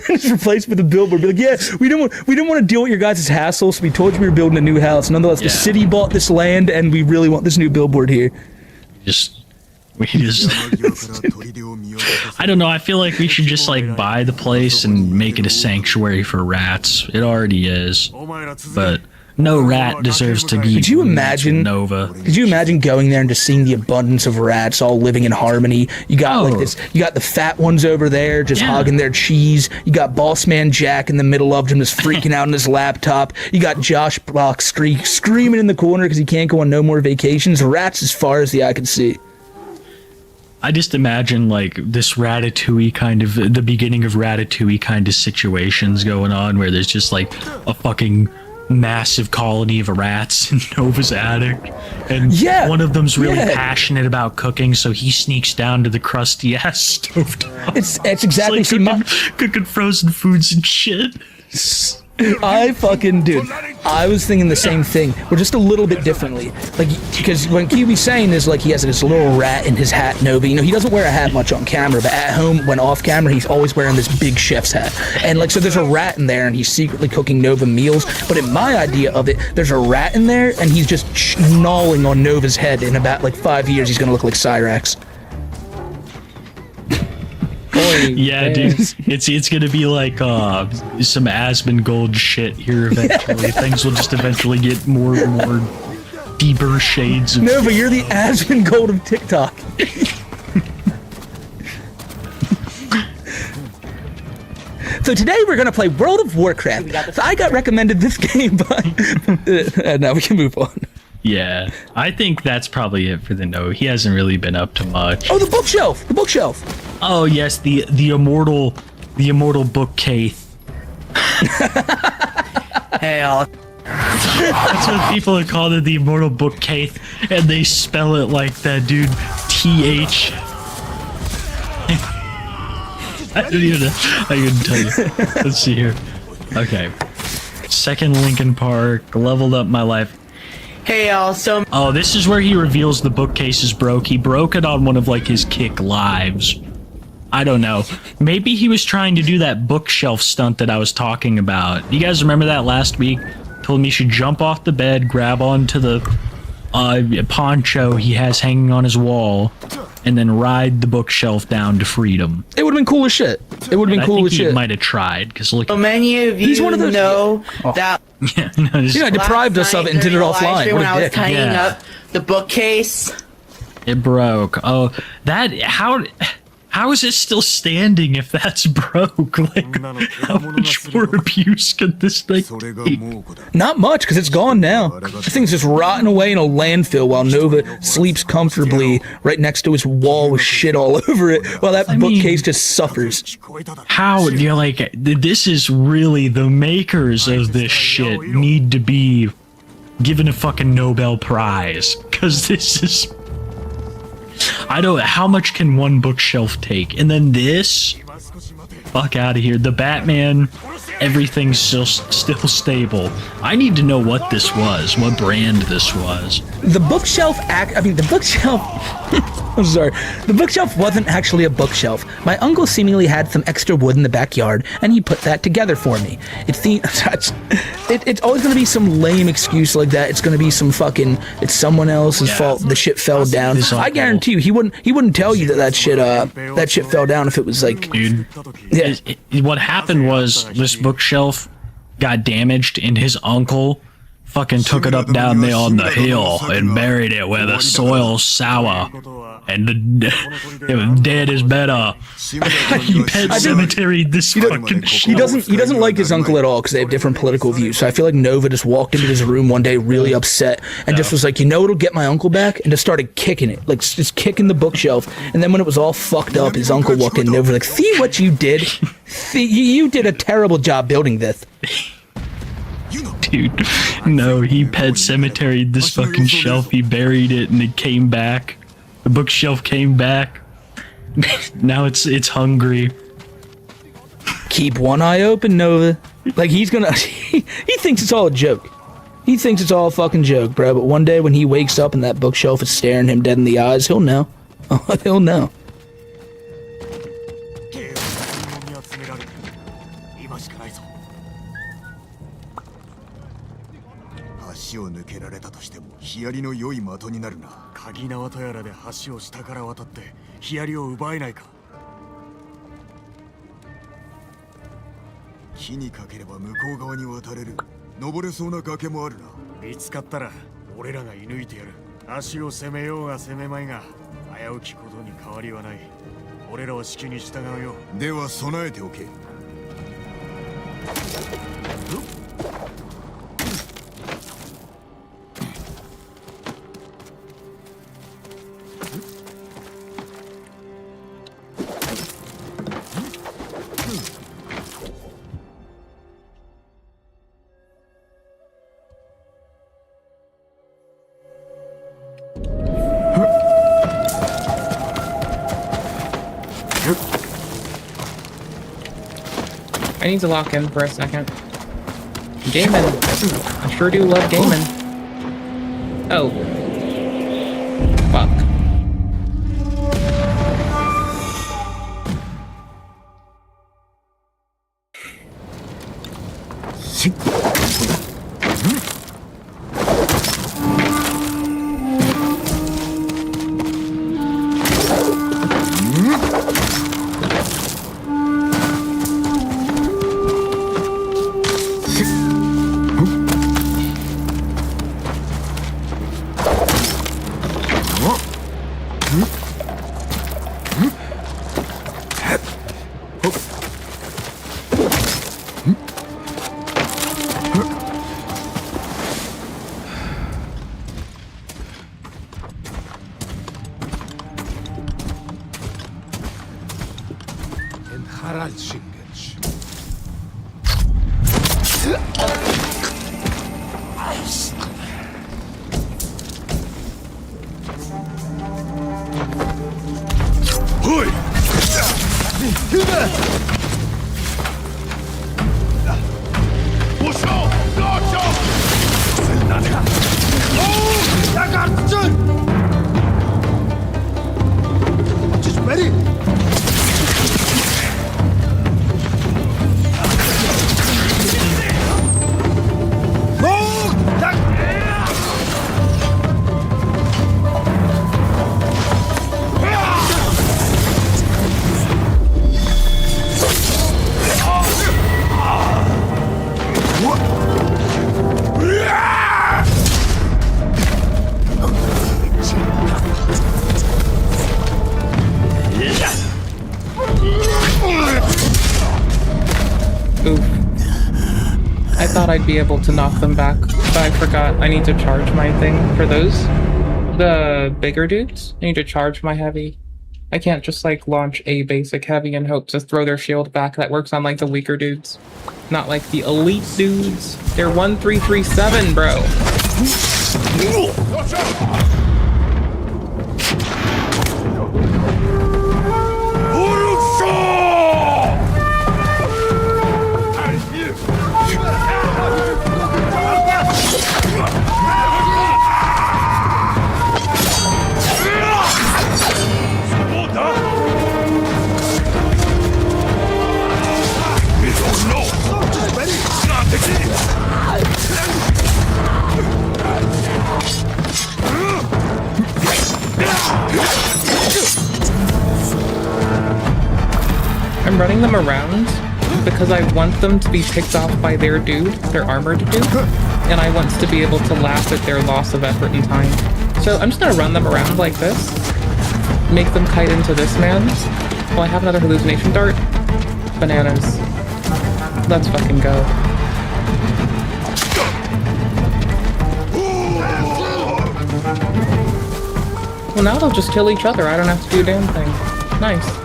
Just replaced with a billboard. Be like, yeah, we didn't want to deal with your guys' hassle, so we told you we were building a new house. Nonetheless, the city bought this land, and we really want this new billboard here. We just I don't know, I feel like we should just like buy the place and make it a sanctuary for rats. It already is. But No rat deserves to be. Could you imagine Nova? Could you imagine going there and just seeing the abundance of rats all living in harmony? You got like this. You got the fat ones over there just hogging their cheese. You got Boss Man Jack in the middle of them just freaking out on his laptop. You got Josh Block screaming in the corner because he can't go on no more vacations. Rats as far as the eye can see. I just imagine like this Ratatouille kind of, the beginning of Ratatouille kind of situations going on where there's just like a fucking massive colony of rats in Nova's attic, and one of them's really passionate about cooking, so he sneaks down to the crusty ass stovetop. It's exactly like cooking frozen foods and shit. I was thinking the same thing, but just a little bit differently. Like, because when QB's saying is like he has this little rat in his hat, Nova. You know, he doesn't wear a hat much on camera, but at home, when off camera, he's always wearing this big chef's hat. And like, so there's a rat in there, and he's secretly cooking Nova meals. But in my idea of it, there's a rat in there, and he's just gnawing on Nova's head. In about like 5 years, he's gonna look like Cyrax. Yeah, dude, it's gonna be like some Asmongold shit here eventually. Things will just eventually get more and more deeper shades of Nova, you're the Asmongold of TikTok. So today we're gonna play World of Warcraft. So I got recommended this game by now we can move on. Yeah, I think that's probably it for the no. He hasn't really been up to much. Oh, the bookshelf! The bookshelf! Oh yes, the immortal bookcase. Hey, all. That's what people have called it, the immortal bookcase, and they spell it like that dude, TH. I don't even know. I couldn't tell you. Let's see here. Okay. Second Linkin Park, leveled up my life. Hey, y'all, so... Oh, this is where he reveals the bookcase is broke. He broke it on one of, like, his kick lives. I don't know. Maybe he was trying to do that bookshelf stunt that I was talking about. You guys remember that last week? Told me he should jump off the bed, grab onto the poncho he has hanging on his wall, and then ride the bookshelf down to freedom. It would have been cool as shit. It would have been cool as shit. He might have tried, because look. So many of you know that... Yeah, no, I deprived us of it and did it offline. When I was tying up the bookcase. It broke. Oh, that... How is it still standing if that's broke? Like, how much more abuse could this thing take? Not much, because it's gone now. This thing's just rotting away in a landfill while Nova sleeps comfortably right next to his wall with shit all over it, while that bookcase just suffers. How? You're like, this is really the makers of this shit need to be given a fucking Nobel Prize, because this is... I don't. How much can one bookshelf take? And then this, fuck out of here. The Batman, everything's still stable. I need to know what this was, what brand this was. The bookshelf the bookshelf. I'm sorry. The bookshelf wasn't actually a bookshelf. My uncle seemingly had some extra wood in the backyard, and he put that together for me. It's always going to be some lame excuse like that. It's going to be some fucking, it's someone else's fault. The shit fell down. I guarantee you, he wouldn't tell you that shit fell down if it was like. Dude, what happened was this bookshelf got damaged, and his uncle fucking took it up down there on the hill and buried it where the soil's sour and the dead is better. He pet cemeteried this fucking shit. He doesn't like his uncle at all because they have different political views. So I feel like Nova just walked into his room one day really upset and just was like, you know what'll get my uncle back? And just started kicking it, like just kicking the bookshelf. And then when it was all fucked up, his uncle walked in and Nova was like, see what you did? See, you did a terrible job building this. Dude, no, he pet cemeteried this fucking shelf. He buried it and it came back. The bookshelf came back. Now it's hungry. Keep one eye open, Nova. Like he's gonna, he thinks it's all a joke. He thinks it's all a fucking joke, bro. But one day when he wakes up and that bookshelf is staring him dead in the eyes, he'll know. Oh, he'll know. 登れそうな崖もあるな。見つかったら俺らが射抜いてやる。足を攻めようが攻めまいが危うきことに変わりはない。俺らは指揮に従うよ。では備えておけ。I need to lock in for a second. Gaming. I sure do love gaming. Oh. Fuck. I'd be able to knock them back, but I forgot I need to charge my thing for those. The bigger dudes, I need to charge my heavy. I can't just like launch a basic heavy and hope to throw their shield back. That works on like the weaker dudes, not like the elite dudes. They're 1337, bro. Watch out! I'm running them around because I want them to be picked off by their dude, their armored dude, and I want to be able to laugh at their loss of effort and time. So I'm just gonna run them around like this, make them kite into this man. Oh, I have another hallucination dart. Bananas. Let's fucking go. Well, now they'll just kill each other. I don't have to do a damn thing. Nice.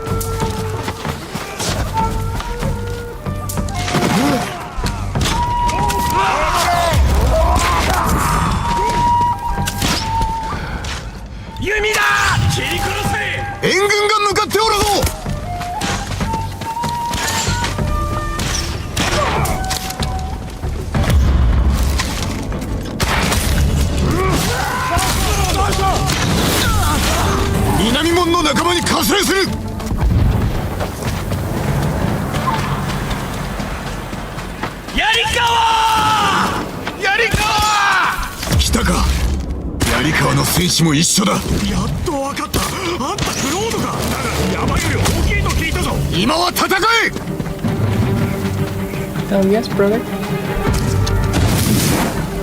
Oh yes, brother.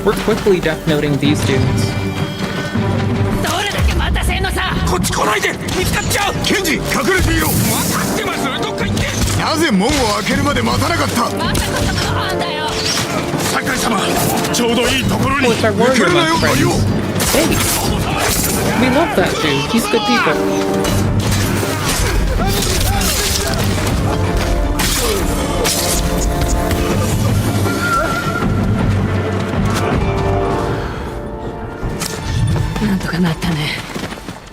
We're quickly death noting these dudes. どれだけ待たせんのさ。こっち来ないで、見つかっちゃう。ケンジ、隠れていろ。分かってます。どっか行って。なぜ門を開けるまで待たなかった。またことがあんだよ。酒井様、ちょうどいいところに。Well, it's our warrior month friends. Hey, we love that dude. He's good people.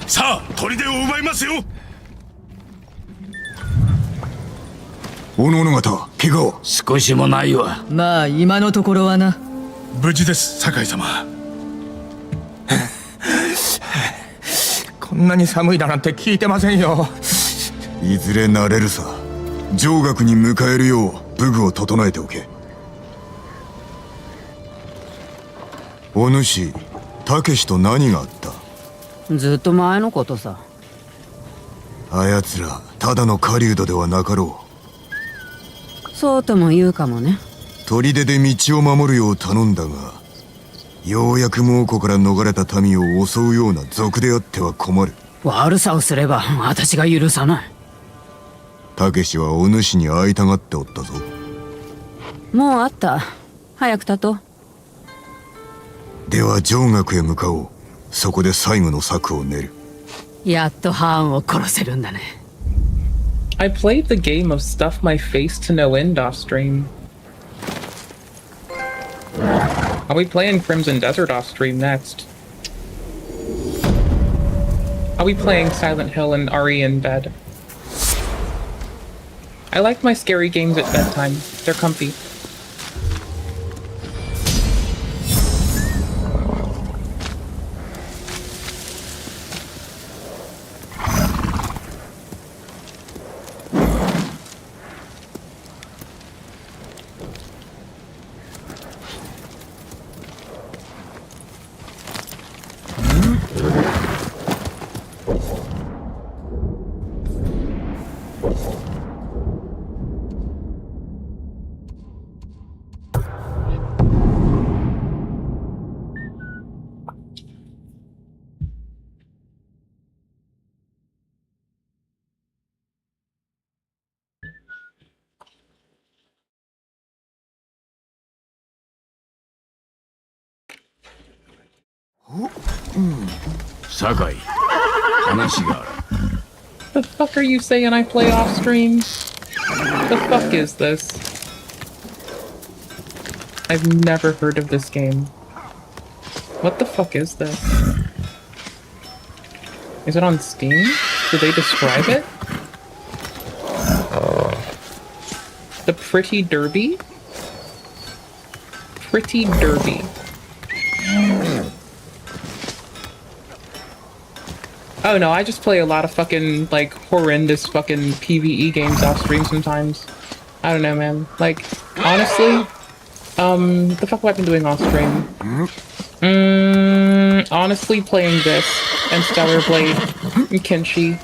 Sa, 砦を奪いますよ。おのおの方、怪我は少しもないわ。まあ今のところはな。無事です、酒井様。こんなに寒いだなんて聞いてませんよ。いずれ慣れるさ。上学に迎えるよう武具を整えておけ。お主、たけしと何があった？ずっと前のことさ。あやつらただの狩人ではなかろう。そうとも言うかもね。砦で道を守るよう頼んだが、ようやく猛虎から逃れた民を襲うような賊であっては困る。悪さをすれば私が許さない。たけしはお主に会いたがっておったぞ。もう会った。早く立とう。では上学へ向かおう。そこで最後の策を練る。やっとハーンを殺せるんだね。I played the game of stuff my face to no end off stream. I'll be playing Crimson Desert off stream next. I'll be playing Silent Hill and RE in bed. I like my scary games at bedtime. They're comfy. Sakai, the fuck are you saying I play off stream? The fuck is this? I've never heard of this game. What the fuck is this? Is it on Steam? Did they describe it? The Pretty Derby? Pretty Derby. Oh no, I just play a lot of fucking, like, horrendous fucking PvE games off stream sometimes. I don't know, man. Like, honestly, the fuck have I been doing off stream? Honestly, playing this, and Stellar Blade, and Kenshi.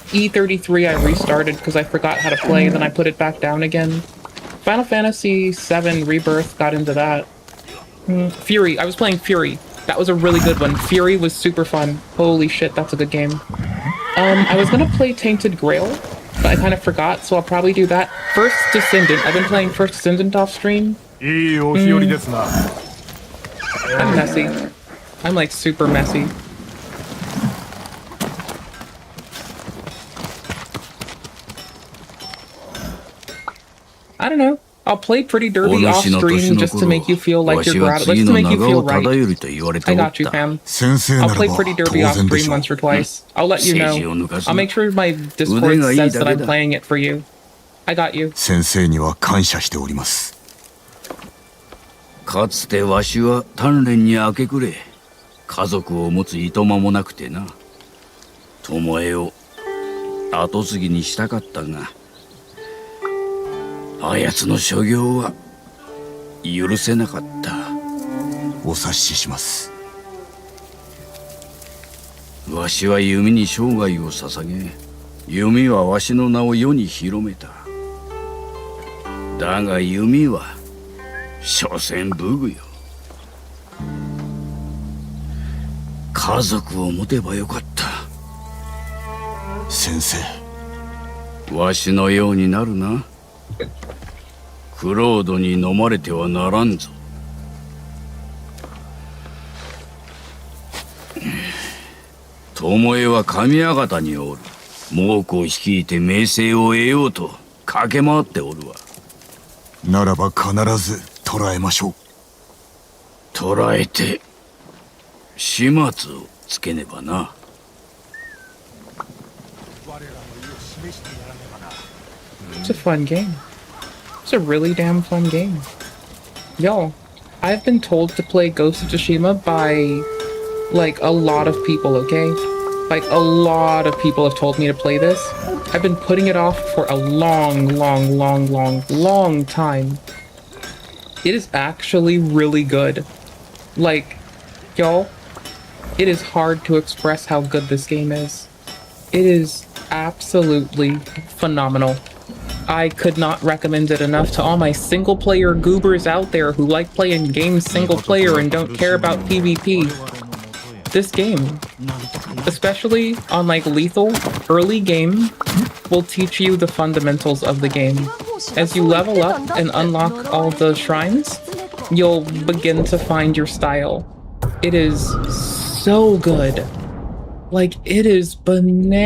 E33 I restarted because I forgot how to play, and then I put it back down again. Final Fantasy VII Rebirth, got into that. Fury, I was playing Fury. That was a really good one. Fury was super fun. Holy shit, that's a good game. I was gonna play Tainted Grail, but I kind of forgot, so I'll probably do that. First Descendant. I've been playing First Descendant off stream. I'm messy. I'm like super messy. I don't know. I'll play Pretty Derby off stream just to make you feel like you're just to make you feel right. I got you, fam. I'll play Pretty Derby off stream once or twice. I'll let you know. I'll make sure my Discord says that I'm playing it for you. I got you. 先生には感謝しております。かつてわしは鍛錬に明け暮れ、家族を持ついとまもなくてな。巴を後継ぎにしたかったが。あやつの所業は許せなかった。お察しします。わしは弓に生涯を捧げ、弓はわしの名を世に広めた。だが弓は所詮武具よ。家族を持てばよかった。先生。わしのようになるな。クロードに飲まれてはならんぞ。巴は神館におる。猛虎を率いて名声を得ようと駆け回っておるわ。ならば必ず捕らえましょう。捕らえて始末をつけねばな。It's a fun game. It's a really damn fun game. Y'all, I've been told to play Ghost of Tsushima by, like, a lot of people, okay? Like, a lot of people have told me to play this. I've been putting it off for a long time. It is actually really good. Like, y'all, it is hard to express how good this game is. It is absolutely phenomenal. I could not recommend it enough to all my single-player goobers out there who like playing games single-player and don't care about PvP. This game, especially on like lethal, early game, will teach you the fundamentals of the game. As you level up and unlock all the shrines, you'll begin to find your style. It is so good. Like, it is bananas.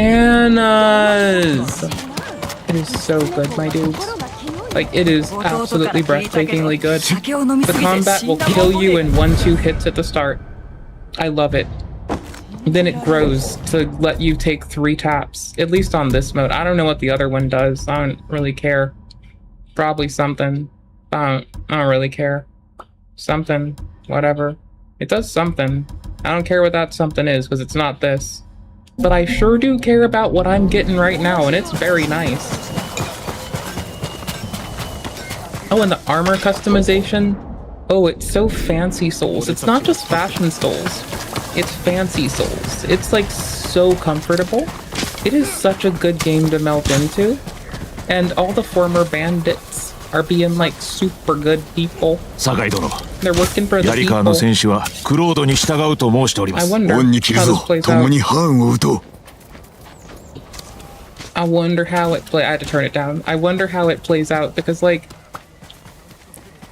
It is so good, my dudes. Like, it is absolutely breathtakingly good. The combat will kill you in 1-2 hits at the start. I love it. Then it grows to let you take 3 taps, at least on this mode. I don't know what the other one does. I don't really care. Probably something. I don't really care. Something. Whatever. It does something. I don't care what that something is, because it's not this. But I sure do care about what I'm getting right now, and it's very nice. Oh, and the armor customization. Oh, it's so fancy souls. It's not just fashion souls. It's fancy souls. It's like so comfortable. It is such a good game to melt into. And all the former bandits are being like super good people. They're working for the people. I wonder how this plays out. I wonder how it plays. I had to turn it down. I wonder how it plays out because, like,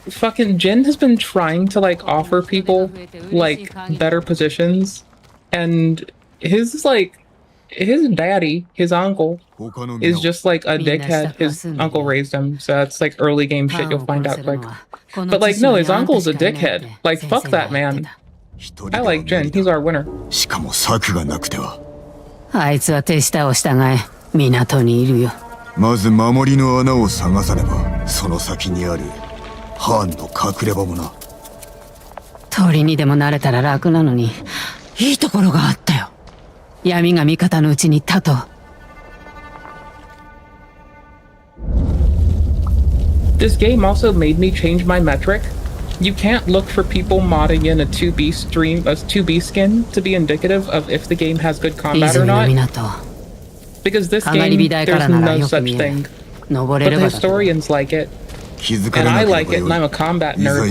fucking Jin has been trying to like offer people like better positions, and his daddy, his uncle, is just like a dickhead. His uncle raised him, so that's like early game shit you'll find out quick. But like, no, his uncle's a dickhead. Like, fuck that man. I like Jin. He's our winner. あいつは手下を従え、港にいるよ。まず守りの穴を探さねば、その先にあるハーンの隠れ場もな。鳥にでもなれたら楽なのに、いいところがあったよ。闇が味方のうちに立とう。This game also made me change my metric. You can't look for people modding in a 2B skin to be indicative of if the game has good combat or not. Because this game, there's no such thing. But the historians like it. And I like it, and I'm a combat nerd.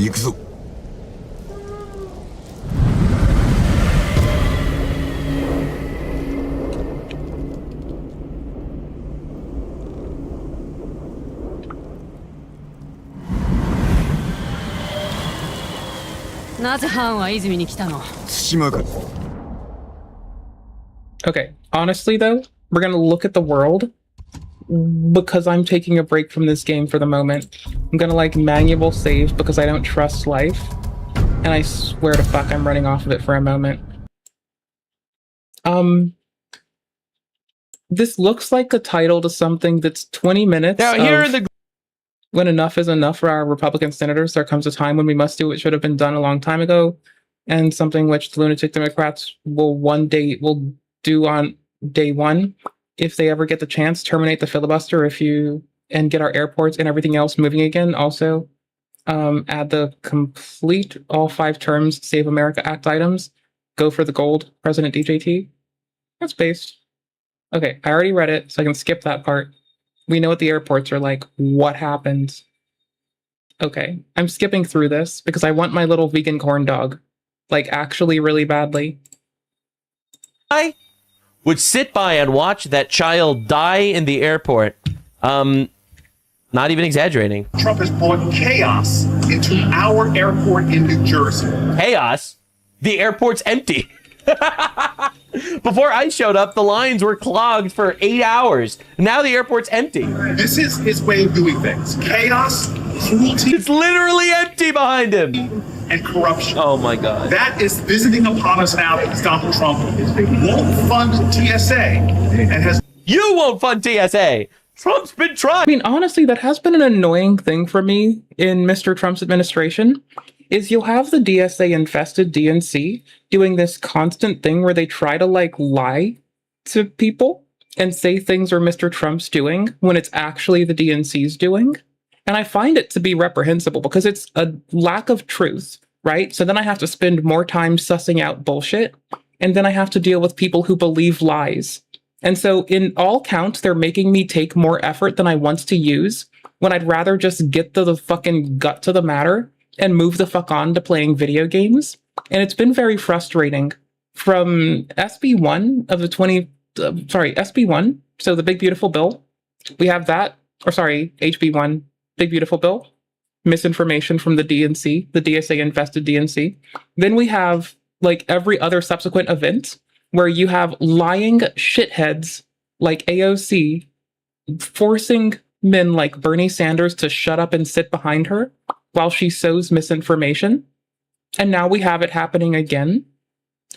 Okay, honestly though, we're gonna look at the world because I'm taking a break from this game for the moment. I'm gonna like manual save because I don't trust life, and I swear to fuck I'm running off of it for a moment. This looks like the title to something that's 20 minutes. Now here are the when enough is enough for our Republican senators, there comes a time when we must do what should have been done a long time ago, and something which the lunatic Democrats will do on day one, if they ever get the chance, terminate the filibuster and get our airports and everything else moving again. Also, add the complete all 5 terms Save America Act items, go for the gold, President DJT. That's based. Okay, I already read it, so I can skip that part. We know what the airports are like. What happens? Okay, I'm skipping through this because I want my little vegan corn dog, like actually really badly. I would sit by and watch that child die in the airport. Not even exaggerating. Trump has brought chaos into our airport in New Jersey. Chaos? The airport's empty. Before I showed up, the lines were clogged for 8 hours. Now the airport's empty. This is his way of doing things. Chaos, cruelty. It's literally empty behind him. And corruption. Oh my God. That is visiting upon us now because Donald Trump won't fund TSA and has. You won't fund TSA. Trump's been trying. I mean, honestly, that has been an annoying thing for me in Mr. Trump's administration, is you'll have the DSA-infested DNC doing this constant thing where they try to, like, lie to people and say things are Mr. Trump's doing when it's actually the DNC's doing. And I find it to be reprehensible because it's a lack of truth, right? So then I have to spend more time sussing out bullshit, and then I have to deal with people who believe lies. And so in all counts, they're making me take more effort than I want to use when I'd rather just get to the fucking gut to the matter and move the fuck on to playing video games. And it's been very frustrating. From SB1 of the SB1, so the Big Beautiful Bill, we have that, or sorry, HB1, Big Beautiful Bill, misinformation from the DNC, the DSA-infested DNC. Then we have, like, every other subsequent event where you have lying shitheads like AOC forcing men like Bernie Sanders to shut up and sit behind her while she sows misinformation. And now we have it happening again.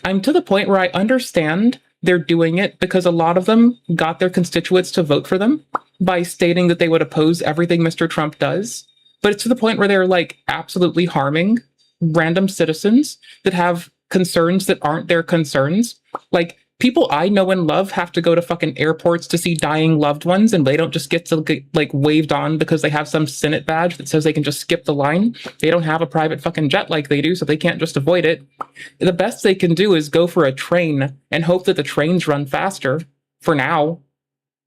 I'm to the point where I understand they're doing it because a lot of them got their constituents to vote for them by stating that they would oppose everything Mr. Trump does. But it's to the point where they're like absolutely harming random citizens that have concerns that aren't their concerns. Like, people I know and love have to go to fucking airports to see dying loved ones, and they don't just get to get, like, waved on because they have some Senate badge that says they can just skip the line. They don't have a private fucking jet like they do, so they can't just avoid it. The best they can do is go for a train and hope that the trains run faster, for now.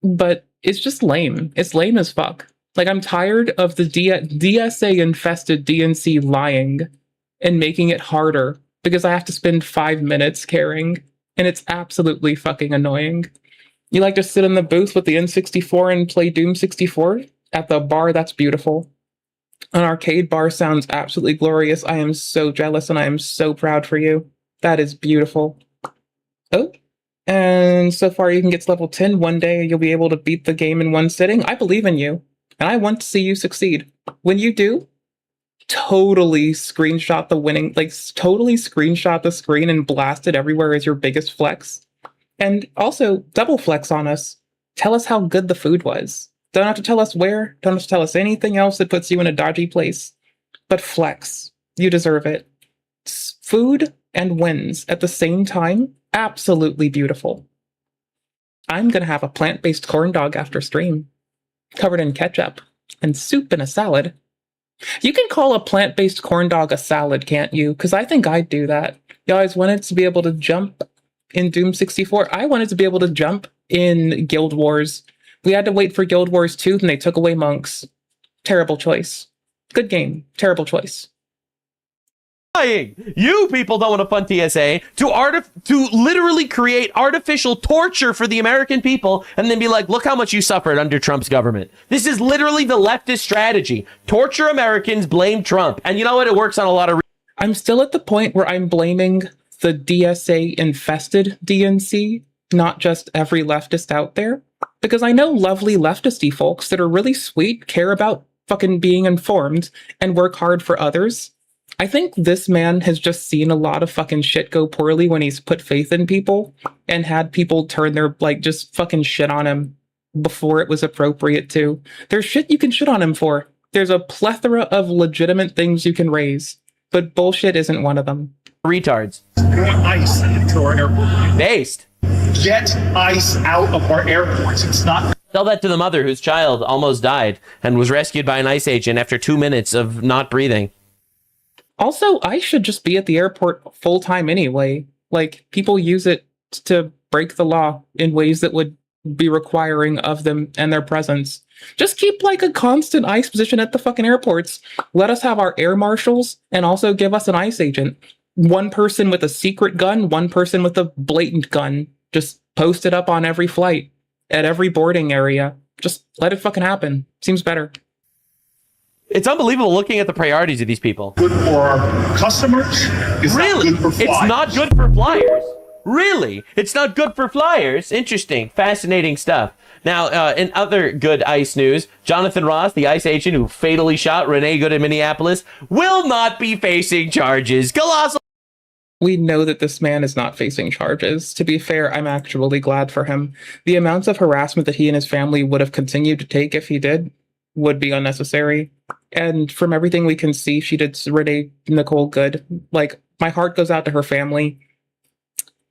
But it's just lame. It's lame as fuck. Like, I'm tired of the DSA-infested DNC lying and making it harder because I have to spend 5 minutes caring, and it's absolutely fucking annoying. You like to sit in the booth with the N64 and play Doom 64 at the bar? That's beautiful. An arcade bar sounds absolutely glorious. I am so jealous, and I am so proud for you. That is beautiful. Oh, and so far you can get to level 10. One day you'll be able to beat the game in one sitting. I believe in you, and I want to see you succeed. When you do, totally screenshot the winning, like totally screenshot the screen and blast it everywhere as your biggest flex. And also double flex on us. Tell us how good the food was. Don't have to tell us where, don't have to tell us anything else that puts you in a dodgy place. But flex. You deserve it. Food and wins at the same time. Absolutely beautiful. I'm gonna have a plant-based corn dog after stream, covered in ketchup and soup and a salad. You can call a plant-based corn dog a salad, can't you? Because I think I'd do that. You always wanted to be able to jump in Doom 64. I wanted to be able to jump in Guild Wars. We had to wait for Guild Wars 2, then they took away monks. Terrible choice. Good game. Terrible choice. You people don't want to fund TSA to literally create artificial torture for the American people and then be like, look how much you suffered under Trump's government. This is literally the leftist strategy. Torture Americans, blame Trump. And you know what? It works on a lot of... I'm still at the point where I'm blaming the DSA-infested DNC, not just every leftist out there. Because I know lovely leftisty folks that are really sweet, care about fucking being informed, and work hard for others. I think this man has just seen a lot of fucking shit go poorly when he's put faith in people and had people turn their, like, just fucking shit on him before it was appropriate to. There's shit you can shit on him for. There's a plethora of legitimate things you can raise, but bullshit isn't one of them. Retards. More ice into our airport. Based. Get ice out of our airports. It's not... Tell that to the mother whose child almost died and was rescued by an ICE agent after 2 minutes of not breathing. Also, I should just be at the airport full time anyway. Like, people use it to break the law in ways that would be requiring of them and their presence. Just keep like a constant ICE position at the fucking airports. Let us have our air marshals and also give us an ICE agent. One person with a secret gun, one person with a blatant gun. Just post it up on every flight, at every boarding area. Just let it fucking happen. Seems better. It's unbelievable looking at the priorities of these people. Good for customers. It's really? Not good for flyers. It's not good for flyers. Really? It's not good for flyers. Interesting. Fascinating stuff. Now, in other good ICE news, Jonathan Ross, the ICE agent who fatally shot Renee Good in Minneapolis, will not be facing charges. Colossal. We know that this man is not facing charges. To be fair, I'm actually glad for him. The amounts of harassment that he and his family would have continued to take if he did would be unnecessary. And from everything we can see, she did Renee Nicole good. Like, my heart goes out to her family.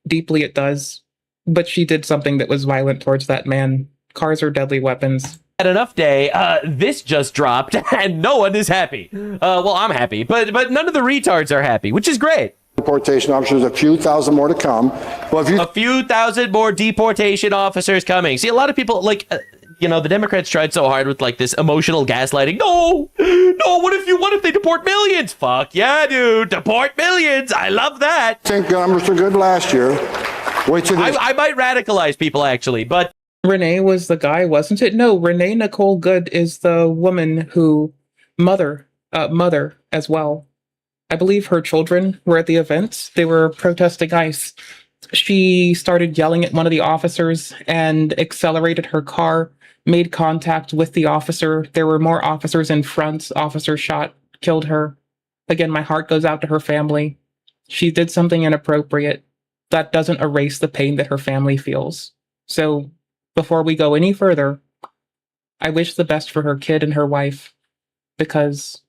Deeply it does. But she did something that was violent towards that man. Cars are deadly weapons. At enough day, this just dropped and no one is happy. Well, I'm happy, but none of the retards are happy, which is great. Deportation officers, a few thousand more to come. Well, a few thousand more deportation officers coming. See, a lot of people, like, the Democrats tried so hard with, like, this emotional gaslighting. No, what if they deport millions? Fuck yeah, dude, deport millions. I love that. I think numbers were good last year. Wait till I might radicalize people, actually, but... Renee was the guy, wasn't it? No, Renee Nicole Good is the woman who... Mother as well. I believe her children were at the event. They were protesting ICE. She started yelling at one of the officers and accelerated her car, made contact with the officer. There were more officers in front. Officer shot, killed her. Again, my heart goes out to her family. She did something inappropriate. That doesn't erase the pain that her family feels. So, before we go any further, I wish the best for her kid and her wife, because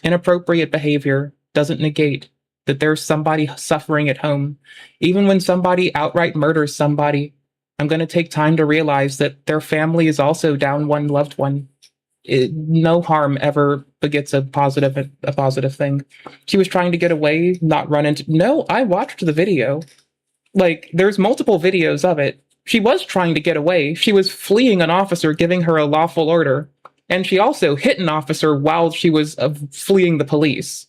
inappropriate behavior doesn't negate that there's somebody suffering at home. Even when somebody outright murders somebody, I'm going to take time to realize that their family is also down one loved one. No harm ever begets a positive thing. She was trying to get away, not run into... No, I watched the video. Like, there's multiple videos of it. She was trying to get away. She was fleeing an officer giving her a lawful order. And she also hit an officer while she was fleeing the police.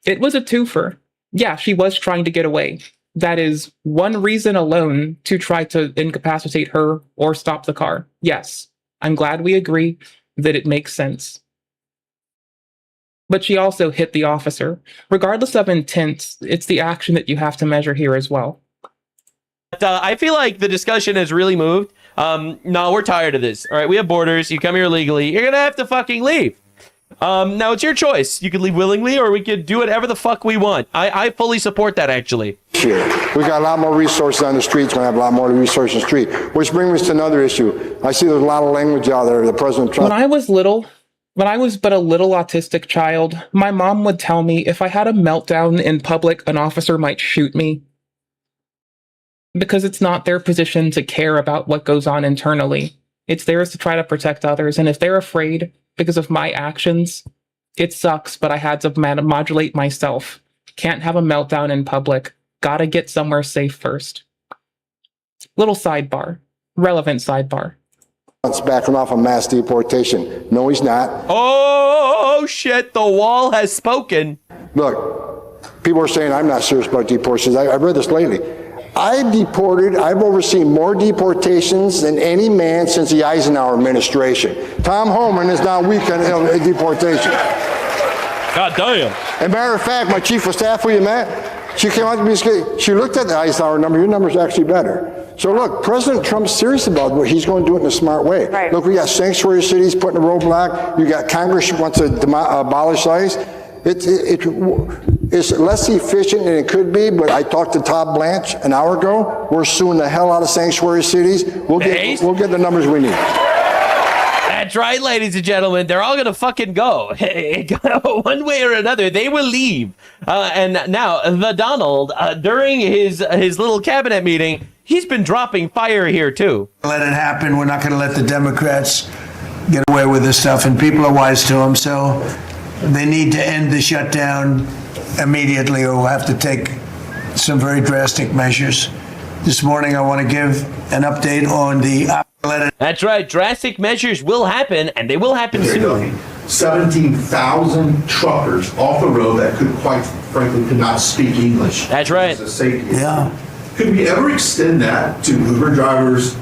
It was a twofer. Yeah, she was trying to get away. That is one reason alone to try to incapacitate her or stop the car. Yes, I'm glad we agree that it makes sense. But she also hit the officer. Regardless of intent, it's the action that you have to measure here as well. I feel like the discussion has really moved. No, we're tired of this. All right, we have borders. You come here legally. You're going to have to fucking leave. Now, it's your choice. You could leave willingly, or we could do whatever the fuck we want. I fully support that, actually. Sure. We got a lot more resources on the streets. We're going to have a lot more resources on the street. Which brings us to another issue. I see there's a lot of language out there. The President Trump... When I was but a little autistic child, my mom would tell me if I had a meltdown in public, an officer might shoot me. Because it's not their position to care about what goes on internally. It's theirs to try to protect others. And if they're afraid because of my actions, it sucks, but I had to modulate myself. Can't have a meltdown in public. Gotta get somewhere safe first. Little sidebar. Relevant sidebar. It's backing off of mass deportation. No, he's not. Oh, shit. The wall has spoken. Look, people are saying I'm not serious about deportations. I've read this lately. I've overseen more deportations than any man since the Eisenhower administration. Tom Homan is now weak on deportation. God damn. As a matter of fact, my chief of staff, who you met, she came out to me, she looked at the Eisenhower number, your number's actually better. So look, President Trump's serious about what he's going to do it in a smart way. Right. Look, we got sanctuary cities putting a roadblock. You got Congress wants to abolish ICE. It's less efficient than it could be, but I talked to Todd Blanche an hour ago. We're suing the hell out of sanctuary cities. We'll get the numbers we need. That's right, ladies and gentlemen. They're all going to fucking go. One way or another, they will leave. And now, the Donald, during his little cabinet meeting, he's been dropping fire here, too. Let it happen. We're not going to let the Democrats get away with this stuff, and people are wise to them, so they need to end the shutdown immediately, or we'll have to take some very drastic measures. This morning, I want to give an update on the That's right. Drastic measures will happen, and they will happen soon. 17,000 truckers off the road that quite frankly could not speak English. That's right. Yeah. Could we ever extend that to Uber drivers?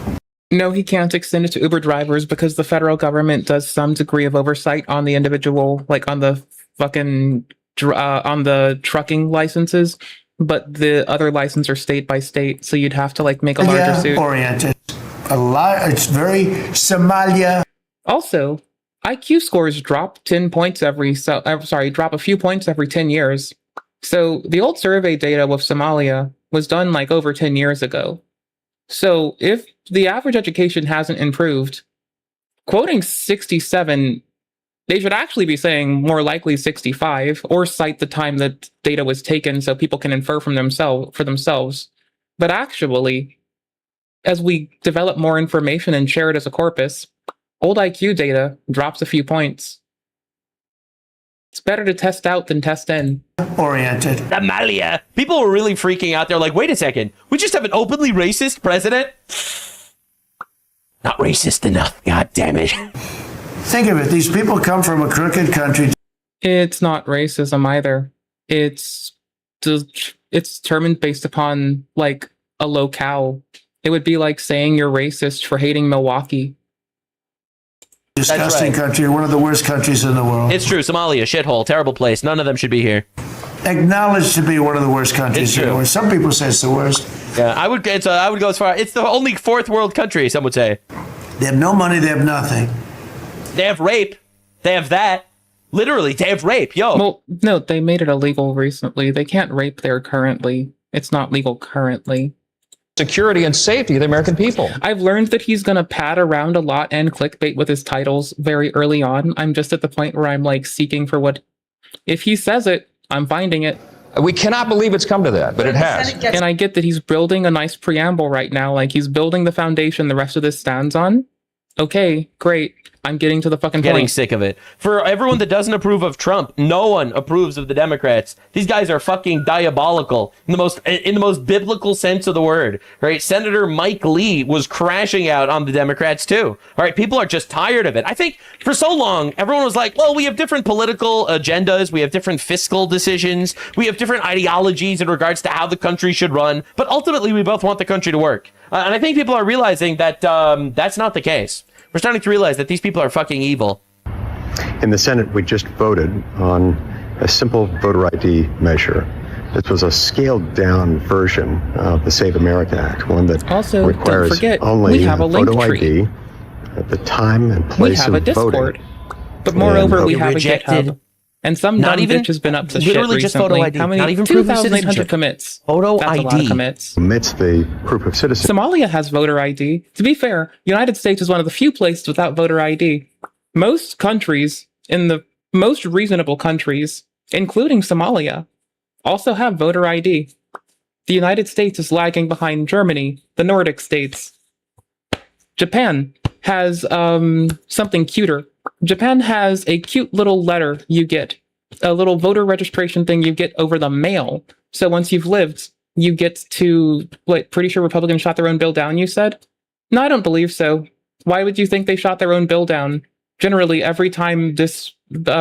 No, he can't extend it to Uber drivers because the federal government does some degree of oversight on the individual, like on the fucking on the trucking licenses. But the other licenses are state by state, so you'd have to like make a larger suit. Oriented. A lot. It's very Somalia. Also, IQ scores drop 10 points drop a few points every 10 years. So the old survey data with Somalia was done like over 10 years ago. So if the average education hasn't improved, quoting 67, they should actually be saying more likely 65, or cite the time that data was taken so people can infer for themselves. But actually, as we develop more information and share it as a corpus, old IQ data drops a few points. It's better to test out than test in. Oriented. Somalia. People were really freaking out. They're like, wait a second. We just have an openly racist president? Not racist enough. God damn it. Think of it. These people come from a crooked country. It's not racism either. It's determined based upon like a locale. It would be like saying you're racist for hating Milwaukee. Disgusting country, one of the worst countries in the world. It's true. Somalia, shithole, terrible place. None of them should be here. Acknowledged to be one of the worst countries in the world. Some people say it's the worst. Yeah, I would go as far. It's the only fourth world country, some would say. They have no money. They have nothing. They have rape. They have that. Literally, they have rape. Yo. Well, no, they made it illegal recently. They can't rape there currently. It's not legal currently. Security and safety of the American people. I've learned that he's going to pad around a lot and clickbait with his titles very early on. I'm just at the point where I'm like seeking for what, if he says it, I'm finding it. We cannot believe it's come to that, but it has. And I get that he's building a nice preamble right now. Like he's building the foundation the rest of this stands on. Okay, great. I'm getting to the fucking point. Getting sick of it. For everyone that doesn't approve of Trump, no one approves of the Democrats. These guys are fucking diabolical in the most biblical sense of the word. Right? Senator Mike Lee was crashing out on the Democrats too. All right, people are just tired of it. I think for so long everyone was like, "Well, we have different political agendas, we have different fiscal decisions, we have different ideologies in regards to how the country should run, but ultimately we both want the country to work." And I think people are realizing that that's not the case. We're starting to realize that these people are fucking evil. In the Senate, we just voted on a simple voter ID measure. This was a scaled down version of the Save America Act, one that also, requires don't forget, only we have a link photo tree. ID at the time and place we have of a Discord. voting. But moreover, we have rejected. a GitHub. And some Not dumb even- bitch has been up to shit literally just recently. photo ID, How many? not even proof of 2,800 citizenship. commits. Photo That's a lot ID. of commits. Omits the proof of citizenship. Somalia has voter ID. To be fair, United States is one of the few places without voter ID. Most countries, in the most reasonable countries, including Somalia, also have voter ID. The United States is lagging behind Germany, the Nordic states. Japan has something cuter. Japan has a cute little letter you get, a little voter registration thing you get over the mail. So once you've lived, you get to, what, pretty sure Republicans shot their own bill down, you said? No, I don't believe so. Why would you think they shot their own bill down? Generally, every time this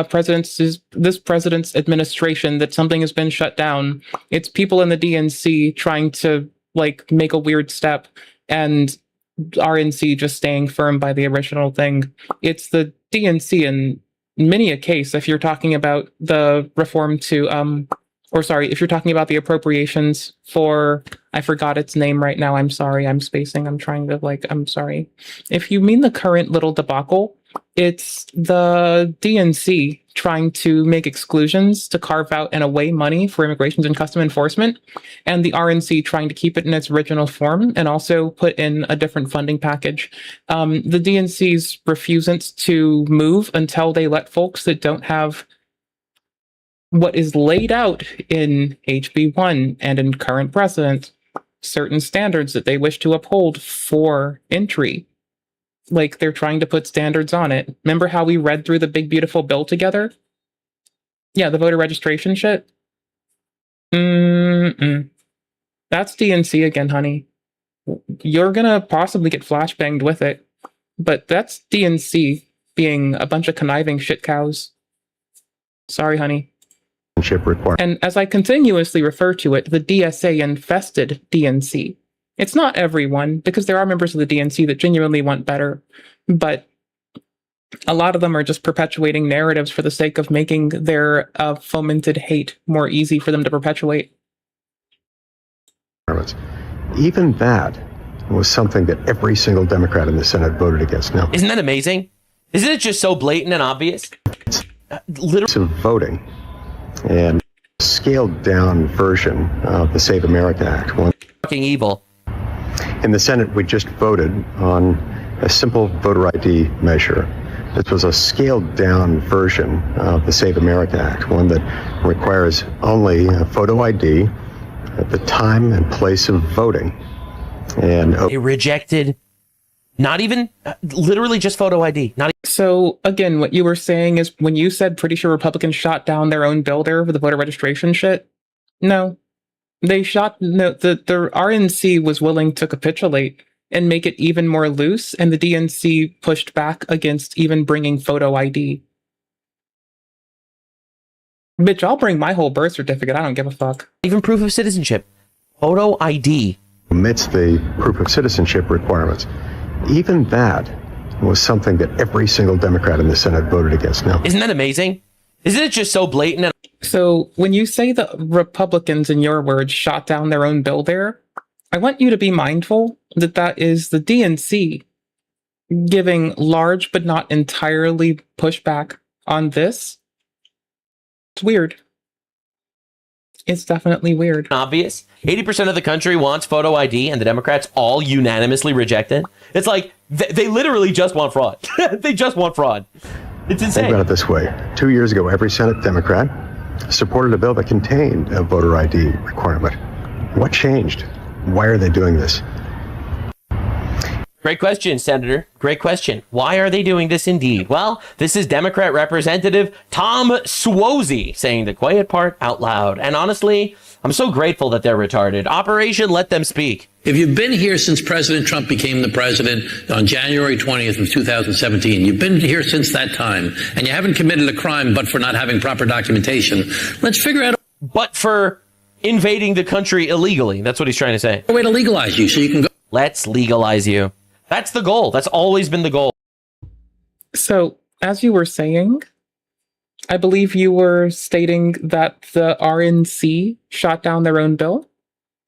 president's administration that something has been shut down, it's people in the DNC trying to like make a weird step and RNC just staying firm by the original thing. It's the DNC in many a case, if you're talking about the reform to if you're talking about the appropriations for, I forgot its name right now, I'm sorry, I'm spacing, I'm sorry. If you mean the current little debacle, it's the DNC trying to make exclusions to carve out and away money for immigrations and custom enforcement, and the RNC trying to keep it in its original form and also put in a different funding package. The DNC's refusance to move until they let folks that don't have what is laid out in HB1 and in current precedent, certain standards that they wish to uphold for entry. Like, they're trying to put standards on it. Remember how we read through the big, beautiful bill together? Yeah, the voter registration shit. That's DNC again, honey. You're gonna possibly get flashbanged with it. but that's DNC being a bunch of conniving shit cows. Sorry, honey. And as I continuously refer to it, the DSA infested DNC. It's not everyone, because there are members of the DNC that genuinely want better, but a lot of them are just perpetuating narratives for the sake of making their fomented hate more easy for them to perpetuate. Even that was something that every single Democrat in the Senate voted against. Now, isn't that amazing? Isn't it just so blatant and obvious? Literally voting and scaled down version of the Save America Act. One fucking evil. In the Senate, we just voted on a simple voter ID measure. This was a scaled down version of the Save America Act, one that requires only a photo ID at the time and place of voting. And they rejected not even literally just photo ID. So again, what you were saying is when you said pretty sure Republicans shot down their own bill there for the voter registration shit. No, the RNC was willing to capitulate and make it even more loose, and the DNC pushed back against even bringing photo ID. Bitch, I'll bring my whole birth certificate. I don't give a fuck. Even proof of citizenship. Photo ID. Omits the proof of citizenship requirements. Even that was something that every single Democrat in the Senate voted against. Now, isn't that amazing? Isn't it just so blatant? So when you say the Republicans, in your words, shot down their own bill there, I want you to be mindful that that is the DNC giving large but not entirely pushback on this. It's weird. It's definitely weird. Obvious. 80% of the country wants photo ID, and the Democrats all unanimously reject it. It's like they literally just want fraud. They just want fraud. It's insane. Think about it this way. 2 years ago, every Senate Democrat supported a bill that contained a voter ID requirement. What changed? Why are they doing this? Great question, Senator. Great question. Why are they doing this indeed? Well, this is Democrat Representative Tom Suozzi saying the quiet part out loud. And honestly, I'm so grateful that they're retarded. Operation Let Them Speak. If you've been here since President Trump became the president on January 20th of 2017, you've been here since that time, and you haven't committed a crime but for not having proper documentation, let's figure out but for invading the country illegally. That's what he's trying to say. a way to legalize you so you can go. Let's legalize you. That's the goal. That's always been the goal. So, as you were saying, I believe you were stating that the RNC shot down their own bill.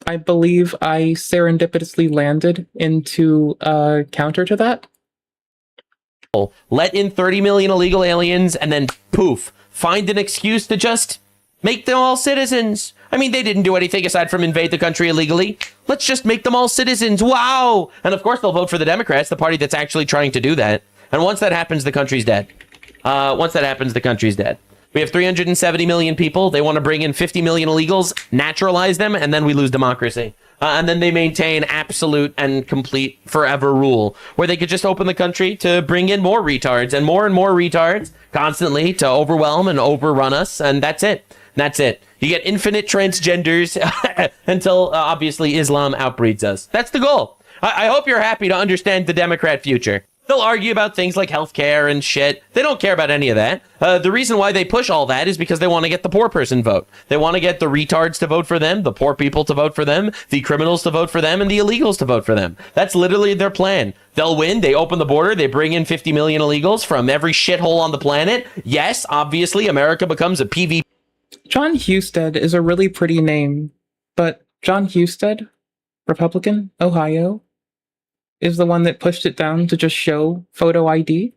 I believe I serendipitously landed into a counter to that. Let in 30 million illegal aliens and then poof, find an excuse to just make them all citizens. I mean, they didn't do anything aside from invade the country illegally. Let's just make them all citizens. Wow. And of course, they'll vote for the Democrats, the party that's actually trying to do that. And once that happens, the country's dead. Once that happens, the country's dead. We have 370 million people. They want to bring in 50 million illegals, naturalize them, and then we lose democracy. And then they maintain absolute and complete forever rule, where they could just open the country to bring in more retards and more retards constantly to overwhelm and overrun us. And that's it. That's it. You get infinite transgenders until obviously Islam outbreeds us. That's the goal. I hope you're happy to understand the Democrat future. They'll argue about things like healthcare and shit. They don't care about any of that. The reason why they push all that is because they want to get the poor person vote. They want to get the retards to vote for them, the poor people to vote for them, the criminals to vote for them, and the illegals to vote for them. That's literally their plan. They'll win. They open the border. They bring in 50 million illegals from every shithole on the planet. Yes, obviously, America becomes a PvP. John Husted is a really pretty name, but John Husted, Republican, Ohio, is the one that pushed it down to just show photo ID.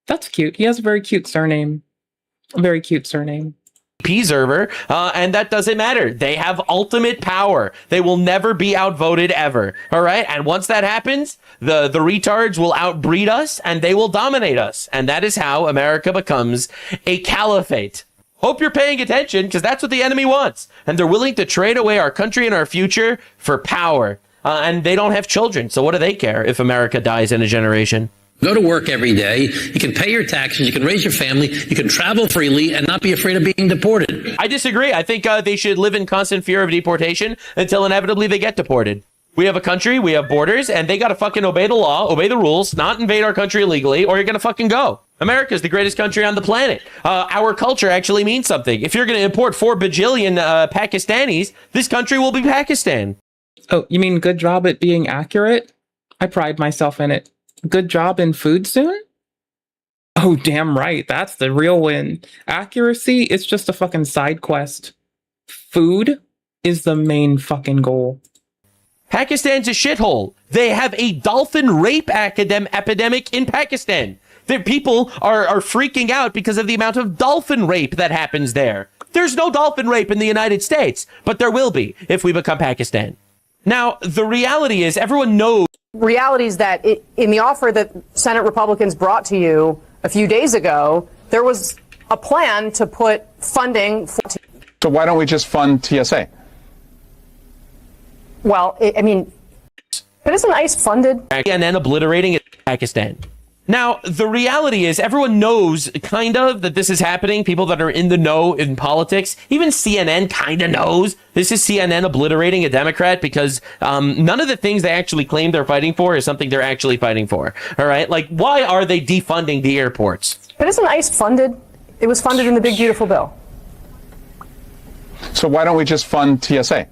That's cute. He has a very cute surname. A very cute surname. Server, and that doesn't matter. They have ultimate power. They will never be outvoted ever. All right. And once that happens, the retards will outbreed us and they will dominate us. And that is how America becomes a caliphate. Hope you're paying attention, because that's what the enemy wants. And they're willing to trade away our country and our future for power. And they don't have children. So what do they care if America dies in a generation? Go to work every day. You can pay your taxes. You can raise your family. You can travel freely and not be afraid of being deported. I disagree. I think they should live in constant fear of deportation until inevitably they get deported. We have a country, we have borders, and they got to fucking obey the law, obey the rules, not invade our country illegally, or you're going to fucking go. America's the greatest country on the planet. Our culture actually means something. If you're going to import 4 bajillion Pakistanis, this country will be Pakistan. Oh, you mean good job at being accurate? I pride myself in it. Good job in food soon? Oh, damn right. That's the real win. Accuracy is just a fucking side quest. Food is the main fucking goal. Pakistan's a shithole. They have a dolphin rape epidemic in Pakistan. Their people are freaking out because of the amount of dolphin rape that happens there. There's no dolphin rape in the United States, but there will be if we become Pakistan. Now, the reality is everyone knows. Reality is that in the offer that Senate Republicans brought to you a few days ago, there was a plan to put funding for... So why don't we just fund TSA? Well, I mean, but isn't ICE funded? And then obliterating Pakistan. Now, the reality is everyone knows kind of that this is happening. People that are in the know in politics, even CNN kind of knows this is CNN obliterating a Democrat because none of the things they actually claim they're fighting for is something they're actually fighting for. All right. Like, why are they defunding the airports? But isn't ICE funded? It was funded in the big, beautiful bill. So why don't we just fund TSA?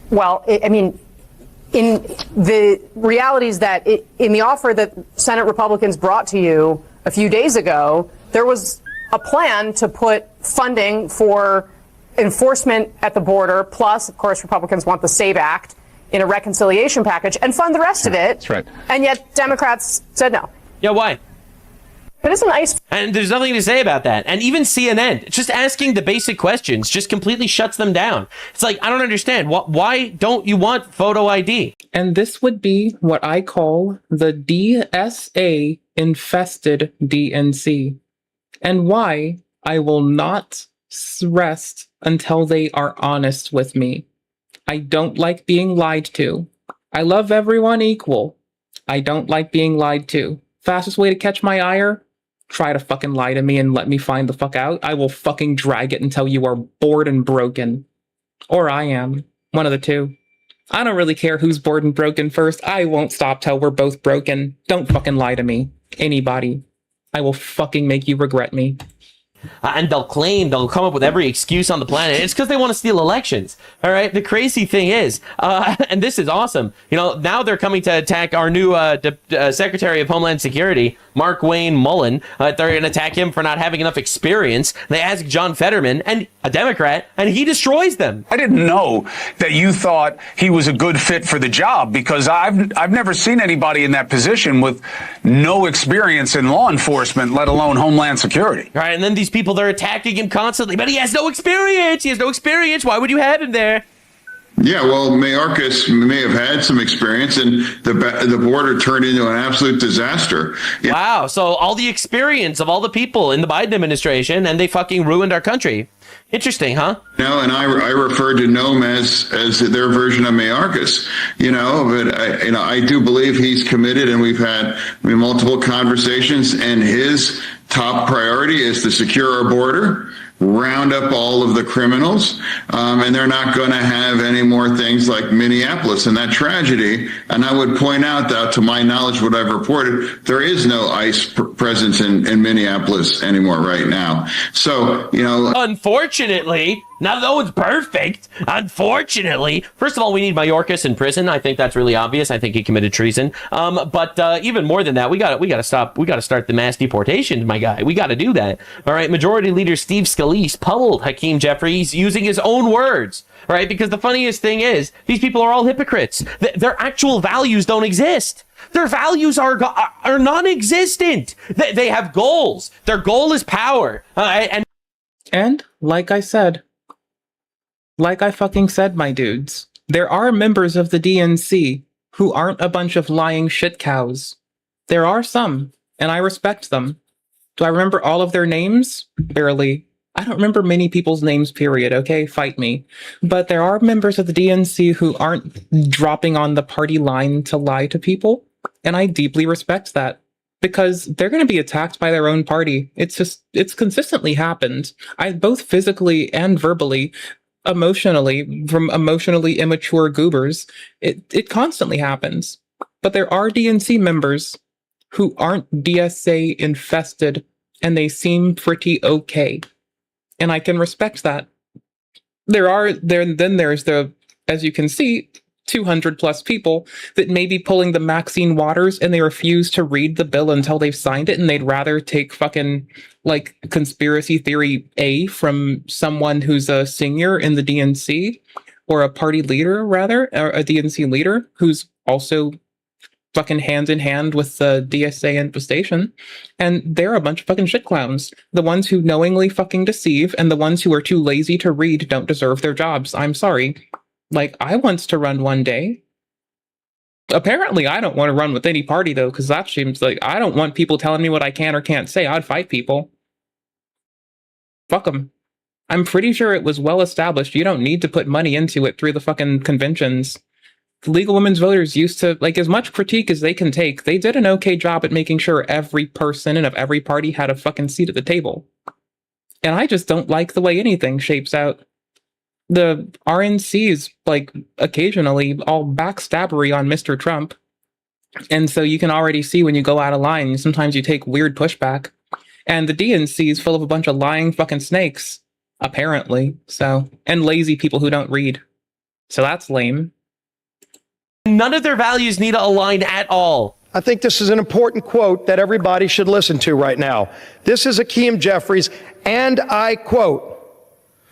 Well, I mean, in the reality is that in the offer that Senate Republicans brought to you a few days ago, there was a plan to put funding for enforcement at the border. Plus, of course, Republicans want the SAVE Act in a reconciliation package and fund the rest of it. That's right. And yet Democrats said no. Yeah, why? But isn't ICE... And there's nothing to say about that. And even CNN, just asking the basic questions, just completely shuts them down. It's like, I don't understand. Why don't you want photo ID? And this would be what I call the DSA infested DNC. And why I will not rest until they are honest with me. I don't like being lied to. I love everyone equal. I don't like being lied to. Fastest way to catch my ire? Try to fucking lie to me and let me find the fuck out. I will fucking drag it until you are bored and broken. Or I am. One of the two. I don't really care who's bored and broken first. I won't stop till we're both broken. Don't fucking lie to me. Anybody. I will fucking make you regret me. And they'll come up with every excuse on the planet. It's because they want to steal elections. All right. The crazy thing is, and this is awesome. You know, now they're coming to attack our new Secretary of Homeland Security, Mark Wayne Mullen. They're going to attack him for not having enough experience. They ask John Fetterman, and a Democrat, and he destroys them. I didn't know that you thought he was a good fit for the job because I've never seen anybody in that position with no experience in law enforcement, let alone Homeland Security. All right. And then these people, they're attacking him constantly, but he has no experience. He has no experience. Why would you have him there? Yeah, well, Mayorkas may have had some experience, and the border turned into an absolute disaster. Wow. So all the experience of all the people in the Biden administration, and they fucking ruined our country. Interesting, huh? No, and I refer to Noam as their version of Mayorkas, but I do believe he's committed, and we've had multiple conversations, and his top priority is to secure our border, round up all of the criminals, and they're not going to have any more things like Minneapolis and that tragedy. And I would point out that, to my knowledge, what I've reported, there is no ICE presence in Minneapolis anymore right now. So, unfortunately, now no one's perfect. Unfortunately, first of all, we need Mayorkas in prison. I think that's really obvious. I think he committed treason. But even more than that, we got to stop. We got to start the mass deportation, my guy. We got to do that. All right. Majority Leader Steve Scalise pummeled Hakeem Jeffries using his own words. All right. Because the funniest thing is, these people are all hypocrites. Their actual values don't exist. Their values are non-existent. They have goals. Their goal is power. And like I said, like I fucking said, my dudes, there are members of the DNC who aren't a bunch of lying shit cows. There are some, and I respect them. Do I remember all of their names? Barely. I don't remember many people's names, period, okay? Fight me. But there are members of the DNC who aren't dropping on the party line to lie to people, and I deeply respect that. Because they're going to be attacked by their own party. It's consistently happened. Both physically and verbally. emotionally from emotionally immature goobers. It constantly happens. But there are DNC members who aren't DSA infested and they seem pretty okay. And I can respect that. Then there's the, as you can see, 200 plus people that may be pulling the Maxine Waters and they refuse to read the bill until they've signed it, and they'd rather take fucking like conspiracy theory A from someone who's a senior in the DNC, or a party leader rather, or a DNC leader who's also fucking hand in hand with the DSA infestation. And they're a bunch of fucking shit clowns. The ones who knowingly fucking deceive and the ones who are too lazy to read don't deserve their jobs. I'm sorry. Like, I want to run one day. Apparently, I don't want to run with any party, though, because that seems like I don't want people telling me what I can or can't say. I'd fight people. Fuck them. I'm pretty sure it was well established. You don't need to put money into it through the fucking conventions. Legal Women's Voters used to, like, as much critique as they can take, they did an okay job at making sure every person and of every party had a fucking seat at the table. And I just don't like the way anything shapes out. The RNC is, like, occasionally all backstabbery on Mr. Trump. And so you can already see when you go out of line, sometimes you take weird pushback. And the DNC is full of a bunch of lying fucking snakes, apparently. So, and lazy people who don't read. So that's lame. None of their values need to align at all. I think this is an important quote that everybody should listen to right now. This is Hakeem Jeffries, and I quote,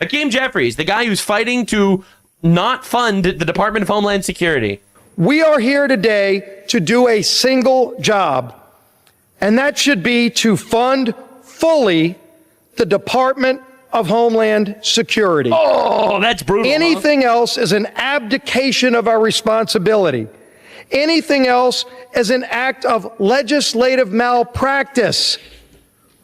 Hakeem Jeffries, the guy who's fighting to not fund the Department of Homeland Security. We are here today to do a single job, and that should be to fund fully the Department of Homeland Security. Oh, that's brutal. Anything else is an abdication of our responsibility. Anything else is an act of legislative malpractice.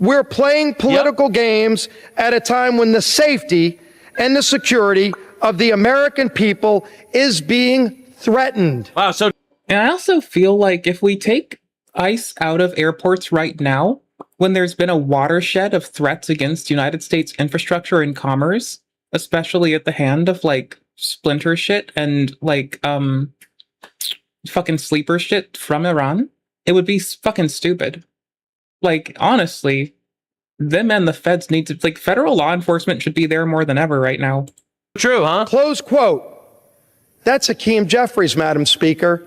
We're playing political games at a time when the safety and the security of the American people is being threatened. Wow, so... And I also feel like if we take ICE out of airports right now, when there's been a watershed of threats against United States infrastructure and commerce, especially at the hand of, like, splinter shit and, like, fucking sleeper shit from Iran, it would be fucking stupid. Like, honestly, them and the feds need to, like, federal law enforcement should be there more than ever right now. True, huh? Close quote. That's Hakeem Jeffries, Madam Speaker.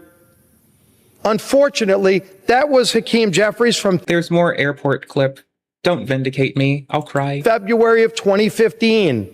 Unfortunately, that was Hakeem Jeffries from... There's more airport clip. Don't vindicate me. I'll cry. February of 2015.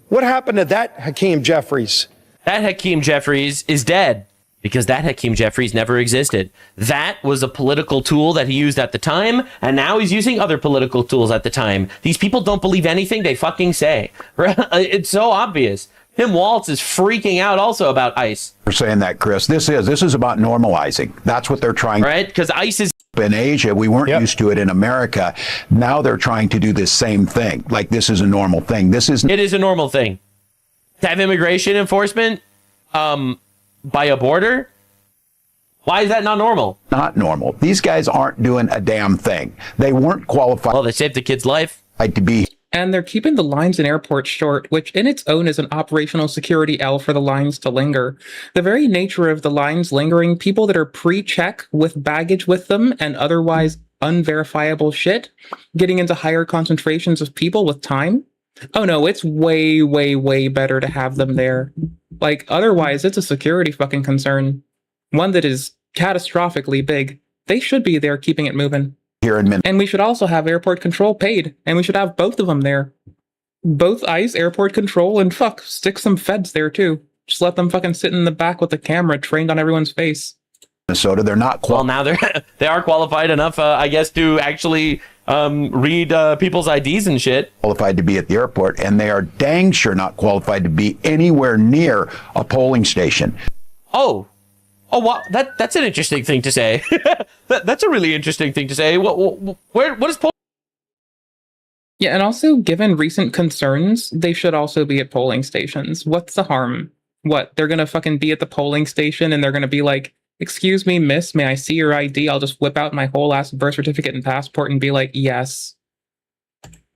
What happened to that Hakeem Jeffries? That Hakeem Jeffries is dead because that Hakeem Jeffries never existed. That was a political tool that he used at the time, and now he's using other political tools at the time. These people don't believe anything they fucking say. It's so obvious. Tim Walz is freaking out also about ICE. We're saying that, Chris. This is about normalizing. That's what they're trying. Right? Because ICE is... In Asia, we weren't used to it in America. Now they're trying to do this same thing. Like, this is a normal thing. It is a normal thing. To have immigration enforcement by a border? Why is that not normal? Not normal. These guys aren't doing a damn thing. They weren't qualified. Well, they saved the kid's life. To be. And they're keeping the lines in airports short, which in its own is an operational security L for the lines to linger. The very nature of the lines lingering, people that are pre-check with baggage with them and otherwise unverifiable shit, getting into higher concentrations of people with time. Oh no, it's way, way, way better to have them there. Like, otherwise, it's a security fucking concern. One that is catastrophically big. They should be there keeping it moving. And we should also have airport control paid, and we should have both of them there. Both ICE, airport control, and stick some feds there too. Just let them fucking sit in the back with the camera trained on everyone's face. Minnesota, they're not well, now they are qualified enough, I guess, to actually read people's IDs and shit. Qualified to be at the airport, and they are dang sure not qualified to be anywhere near a polling station. Oh, wow, that's an interesting thing to say. That's a really interesting thing to say. What is polling? Yeah, and also, given recent concerns, they should also be at polling stations. What's the harm? What, they're gonna fucking be at the polling station and they're gonna be like, excuse me, miss, may I see your ID? I'll just whip out my whole ass birth certificate and passport and be like, yes.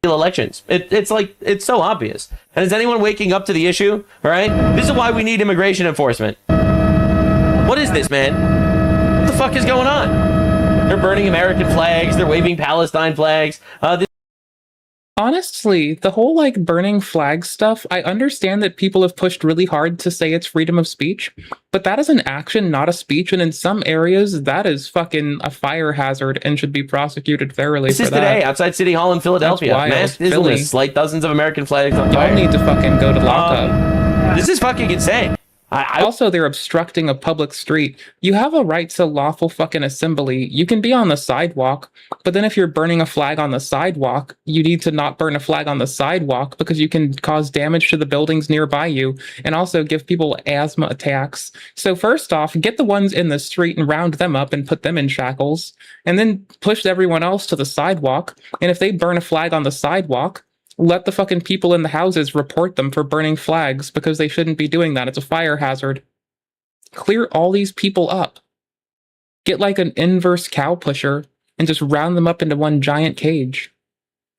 elections. It's like, it's so obvious. And is anyone waking up to the issue? All right. This is why we need immigration enforcement. What is this, man? What the fuck is going on? They're burning American flags. They're waving Palestine flags. Honestly, the whole like burning flag stuff, I understand that people have pushed really hard to say it's freedom of speech, but that is an action, not a speech. And in some areas, that is fucking a fire hazard and should be prosecuted thoroughly. This is today outside City Hall in Philadelphia. Mass Islamist light dozens of American flags on fire. Y'all need to fucking go to lockup. This is fucking insane. Also, they're obstructing a public street. You have a right to lawful fucking assembly. You can be on the sidewalk, but then if you're burning a flag on the sidewalk, you need to not burn a flag on the sidewalk because you can cause damage to the buildings nearby you and also give people asthma attacks. So first off, get the ones in the street and round them up and put them in shackles, and then push everyone else to the sidewalk. And if they burn a flag on the sidewalk, let the fucking people in the houses report them for burning flags because they shouldn't be doing that. It's a fire hazard. Clear all these people up. Get like an inverse cow pusher and just round them up into one giant cage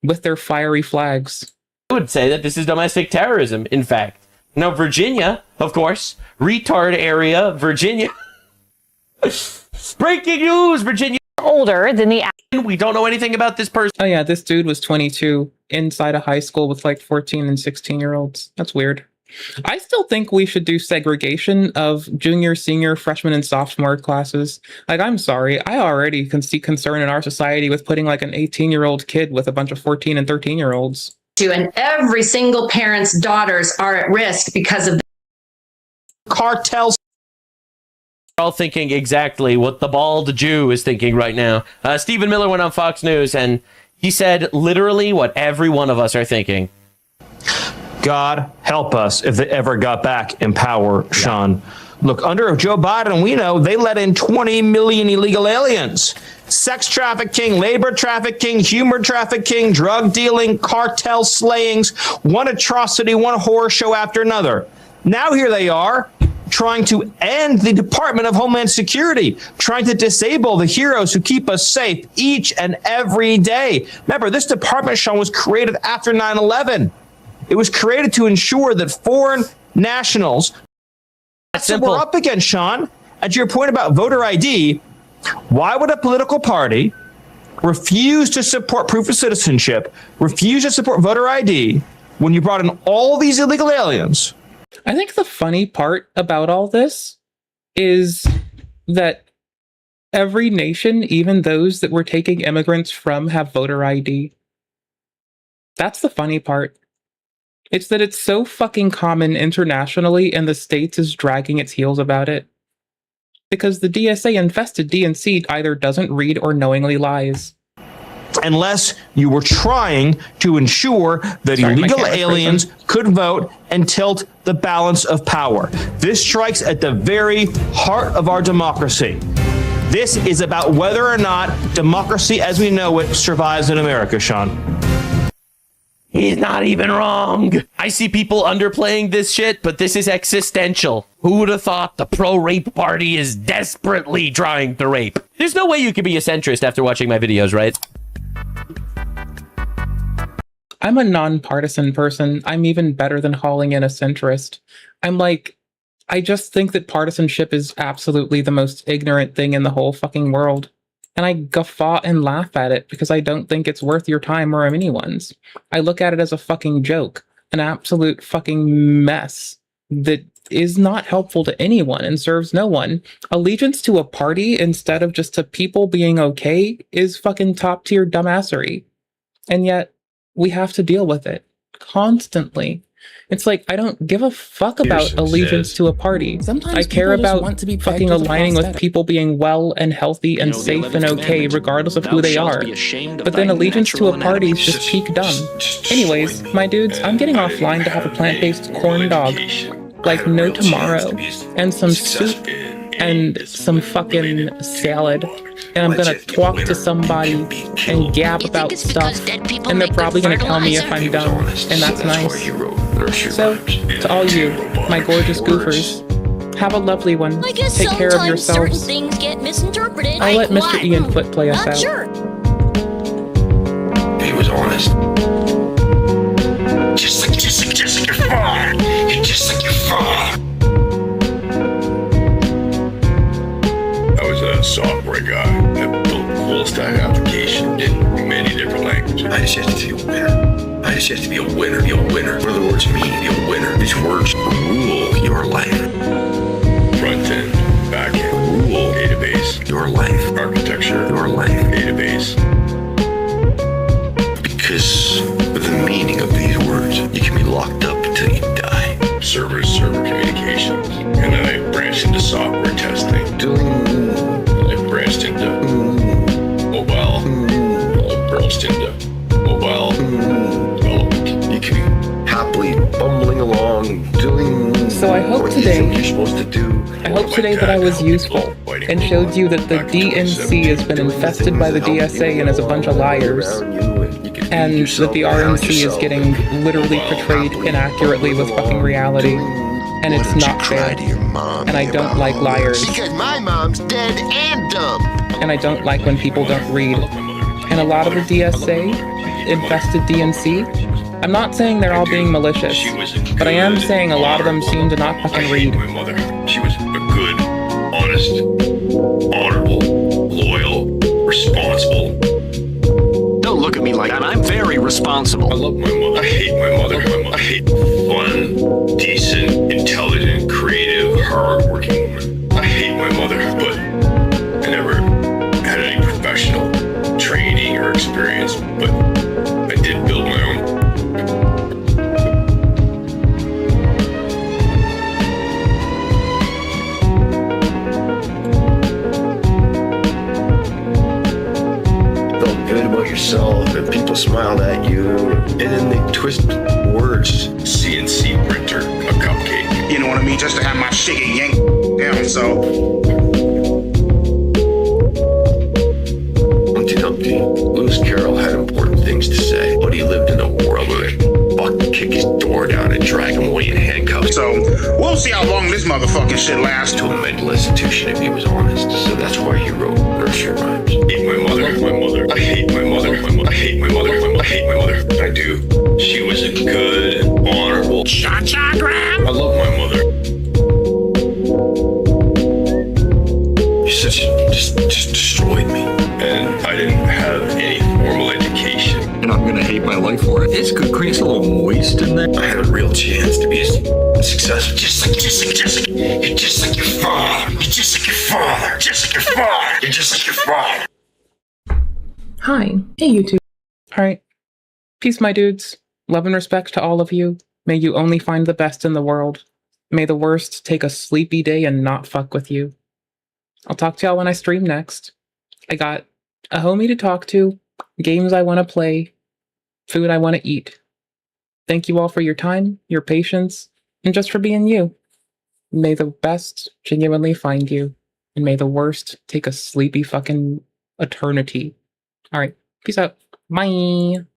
with their fiery flags. I would say that this is domestic terrorism, in fact. Now, Virginia, of course, retard area, Virginia. Breaking news, Virginia. Older than the... We don't know anything about this person. Oh yeah, this dude was 22 inside a high school with like 14 and 16-year-olds. That's weird. I still think we should do segregation of junior, senior, freshman, and sophomore classes. Like, I'm sorry, I already can see concern in our society with putting like an 18-year-old kid with a bunch of 14 and 13-year-olds. And every single parent's daughters are at risk because of cartels. All thinking exactly what the bald Jew is thinking right now. Stephen Miller went on Fox News and he said literally what every one of us are thinking. God help us if they ever got back in power, Sean. Look, under Joe Biden, we know they let in 20 million illegal aliens. Sex trafficking, labor trafficking, human trafficking, drug dealing, cartel slayings, one atrocity, one horror show after another. Now here they are, trying to end the Department of Homeland Security, trying to disable the heroes who keep us safe each and every day. Remember, this department, Sean, was created after 9/11. It was created to ensure that foreign nationals... That's what we're up against, Sean. And to your point about voter ID, why would a political party refuse to support proof of citizenship, refuse to support voter ID, when you brought in all these illegal aliens? I think the funny part about all this is that every nation, even those that we're taking immigrants from, have voter ID. That's the funny part. It's that it's so fucking common internationally and the States is dragging its heels about it. Because the DSA infested DNC either doesn't read or knowingly lies. Unless you were trying to ensure that illegal aliens could vote and tilt the balance of power. This strikes at the very heart of our democracy. This is about whether or not democracy as we know it survives in America, Sean. He's not even wrong. I see people underplaying this shit, but this is existential. Who would have thought the pro-rape party is desperately trying to rape? There's no way you could be a centrist after watching my videos, right? I'm a nonpartisan person. I'm even better than hauling in a centrist. I just think that partisanship is absolutely the most ignorant thing in the whole fucking world. And I guffaw and laugh at it because I don't think it's worth your time or anyone's. I look at it as a fucking joke, an absolute fucking mess that is not helpful to anyone and serves no one. Allegiance to a party instead of just to people being okay is fucking top tier dumbassery. And yet we have to deal with it constantly. It's like, I don't give a fuck about allegiance to a party. I care about fucking aligning with people being well and healthy and safe and okay, regardless of who they are. But then allegiance to a party is just peak dumb. Anyways, my dudes, I'm getting offline to have a plant-based corn dog. Like no tomorrow. And some soup and some fucking salad. And I'm gonna talk to somebody and gab about stuff. And they're probably gonna tell me if I'm dumb. And that's nice. So, to all you, my gorgeous goofers, have a lovely one. Take care of yourselves. Things get misinterpreted. I'll let Mr. Ian Foot play us out. Sure. He was honest. I just have to be a winner. I just have to be a winner, be a winner. What do the words mean, be a winner? These words rule your life. Front end, back end, rule, database, your life. Architecture, your life, database. Because of the meaning of these words, you can be locked up until you die. Server communications. And then I branched into software testing. I branched into mobile. I branched into mobile development. You can be happily bumbling along, doing So I hope what you today, think you're supposed to do. that I was useful and showed you that the DNC has been infested by the DSA and is a bunch of liars, and that the RNC is getting literally portrayed inaccurately with fucking reality, and it's not fair. And I don't like liars. Because my mom's dead and dumb. And I don't like when people don't read. And a lot of the DSA infested DNC. I'm not saying they're all being malicious, but I am saying a lot of them seem to not fucking read. My mother, she was a good, honest, honorable, loyal, responsible. Don't look at me like that. I'm very responsible. I love my mother. I hate my mother. I hate fun, decent, intelligent, creative, hardworking woman. I hate my mother, but I never had any professional training or experience, but I did build my own. Yourself and people smiled at you and then they twist words. CNC printer, a cupcake. You know what I mean? Just to have my shit get yanked down, so. Humpty Dumpty, Lewis Carroll had important things to say, but he lived in a world where they fucking kick his door down and drag him away in handcuffs. So, we'll see how long this motherfucking shit lasts. To a mental institution if he was honest. So that's why he wrote nursery rhymes. I hate my mother, my mother. I hate my mother, my mother. I hate my mother, my mother. I hate my mother. I do. She was a good, honorable. Cha-cha gram. I love my mother. You just destroyed me. And I didn't have any formal education. And I'm gonna hate my life for it. It's good, creates a little moist in there. I had a real chance to be successful. Just like you're just like your father. You're just like your father. Just like your father. You're just like your father. Hi. Hey, YouTube. Alright. Peace, my dudes. Love and respect to all of you. May you only find the best in the world. May the worst take a sleepy day and not fuck with you. I'll talk to y'all when I stream next. I got a homie to talk to, games I want to play, food I want to eat. Thank you all for your time, your patience, and just for being you. May the best genuinely find you, and may the worst take a sleepy fucking eternity. All right, peace out. Bye.